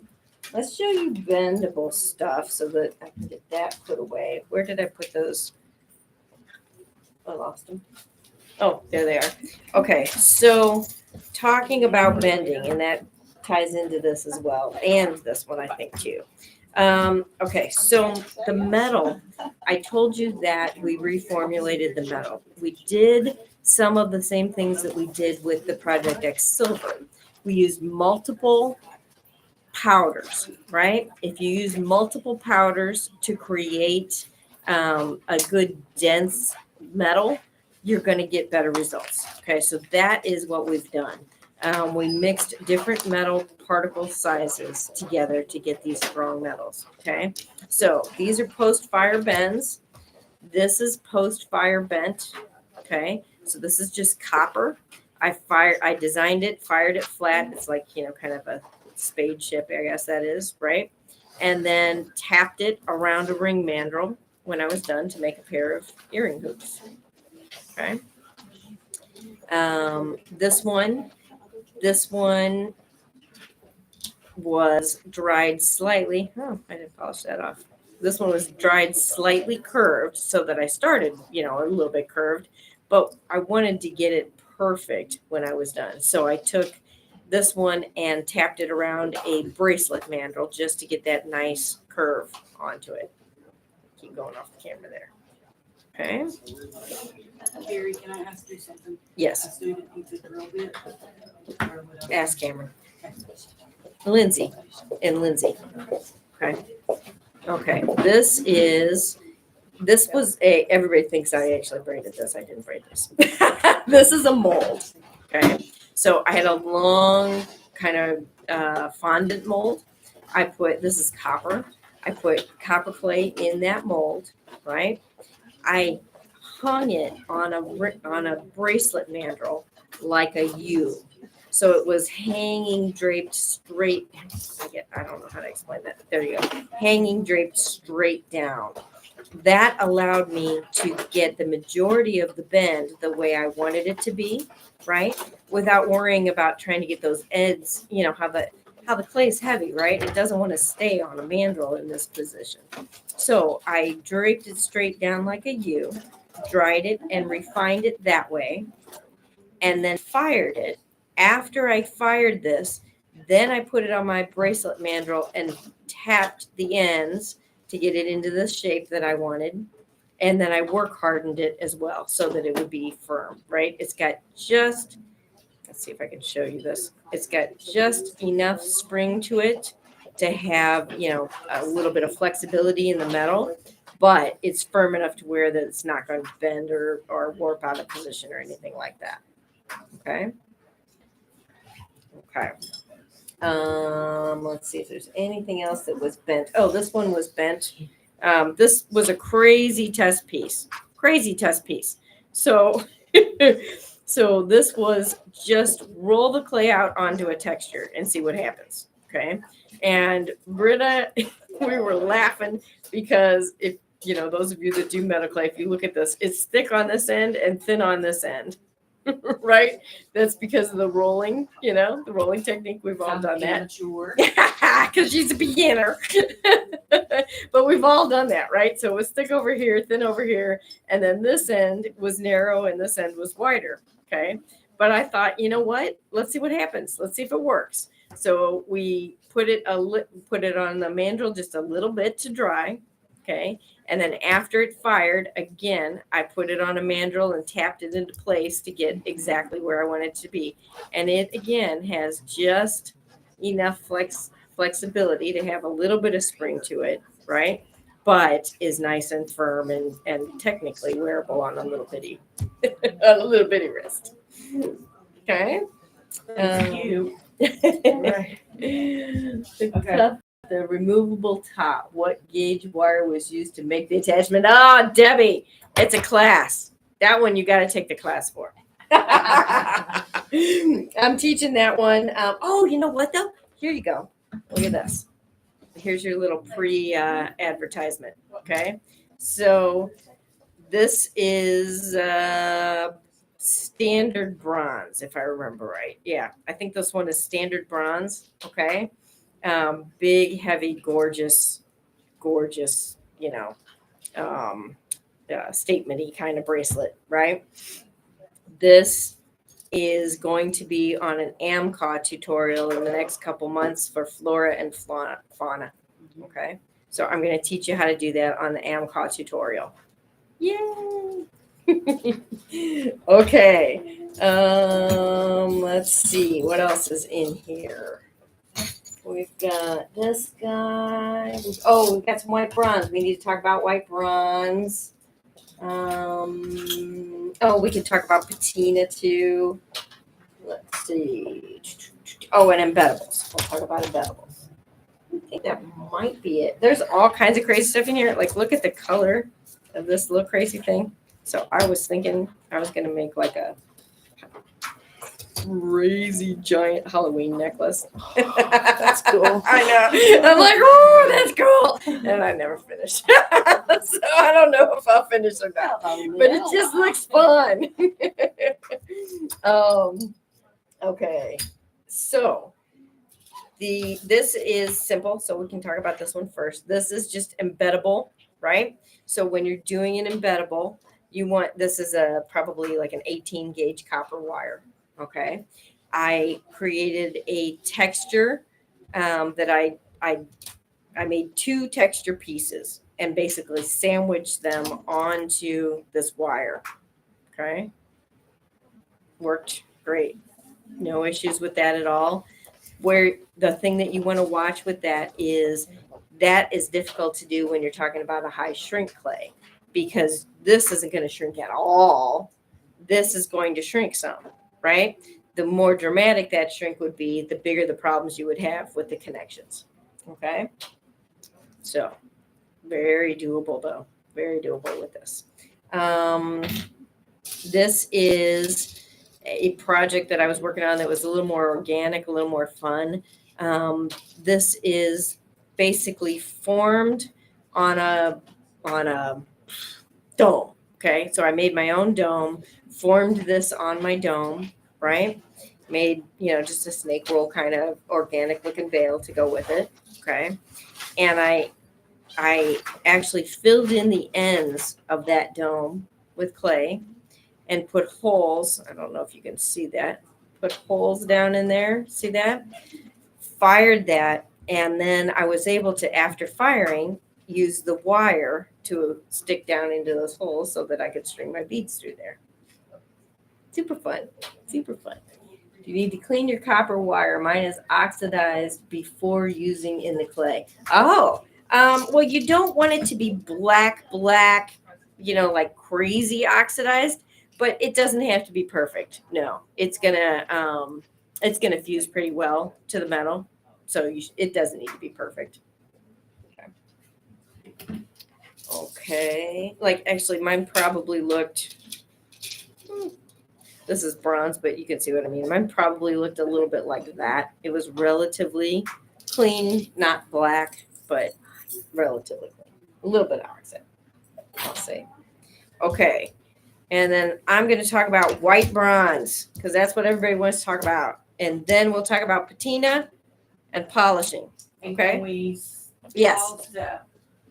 bendable stuff so that I can get that put away. Where did I put those? I lost them. Oh, there they are. Okay, so talking about bending, and that ties into this as well, and this one I think too. Okay, so the metal, I told you that we reformulated the metal. We did some of the same things that we did with the Project X Silver. We used multiple powders, right? If you use multiple powders to create a good dense metal, you're going to get better results. Okay, so that is what we've done. We mixed different metal particle sizes together to get these strong metals. Okay, so these are post-fire bends. This is post-fire bent. Okay, so this is just copper. I designed it, fired it flat. It's like, kind of a spade ship, I guess that is, right? And then tapped it around a ring mandrel when I was done to make a pair of earring hoops. Okay. This one was dried slightly. Oh, I didn't polish that off. This one was dried slightly curved so that I started, a little bit curved, but I wanted to get it perfect when I was done. So I took this one and tapped it around a bracelet mandrel just to get that nice curve onto it. Keep going off the camera there. Okay. Carrie, can I ask you something? A Yes. student needs a drill bit. Ask Cameron. Lindsay. Okay. Okay. This was everybody thinks I actually braided this. I didn't braid this. This is a mold. Okay. So I had a long kind of fondant mold. This is copper. I put copper clay in that mold, right? I hung it on a bracelet mandrel like a U. So it was hanging draped straight. I don't know how to explain that. There you go. Hanging draped straight down. That allowed me to get the majority of the bend the way I wanted it to be, right? Without worrying about trying to get those ends, how the clay is heavy, right? It doesn't want to stay on a mandrel in this position. So I draped it straight down like a U, dried it and refined it that way. and then fired it. After I fired this, then I put it on my bracelet mandrel and tapped the ends to get it into the shape that I wanted. And then I work hardened it as well so that it would be firm, right? It's got just, let's see if I can show you this. It's got just enough spring to it to have, a little bit of flexibility in the metal, but it's firm enough to where that it's not going to bend or warp out of position or anything like that. Okay. Okay. Let's see if there's anything else that was bent. Oh, this one was bent. This was a crazy test piece. So, so this was just roll the clay out onto a texture and see what happens. Okay. And Britta, we were laughing because if, those of you that do metal clay, if you look at this, it's thick on this end and thin on this end. Right? That's because of the rolling, the rolling technique. We've all done that. Because she's a beginner. But we've all done that, right? So it was thick over here, thin over here, and then this end was narrow and this end was wider. Okay. But I thought, you know what? Let's see what happens. Let's see if it works. So we put it on the mandrel just a little bit to dry. Okay. And then after it fired, again, I put it on a mandrel and tapped it into place to get exactly where I want it to be. And it, again, has just enough flexibility to have a little bit of spring to it, right? But is nice and firm and technically wearable on a little bitty wrist. Okay. Right. The removable top. What gauge wire was used to make the attachment? Oh, Debbie, it's a class. That one you got to take the class for. I'm teaching that one. Oh, you know what though? Here you go. Look at this. Here's your little advertisement. Okay. So this is standard bronze, if I remember right. Yeah, I think this one is standard bronze. Okay. Big, heavy, gorgeous, statement-y kind of bracelet, right? This is going to be on an AMCA tutorial in the next couple months for flora and fauna. Okay, so I'm going to teach you how to do that on the AMCA tutorial. Yay! Okay, let's see what else is in here. We've got this guy. We've got some white bronze. We need to talk about white bronze. We can talk about patina too. Let's see. Oh, and embeddables. We'll talk about embeddables. I think that might be it. There's all kinds of crazy stuff in here. Like, look at the color of this little crazy thing. So I was thinking I was going to make like a crazy giant Halloween necklace. That's cool. I know. I'm like, oh, that's cool. And I never finished. So I don't know if I'll finish or not. But it just looks fun. Okay. So this is simple. So we can talk about this one first. This is just embeddable, right? So when you're doing an embeddable, this is probably like an 18 gauge copper wire. Okay, I created a texture that I made 2 texture pieces and basically sandwiched them onto this wire. Okay, worked great. No issues with that at all. Where the thing that you want to watch with that is difficult to do when you're talking about a high shrink clay, because this isn't going to shrink at all. This is going to shrink some. Right? The more dramatic that shrink would be, the bigger the problems you would have with the connections. Okay? So, very doable though. Very doable with this. This is a project that I was working on that was a little more organic, a little more fun. This is basically formed on a dome. Okay? So I made my own dome, formed this on my dome, right? Made, just a snake roll kind of organic looking veil to go with it. Okay. And I actually filled in the ends of that dome with clay. and put holes. I don't know if you can see that. Put holes down in there. See that? Fired that. And then I was able to, after firing, use the wire to stick down into those holes so that I could string my beads through there. Super fun. Super fun. You need to clean your copper wire. Mine is oxidized before using in the clay. Oh, well, you don't want it to be black, like crazy oxidized, but it doesn't have to be perfect. No, it's gonna fuse pretty well to the metal, so it doesn't need to be perfect. Okay, like actually, mine probably looked. This is bronze, but you can see what I mean. Mine probably looked a little bit like that. It was relatively clean, not black, but relatively clean. A little bit of oxide, I'll say. Okay. And then I'm going to talk about white bronze because that's what everybody wants to talk about. And then we'll talk about patina and polishing. And Okay. can we Yes.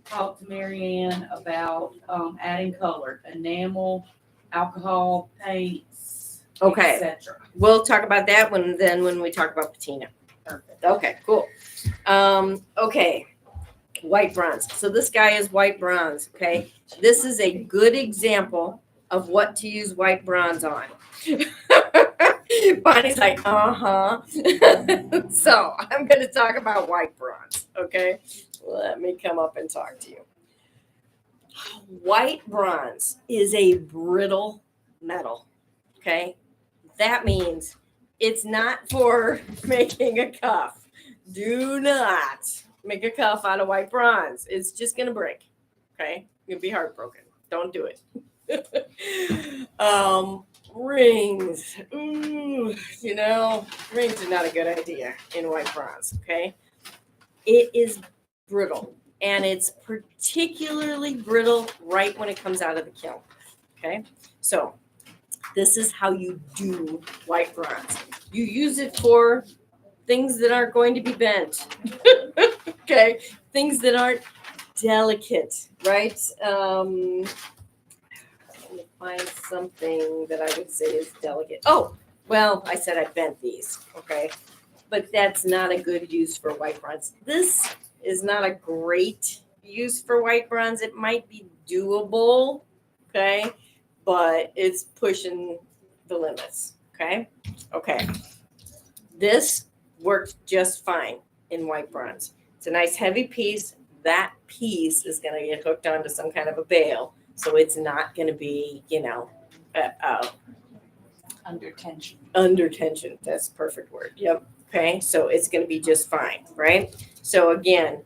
talk to Mary Ann about adding color, enamel, alcohol, paints, Okay. etc. We'll talk about that when we talk about patina. Perfect. Okay, cool. Okay. White bronze. So this guy is white bronze. Okay. This is a good example of what to use white bronze on. Bonnie's like, So I'm going to talk about white bronze. Okay. Let me come up and talk to you. White bronze is a brittle metal. Okay. That means it's not for making a cuff. Do not make a cuff out of white bronze. It's just going to break. Okay. You'll be heartbroken. Don't do it. Rings. Ooh, rings are not a good idea in white bronze. Okay. It is brittle, and it's particularly brittle right when it comes out of the kiln. Okay. So this is how you do white bronze. You use it for things that aren't going to be bent. Okay. Things that aren't delicate, right? Let me find something that I would say is delicate. Oh, well, I said I bent these, okay? But that's not a good use for white bronze. This is not a great use for white bronze. It might be doable, okay? But it's pushing the limits, okay? Okay. This worked just fine in white bronze. It's a nice heavy piece. That piece is going to get hooked onto some kind of a bale. So it's not going to be, Under tension. under tension. That's the perfect word. Yep. Okay. So it's going to be just fine, right? So again,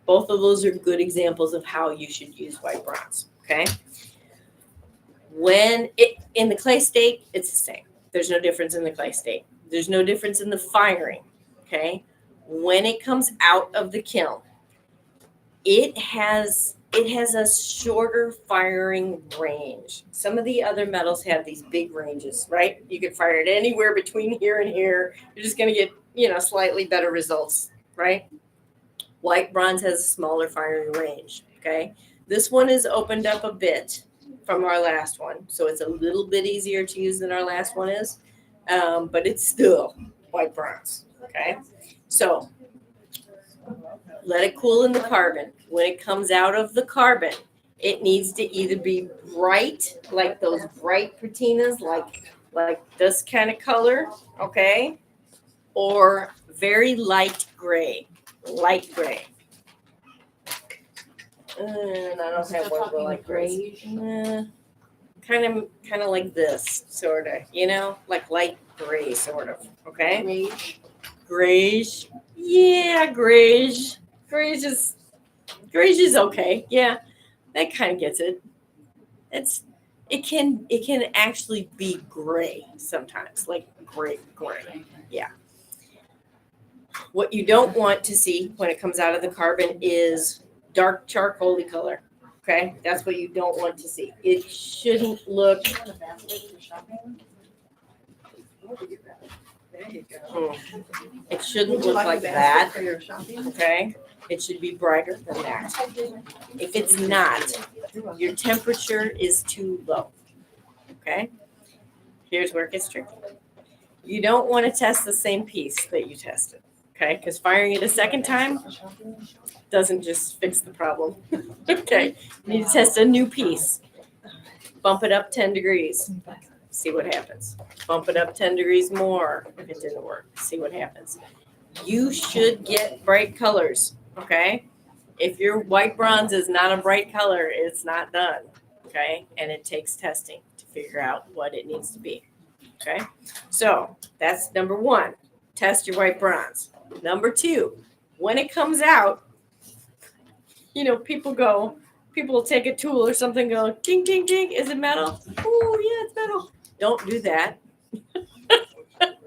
both of those are good examples of how you should use white bronze. Okay. In the clay state, it's the same. There's no difference in the clay state. There's no difference in the firing. Okay. When it comes out of the kiln, it has a shorter firing range. Some of the other metals have these big ranges, right? You can fire it anywhere between here and here. You're just going to get, slightly better results, right? White bronze has a smaller firing range, okay? This one is opened up a bit from our last one, so it's a little bit easier to use than our last one is, but it's still white bronze, okay? So let it cool in the carbon. When it comes out of the carbon, it needs to either be bright, like those bright patinas, like this kind of color, okay? Or very light gray. And I don't have one of the light grays. Kind of like this, sort of, like light gray, sort of, okay? Grayish. Yeah, grayish. Grayish is okay. Yeah, that kind of gets it. It can actually be gray sometimes, like gray. Yeah. What you don't want to see when it comes out of the carbon is dark charcoaly color. Okay, that's what you don't want to see. It shouldn't look. It shouldn't look like that. Okay, it should be brighter than that. If it's not, your temperature is too low. Okay, here's where it gets tricky. You don't want to test the same piece that you tested, okay? Because firing it a second time doesn't just fix the problem. Okay, you need to test a new piece. Bump it up 10 degrees. See what happens. Bump it up 10 degrees more if it didn't work. See what happens. You should get bright colors, okay? If your white bronze is not a bright color, it's not done, okay? And it takes testing to figure out what it needs to be, okay? So that's number one, test your white bronze. Number two, when it comes out, you know, people will take a tool or something, go, ding, ding, ding, is it metal? Oh, yeah, it's metal. Don't do that.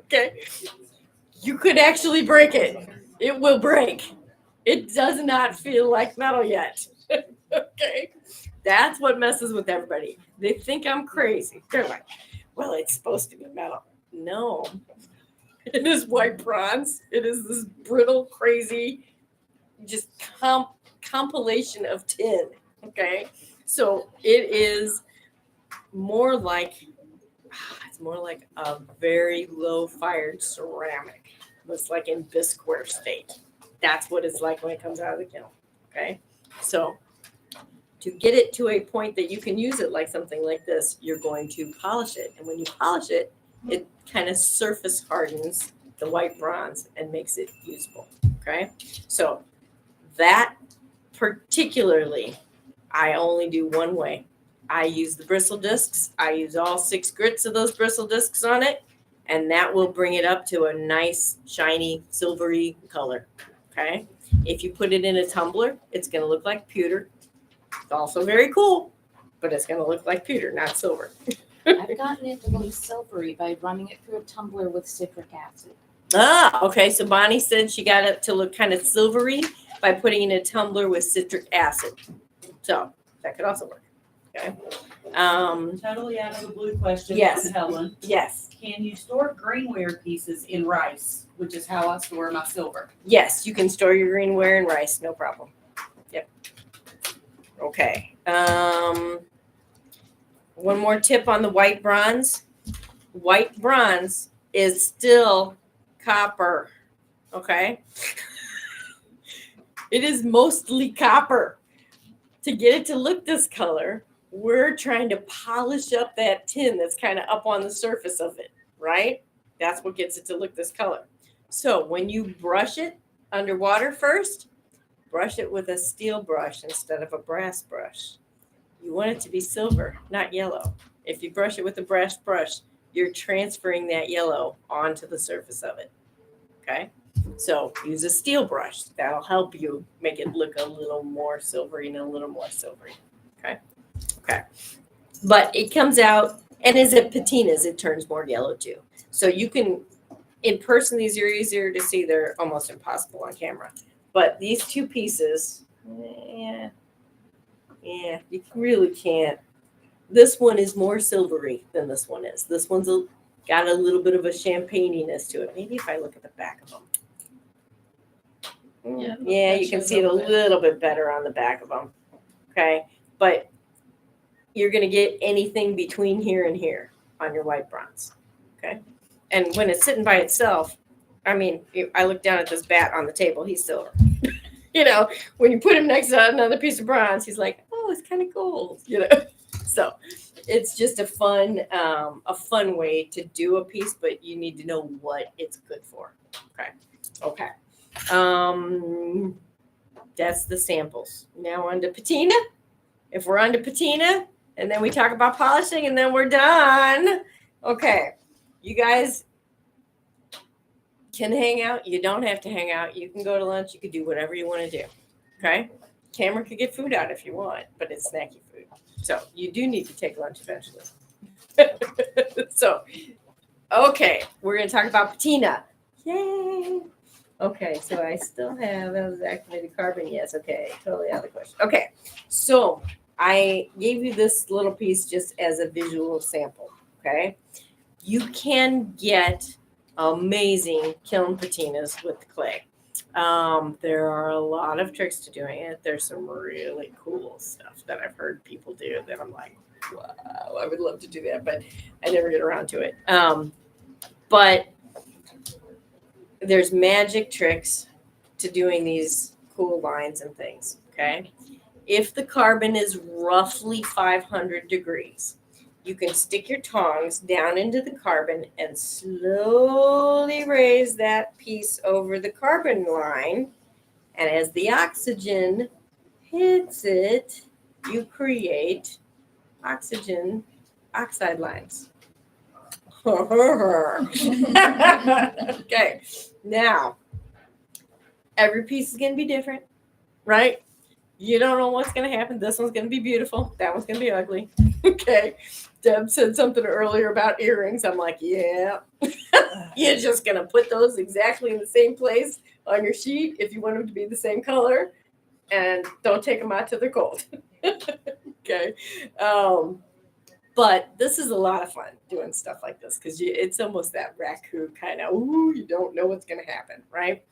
Okay. You could actually break it. It will break. It does not feel like metal yet. Okay. That's what messes with everybody. They think I'm crazy. They're like, well, it's supposed to be metal. No. It is white bronze. It is this brittle, crazy, just compilation of tin. Okay. So it is more like a very low fired ceramic. It's like in bisqueware state. That's what it's like when it comes out of the kiln. Okay. So to get it to a point that you can use it like something like this, you're going to polish it. And when you polish it, it kind of surface hardens the white bronze and makes it usable. Okay. So that particularly, I only do one way. I use the bristle discs. I use all 6 grits of those bristle discs on it, and that will bring it up to a nice, shiny, silvery color. Okay. If you put it in a tumbler, it's going to look like pewter. It's also very cool, but it's going to look like pewter, not silver. I've gotten it to look silvery by running it through a tumbler with citric acid. Ah, okay. So Bonnie said she got it to look kind of silvery by putting in a tumbler with citric acid. So that could also work. Okay. Totally out of the blue question Yes. from Helen. Yes. Can you store greenware pieces in rice, which is how I store my silver? Yes, you can store your greenware in rice, no problem. Yep. Okay. One more tip on the white bronze. White bronze is still copper. Okay. It is mostly copper. To get it to look this color, we're trying to polish up that tin that's kind of up on the surface of it, right? That's what gets it to look this color. So when you brush it underwater first, brush it with a steel brush instead of a brass brush. You want it to be silver, not yellow. If you brush it with a brass brush, you're transferring that yellow onto the surface of it. Okay? So use a steel brush. That'll help you make it look a little more silvery and a little more silvery. Okay? Okay. But it comes out, and as it patinas, it turns more yellow too. So you can, in person, these are easier to see. They're almost impossible on camera. But these two pieces, you really can't. This one is more silvery than this one is. This one's got a little bit of a champagniness to it. Maybe if I look at the back of them. Yeah, you can see it a little bit better on the back of them. Okay. But you're going to get anything between here and here on your white bronze. Okay. And when it's sitting by itself, I mean, I look down at this bat on the table. He's silver. You know, when you put him next to another piece of bronze, he's like, oh, it's kind of gold. You know, so it's just a fun way to do a piece, but you need to know what it's good for. Okay. Okay. That's the samples. Now on to patina. If we're on to patina, and then we talk about polishing, and then we're done. Okay. You guys can hang out. You don't have to hang out. You can go to lunch. You can do whatever you want to do. Okay. Camera could get food out if you want, but it's snacky food. So you do need to take lunch eventually. So, okay. We're going to talk about patina. Yay. Okay. So I still have activated carbon. Yes. Okay. Totally out of the question. Okay. So I gave you this little piece just as a visual sample. Okay. You can get amazing kiln patinas with clay. There are a lot of tricks to doing it. There's some really cool stuff that I've heard people do that I'm like, wow, I would love to do that, but I never get around to it. But there's magic tricks to doing these cool lines and things, okay? If the carbon is roughly 500 degrees, you can stick your tongs down into the carbon and slowly raise that piece over the carbon line. And as the oxygen hits it, you create oxygen oxide lines. Okay, now every piece is going to be different, right? You don't know what's going to happen. This one's going to be beautiful. That one's going to be ugly. Okay. Deb said something earlier about earrings. I'm like, yeah. You're just going to put those exactly in the same place on your sheet if you want them to be the same color. And don't take them out till they're cold. Okay. But this is a lot of fun doing stuff like this because it's almost that raccoon kind of, ooh, you don't know what's going to happen, right?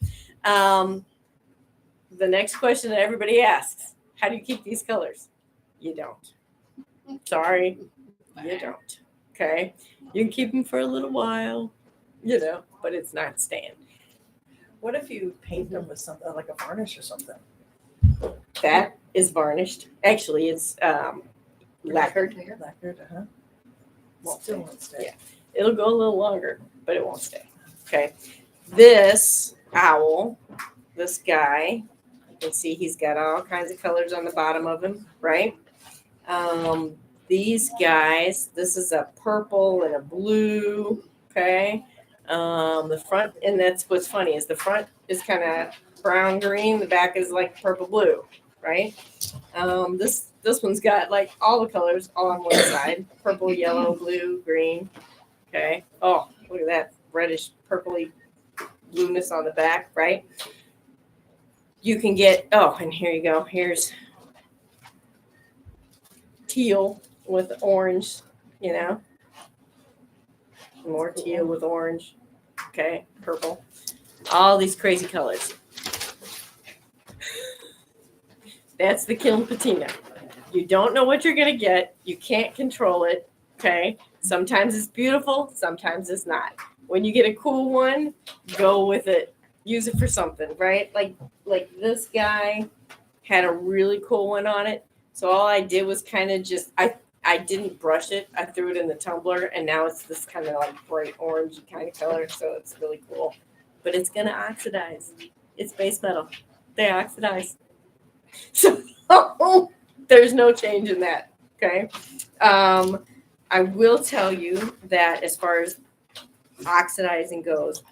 The next question that everybody asks, how do you keep these colors? You don't. Sorry, you don't. Okay. You can keep them for a little while, but it's not staying. What if you paint them with something like a varnish or something? That is varnished. Actually, it's lacquered. Lacquered, Still won't stay. Yeah. It'll go a little longer, but it won't stay. Okay. This owl, this guy, you can see he's got all kinds of colors on the bottom of him, right? These guys, this is a purple and a blue, okay? The front, and that's what's funny, is the front is kind of brown green, the back is like purple blue, right? This one's got like all the colors all on one side, purple, yellow, blue, green, okay? Oh, look at that reddish purpley blueness on the back, right? You can get, and here you go. Here's teal with orange, more teal with orange, okay, purple, all these crazy colors. That's the Kiln patina. You don't know what you're going to get. You can't control it, okay? Sometimes it's beautiful, sometimes it's not. When you get a cool one, go with it. Use it for something, right? Like this guy had a really cool one on it. So all I did was kind of just, I didn't brush it. I threw it in the tumbler, and now it's this kind of like bright orange kind of color. So it's really cool. But it's going to oxidize. It's base metal. They oxidize. So there's no change in that, okay? I will tell you that as far as oxidizing goes,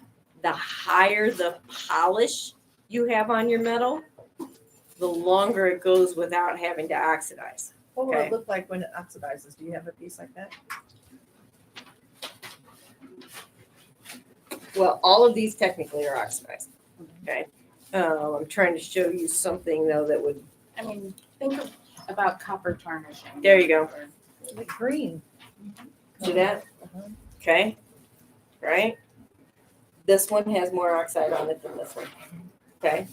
the higher the polish you have on your metal, the longer it goes without having to oxidize. What will Okay. it look like when it oxidizes? Do you have a piece like that? Well, all of these technically are oxidized, okay? I'm trying to show you something, though, that would, Think about copper tarnishing. there you go. Like green. See that? Uh-huh. Okay, right? This one has more oxide on it than this one. Okay,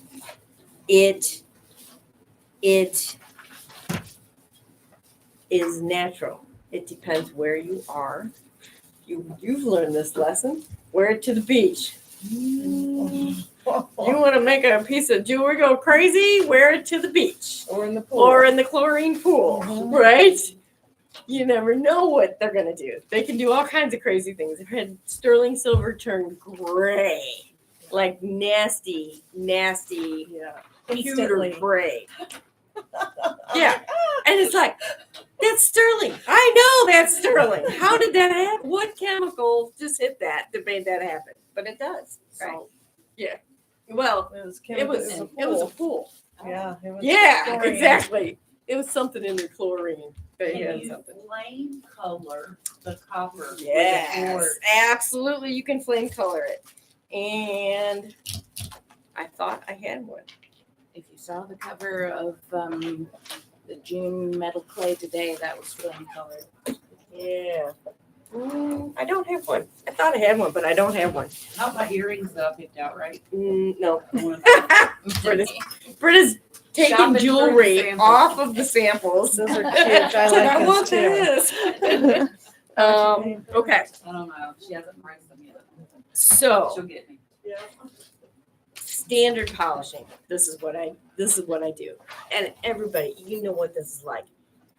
it is natural. It depends where you are. You've learned this lesson. Wear it to the beach. You want to make a piece of jewelry go crazy? Wear it to the beach Or in the pool. or in the chlorine pool, Mhm. right? You never know what they're going to do. They can do all kinds of crazy things. I've had sterling silver turn gray, like nasty, Yeah. pewter Instantly. gray. Yeah. And it's like, that's sterling. I know that's sterling. How did that happen? What chemical just hit that made that happen? But it does. Right. Salt. Well, It was it was a pool. Yeah. It was Yeah, chlorine. exactly. It was something in the chlorine. They Can had you something. flame color the copper with a Yes, board? absolutely. You can flame color it. And I thought I had one. If you saw the cover of the June metal clay today, that was flame colored. Yeah. I don't have one. I thought I had one, but I don't have one. Not my earrings that I picked out, right? No. The one- Britta's taking Shopping for the jewelry samples. off of the samples. Those are cute. I like I those want too. this. Okay, I don't know, she hasn't priced them yet. so She'll get me. standard polishing. This is what I do. And everybody, you know what this is like.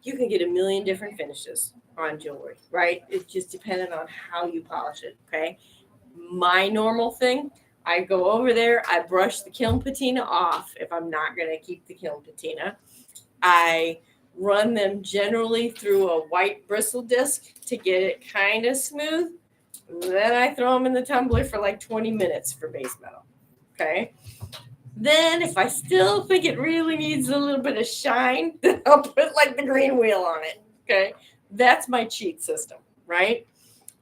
You can get a million different finishes on jewelry, right? It's just dependent on how you polish it. Okay. My normal thing, I go over there, I brush the kiln patina off if I'm not going to keep the kiln patina. I run them generally through a white bristle disc to get it kind of smooth. Then I throw them in the tumbler for like 20 minutes for base metal. Okay. Then if I still think it really needs a little bit of shine, then I'll put like the green wheel on it. Okay. That's my cheat system, right?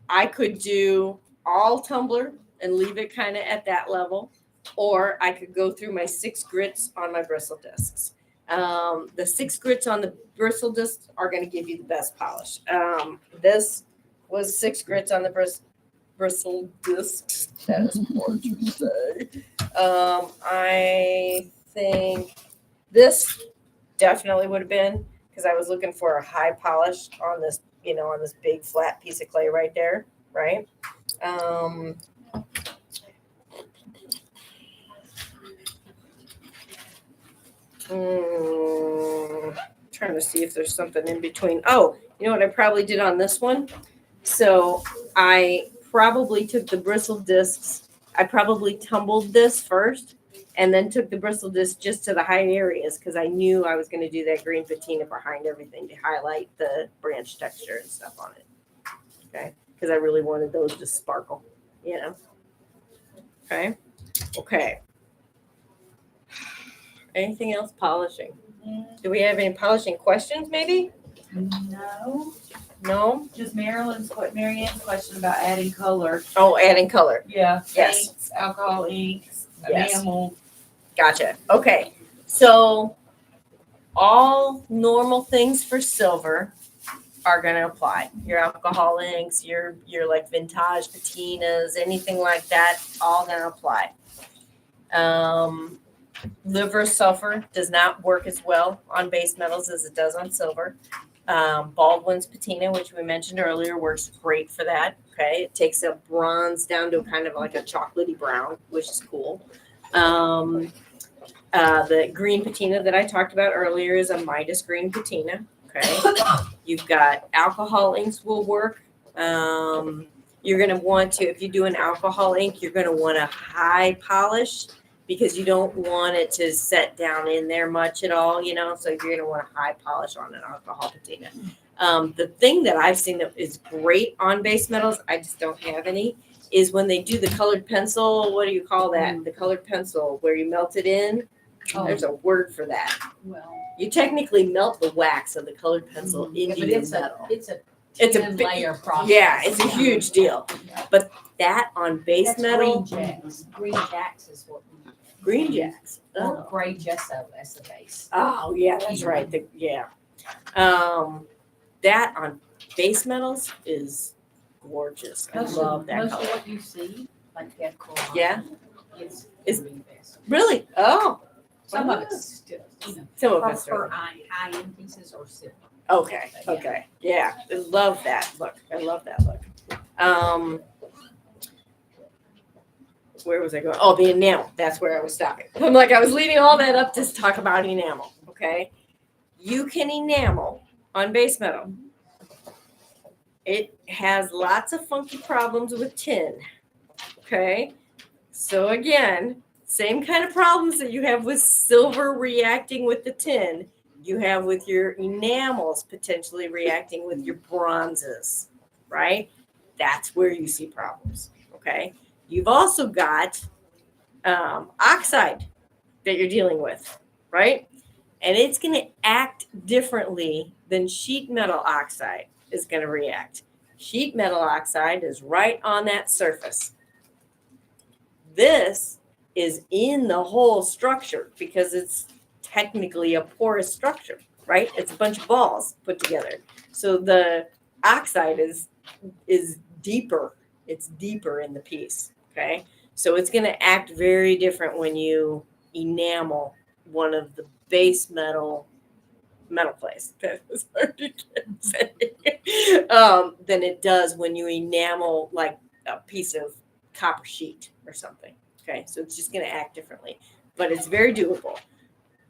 I could do all tumbler and leave it kind of at that level, or I could go through my 6 grits on my bristle discs. The 6 grits on the bristle discs are going to give you the best polish. This was 6 grits on the bristle discs. That is hard to say. I think this definitely would have been, because I was looking for a high polish on this, on this big flat piece of clay right there, right? Trying to see if there's something in between. Oh, you know what I probably did on this one? So I probably took the bristle discs. I probably tumbled this first and then took the bristle disc just to the high areas because I knew I was going to do that green patina behind everything to highlight the branch texture and stuff on it. Okay. Because I really wanted those to sparkle, Okay. Okay. Anything else polishing? Do we have any polishing questions maybe? No, No? just Marianne's question about adding color. Oh, adding color. Yeah. Yes. Paints, alcohol inks, Yes. enamel. Gotcha. Okay. So all normal things for silver are going to apply. Your alcohol inks, your like vintage patinas, anything like that, all going to apply. Liver sulfur does not work as well on base metals as it does on silver. Baldwin's patina, which we mentioned earlier, works great for that. Okay. It takes a bronze down to kind of like a chocolatey brown, which is cool. The green patina that I talked about earlier is a Midas green patina. Okay. You've got alcohol inks will work. You're going to want to, if you do an alcohol ink, you're going to want a high polish because you don't want it to set down in there much at all, so you're going to want a high polish on an alcohol patina. The thing that I've seen that is great on base metals, I just don't have any, is when they do the colored pencil. What do you call that? The colored pencil where you melt it in. Oh. There's a word for that. Well, You technically melt the wax of the colored pencil into but your it's metal. it's a a 10 big- layer process. Yeah, it's a huge deal. But that on base That's metal, green jacks. Green jacks is what we, green jacks. or gray gesso as the base. Oh yeah, that's right. That on base metals is gorgeous. I love that Most color. of what you see, like that color. Yeah? Is green gesso. Really? Oh, Some of it's still, some of for, us for are. high-end pieces or silver. Okay. Okay. Yeah, I love that look. I love that look. Where was I going? Oh, the enamel. That's where I was stopping. I'm like, I was leading all that up to talk about enamel. Okay. You can enamel on base metal. It has lots of funky problems with tin. Okay. So again, same kind of problems that you have with silver reacting with the tin, you have with your enamels potentially reacting with your bronzes, right? That's where you see problems. Okay. You've also got oxide that you're dealing with, right? And it's going to act differently than sheet metal oxide is going to react. Sheet metal oxide is right on that surface. This is in the whole structure because it's technically a porous structure, right? It's a bunch of balls put together. So the oxide is deeper. It's deeper in the piece. Okay. So it's going to act very different when you enamel one of the base metal place. That was hard to say. Than it does when you enamel like a piece of copper sheet or something. Okay, so it's just going to act differently, but it's very doable.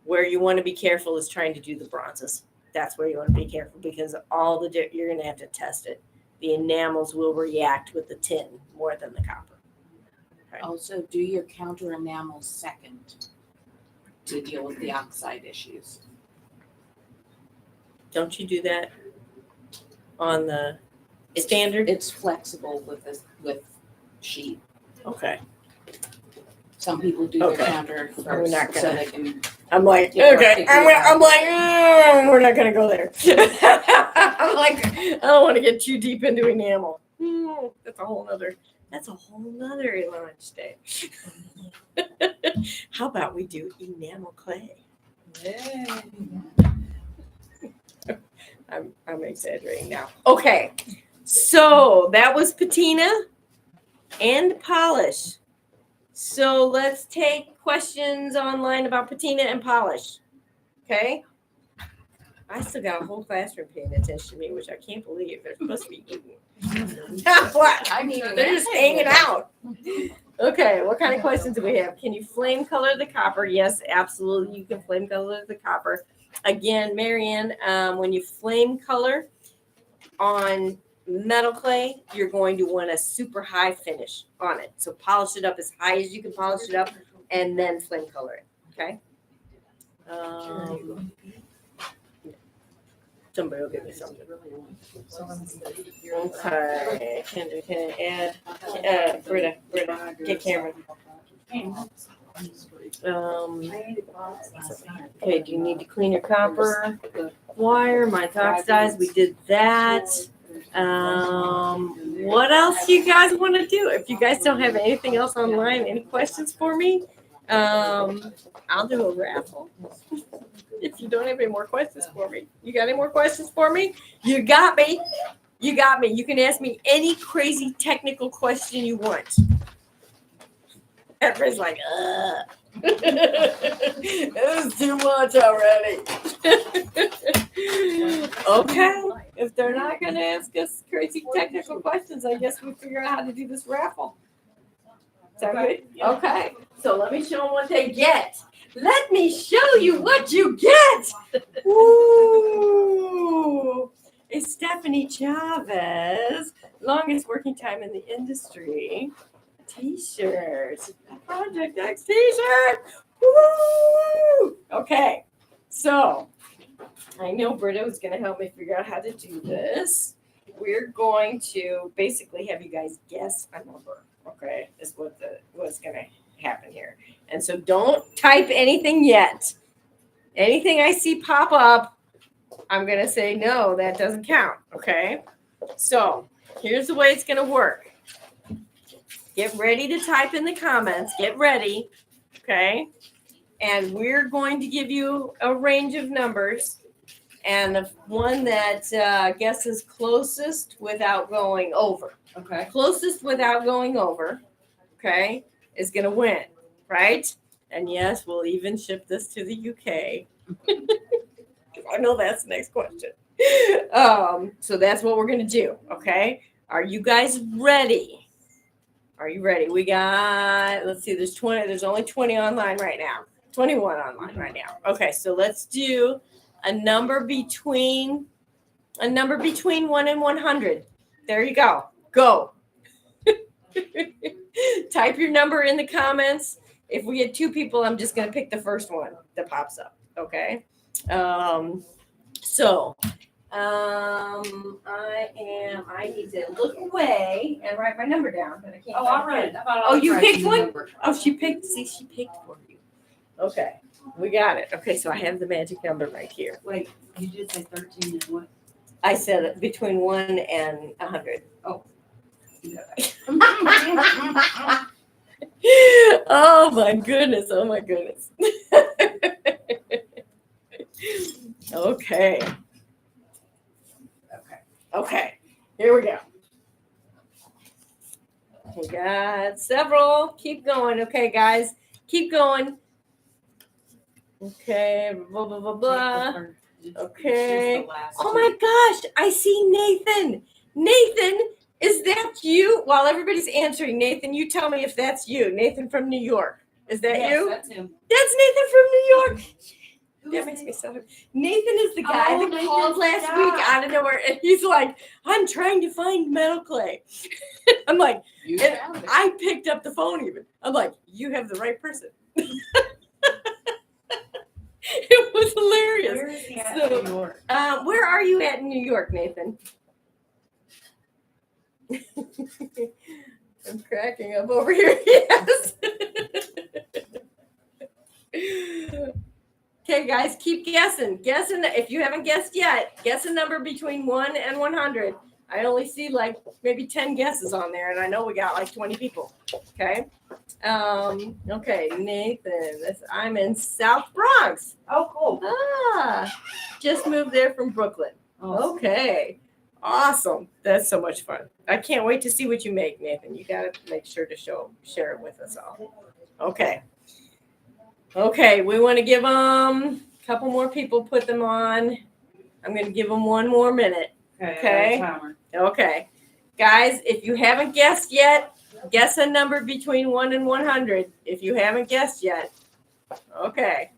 Where you want to be careful is trying to do the bronzes. That's where you want to be careful because you're going to have to test it. The enamels will react with the tin more than the copper. Okay. Also, do your counter enamels second to deal with the oxide issues. Don't you do that on the standard? It's flexible with sheet. Okay. Some people do their Okay. counter We're first not so gonna- they can. I'm like, Yeah, okay. I'm like, we're not gonna go there. I'm like, I don't want to get too deep into enamel. That's a whole nother lunch day. How about we do enamel clay? I'm exaggerating now. Okay, so that was patina and polish. So let's take questions online about patina and polish. Okay. I still got a whole classroom paying attention to me, which I can't believe. They're supposed to be eating. What? I'm eating They're it. just hanging out. Okay, what kind of questions do we have? Can you flame color the copper? Yes, absolutely. You can flame color the copper. Again, Marianne, when you flame color on metal clay, you're going to want a super high finish on it. So polish it up as high as you can polish it up and then flame color it. Okay. Somebody will give me something. Okay. Can I add? Britta, get camera. Okay, do you need to clean your copper wire? Mine's oxidized. We did that. What else do you guys want to do? If you guys don't have anything else online, any questions for me? I'll do a raffle. If you don't have any more questions for me. You got any more questions for me? You got me. You got me. You can ask me any crazy technical question you want. Everybody's like, this is too much already. Okay. If they're not going to ask us crazy technical questions, I guess we figure out how to do this raffle. Is that good? Okay. So let me show them what they get. Let me show you what you get. Ooh. A Stephanie Chavez, longest working time in the industry. T-shirt. Project X T-shirt. Woo! Okay. So I know Britta was going to help me figure out how to do this. We're going to basically have you guys guess a number. Okay, is what's going to happen here. And so don't type anything yet. Anything I see pop up, I'm going to say, no, that doesn't count. Okay, so here's the way it's going to work. Get ready to type in the comments. Get ready. Okay, and we're going to give you a range of numbers. And the one that guesses closest without going over. Okay. Closest without going over, okay, is going to win, right? And yes, we'll even ship this to the UK. I know that's the next question. So that's what we're going to do, okay? Are you guys ready? Are you ready? We got, let's see, there's only 20 online right now. 21 online right now. Okay, so let's do a number between 1 and 100. There you go. Go. Type your number in the comments. If we get 2 people, I'm just going to pick the first one that pops up. Okay. I need to look away and write my number down, but I can't. Oh, all right. Oh, you picked one? Oh, she picked for you. Okay. We got it. Okay. So I have the magic number right here. Wait, you did say 13 and what? I said it between 1 and 100. Oh. Oh my goodness. Oh my goodness. Okay. Okay. Here we go. We got several. Keep going. Okay, guys. Keep going. Okay, blah, blah, blah, blah. It's Okay. just the last Oh two. my gosh, I see Nathan. Nathan, is that you? While everybody's answering, Nathan, you tell me if that's you. Nathan from New York. Is that Yes, you? that's him. That's Nathan from New York. Who That is makes it? me so happy. Nathan is the guy Oh, that Nathan's called the last guy. week out of nowhere, and he's like, "I'm trying to find metal clay." I'm like, You and found it. I picked up the phone even. I'm like, "You have the right person." It was hilarious. Where is he at So, in New York? Where are you at in New York, Nathan? I'm cracking up over here. Yes. Okay, guys, keep guessing. Guessing. If you haven't guessed yet, guess a number between 1 and 100. I only see like maybe 10 guesses on there, and I know we got like 20 people. Okay. Okay, Nathan. I'm in South Bronx. Oh, cool. Just moved there from Brooklyn. Oh, Okay. Awesome. That's so much fun. I can't wait to see what you make, Nathan. You got to make sure to share it with us all. Okay. Okay, we want to give them a couple more people, put them on. I'm going to give them 1 more minute. Okay. Timer. Okay. Guys, if you haven't guessed yet, guess a number between 1 and 100. If you haven't guessed yet. Okay.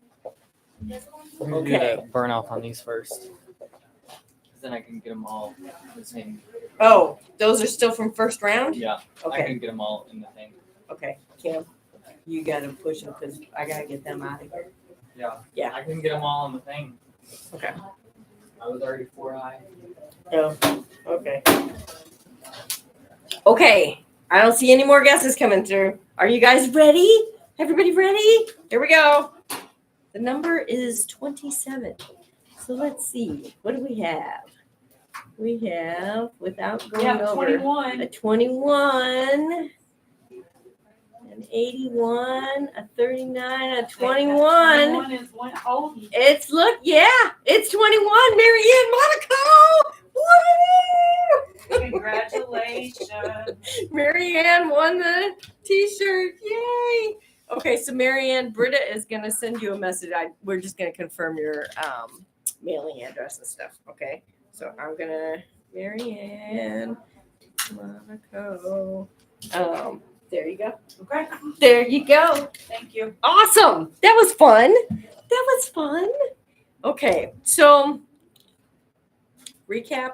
We're gonna do the burn off on these first. 'Cause then I can get them all the same. Oh, those are still from first round? Yeah, I Okay. can get them all in the thing. Okay. Kim, you got to push them because I got to get them out of here. Yeah. Yeah. I can get them all in the thing. Okay. I was already 4 high. Oh, okay. Okay. I don't see any more guesses coming through. Are you guys ready? Everybody ready? Here we go. The number is 27. So let's see. What do we have? We have, without going Yeah, over, 21. a 21, an 81, a 39, a 21. 21 is one. Oh, It's it's 21. Marianne Monaco. Woo! congratulations. Marianne won the t-shirt. Yay! Okay, so Marianne, Britta is gonna send you a message. We're just gonna confirm your mailing address and stuff. Okay, so I'm gonna Marianne Monaco. There you go. Okay. There you go. Thank you. Awesome. That was fun. That was fun. Okay, so recap.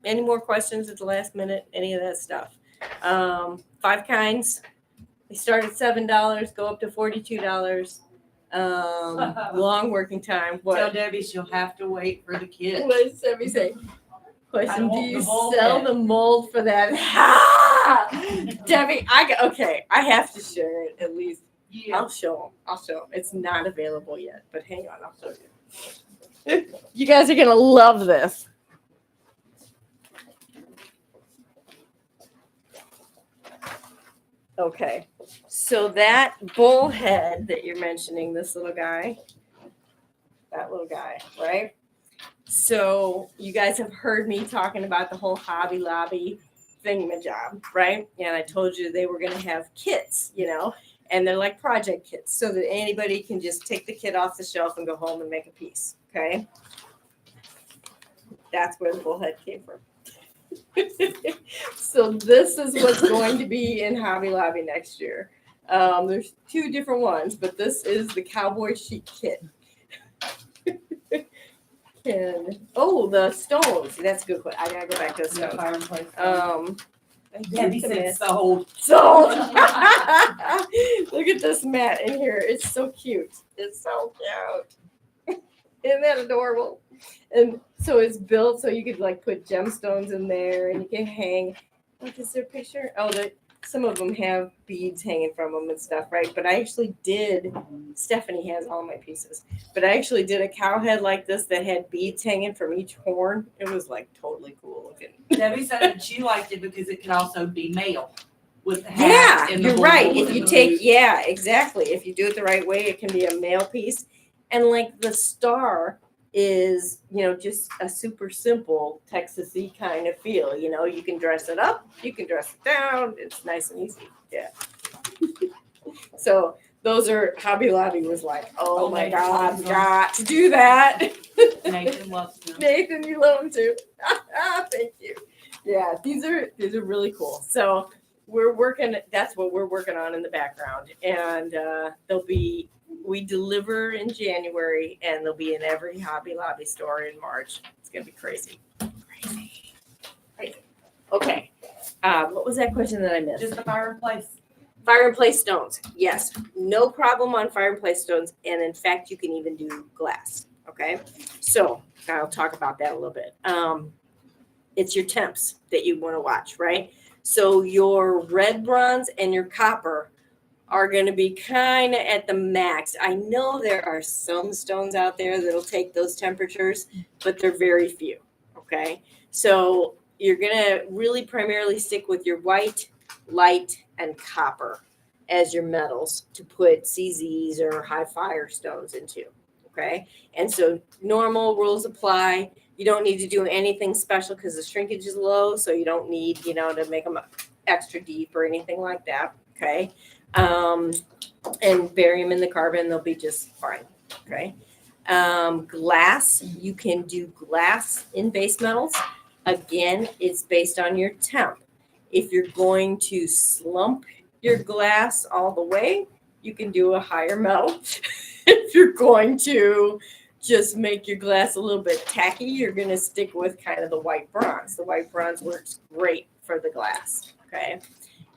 Any more questions at the last minute? Any of that stuff? 5 kinds. They start at $7, go up to $42. Long working time. Tell What? Debbie she'll have to wait for the kids. What does Debbie say? Question: I do want you the mold sell head. the mold for that? Debbie, okay. I have to share it at least. Yeah. I'll show them. It's not available yet, but hang on, I'll show you. You guys are gonna love this. Okay, so that bullhead that you're mentioning, this little guy, that little guy, right? So you guys have heard me talking about the whole Hobby Lobby thingamajob, right? And I told you they were gonna have kits, and they're like project kits, so that anybody can just take the kit off the shelf and go home and make a piece. Okay, that's where the bullhead came from. So this is what's going to be in Hobby Lobby next year. There's 2 different ones, but this is the cowboy chic kit. The stones. That's a good question. I gotta go back to the stones. Debbie said sold. Sold. Look at this mat in here. It's so cute. It's so cute. Isn't that adorable? And so it's built so you could like put gemstones in there and you can hang. What is their picture? Oh, some of them have beads hanging from them and stuff, right? But I actually did. Stephanie has all my pieces, but I actually did a cow head like this that had beads hanging from each horn. It was like totally cool looking. Debbie said that she liked it because it could also be male with the Yeah, hat and the you're right. bowls If and you the take, boots. yeah, exactly. If you do it the right way, it can be a male piece. And like the star is, just a super simple Texas-y kind of feel. You can dress it up, you can dress it down. It's nice and easy. Yeah. So those are, Hobby Lobby was like, oh my Nathan God, loves we them. got to do that. Nathan loves them. Nathan, you love them too. Thank you. Yeah, these are really cool. So we're working, that's what we're working on in the background. And we deliver in January and they'll be in every Hobby Lobby store in March. It's gonna be crazy. Crazy. Okay. What was that question that I missed? Just the fireplace. Fire and place stones. Yes, no problem on fire and place stones. And in fact, you can even do glass. Okay. So I'll talk about that a little bit. It's your temps that you want to watch, right? So your red bronze and your copper are going to be kind of at the max. I know there are some stones out there that'll take those temperatures, but they're very few. Okay. So you're going to really primarily stick with your white, light, and copper as your metals to put CZs or high fire stones into. Okay. And so normal rules apply. You don't need to do anything special because the shrinkage is low. So you don't need, to make them extra deep or anything like that. Okay. And bury them in the carbon. They'll be just fine. Okay. Glass, you can do glass in base metals. Again, it's based on your temp. If you're going to slump your glass all the way, you can do a higher metal. If you're going to just make your glass a little bit tacky, you're going to stick with kind of the white bronze. The white bronze works great for the glass. Okay.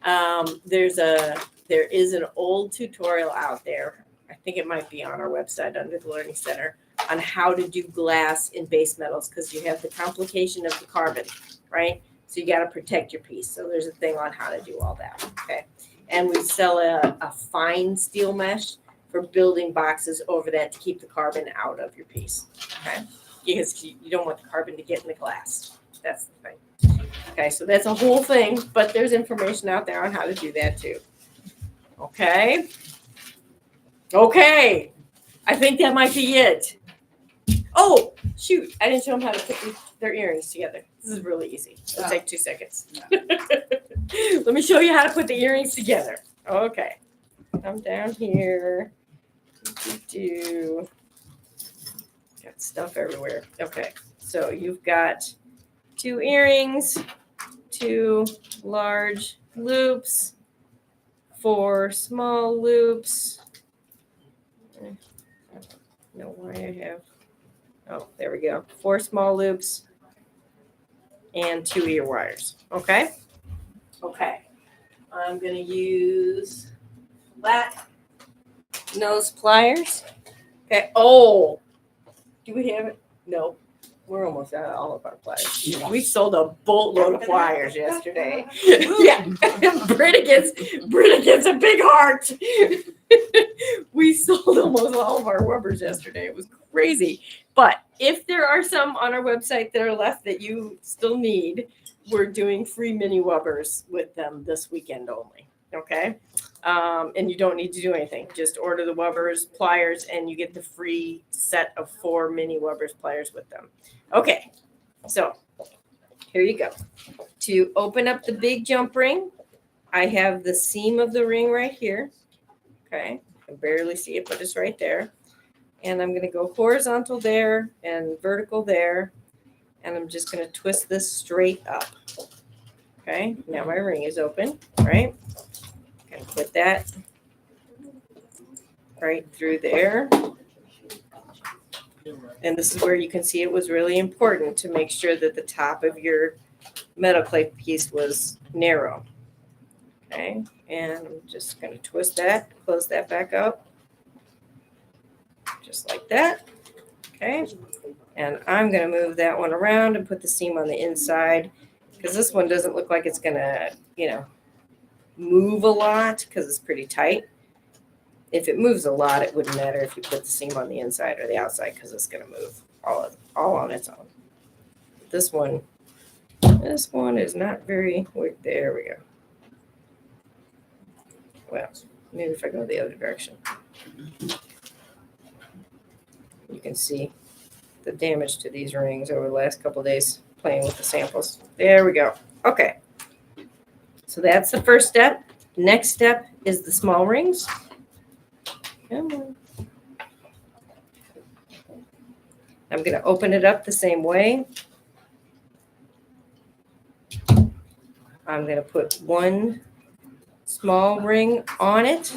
There is an old tutorial out there. I think it might be on our website under the Learning Center on how to do glass in base metals because you have the complication of the carbon, right? So you got to protect your piece. So there's a thing on how to do all that. Okay. And we sell a fine steel mesh for building boxes over that to keep the carbon out of your piece. Okay. Because you don't want the carbon to get in the glass. That's the thing. Okay. So that's a whole thing, but there's information out there on how to do that too. Okay. Okay. I think that might be it. Oh, shoot. I didn't show them how to put their earrings together. This is really easy. It'll take 2 seconds. Let me show you how to put the earrings together. Okay. Come down here. Got stuff everywhere. Okay. So you've got 2 earrings, 2 large loops, 4 small loops. I don't know why I have. Oh, there we go. 4 small loops and 2 ear wires. Okay. Okay. I'm going to use flat nose pliers. Okay. Oh, do we have it? No. We're almost out of all of our pliers. Yeah. We sold a boatload of pliers yesterday. Yeah. Britta gets a big heart. We sold almost all of our rubbers yesterday. It was crazy. But if there are some on our website that are left that you still need, we're doing free mini rubbers with them this weekend only. Okay. And you don't need to do anything. Just order the rubbers, pliers, and you get the free set of 4 mini rubbers pliers with them. Okay. So here you go. To open up the big jump ring, I have the seam of the ring right here. Okay. I can barely see it, but it's right there. And I'm going to go horizontal there and vertical there. And I'm just going to twist this straight up. Okay. Now my ring is open, right? I'm going to put that right through there. And this is where you can see it was really important to make sure that the top of your metal clay piece was narrow. Okay. And I'm just going to twist that, close that back up. Just like that. Okay. And I'm going to move that one around and put the seam on the inside because this one doesn't look like it's going to, move a lot because it's pretty tight. If it moves a lot, it wouldn't matter if you put the seam on the inside or the outside because it's going to move all on its own. This one is not very, there we go. Well, maybe if I go the other direction. You can see the damage to these rings over the last couple of days playing with the samples. There we go. Okay. So that's the first step. Next step is the small rings. Come on. I'm going to open it up the same way. I'm going to put one small ring on it,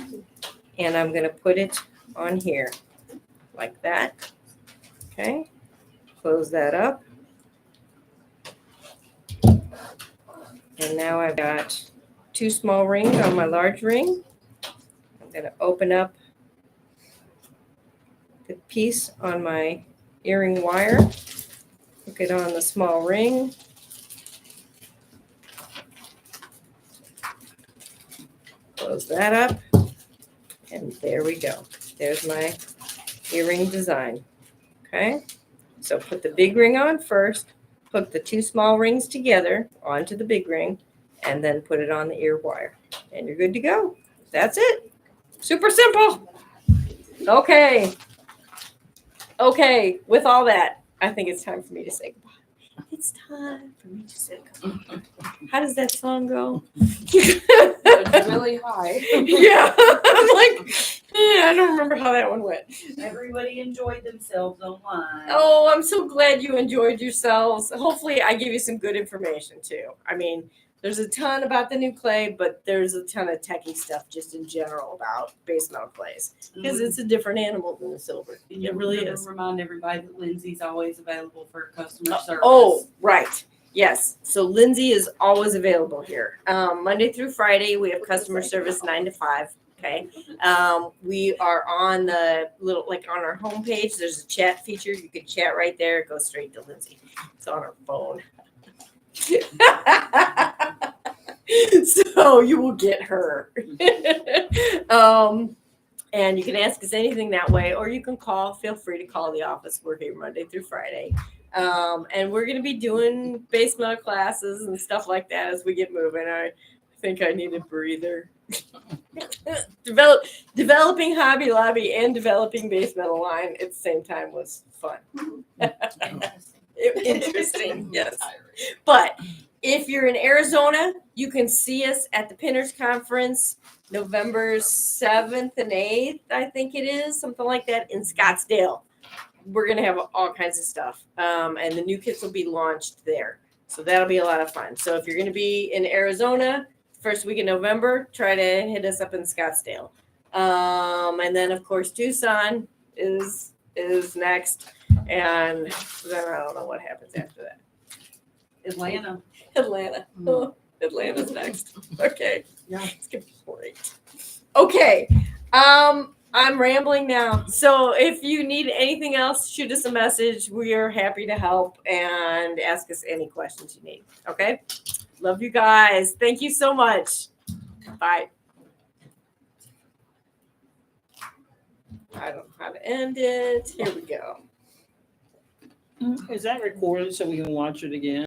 and I'm going to put it on here like that. Okay, close that up. And now I've got two small rings on my large ring. I'm going to open up the piece on my earring wire, hook it on the small ring. Close that up, and there we go. There's my earring design. Okay, so put the big ring on first, hook the two small rings together onto the big ring, and then put it on the ear wire, and you're good to go. That's it. Super simple. Okay. Okay, with all that, I think it's time for me to say goodbye. It's time for me to say goodbye. How does that song go? It's really high. Yeah, I'm like, yeah, I don't remember how that one went. Everybody enjoyed themselves online. Oh, I'm so glad you enjoyed yourselves. Hopefully, I gave you some good information too. I mean, there's a ton about the new clay, but there's a ton of techie stuff just in general about base metal clays because it's a different animal than the silver. And It really remember, is. Remind everybody that Lindsay's always available for customer service. Oh, right. Yes. So Lindsay is always available here. Monday through Friday, we have customer service 9 to 5. Okay. We are on the little, like on our homepage, there's a chat feature. You can chat right there. It goes straight to Lindsay. It's on her phone. So you will get her. And you can ask us anything that way, or you can call. Feel free to call the office. We're here Monday through Friday. And we're going to be doing base metal classes and stuff like that as we get moving. I think I need a breather. Developing Hobby Lobby and developing base metal line at the same time was fun. Interesting, yes. But if you're in Arizona, you can see us at the Pinners Conference November 7th and 8th, I think it is, something like that, in Scottsdale. We're going to have all kinds of stuff. And the new kits will be launched there. So that'll be a lot of fun. So if you're going to be in Arizona, first week in November, try to hit us up in Scottsdale. And then, of course, Tucson is next. And then I don't know what happens after that. Atlanta. Atlanta. Oh, Atlanta's next. Okay. Yeah. It's going to be great. Okay. I'm rambling now. So if you need anything else, shoot us a message. We are happy to help and ask us any questions you need. Okay? Love you guys. Thank you so much. Bye. I don't know how to end it. Here we go. Is that recorded so we can watch it again?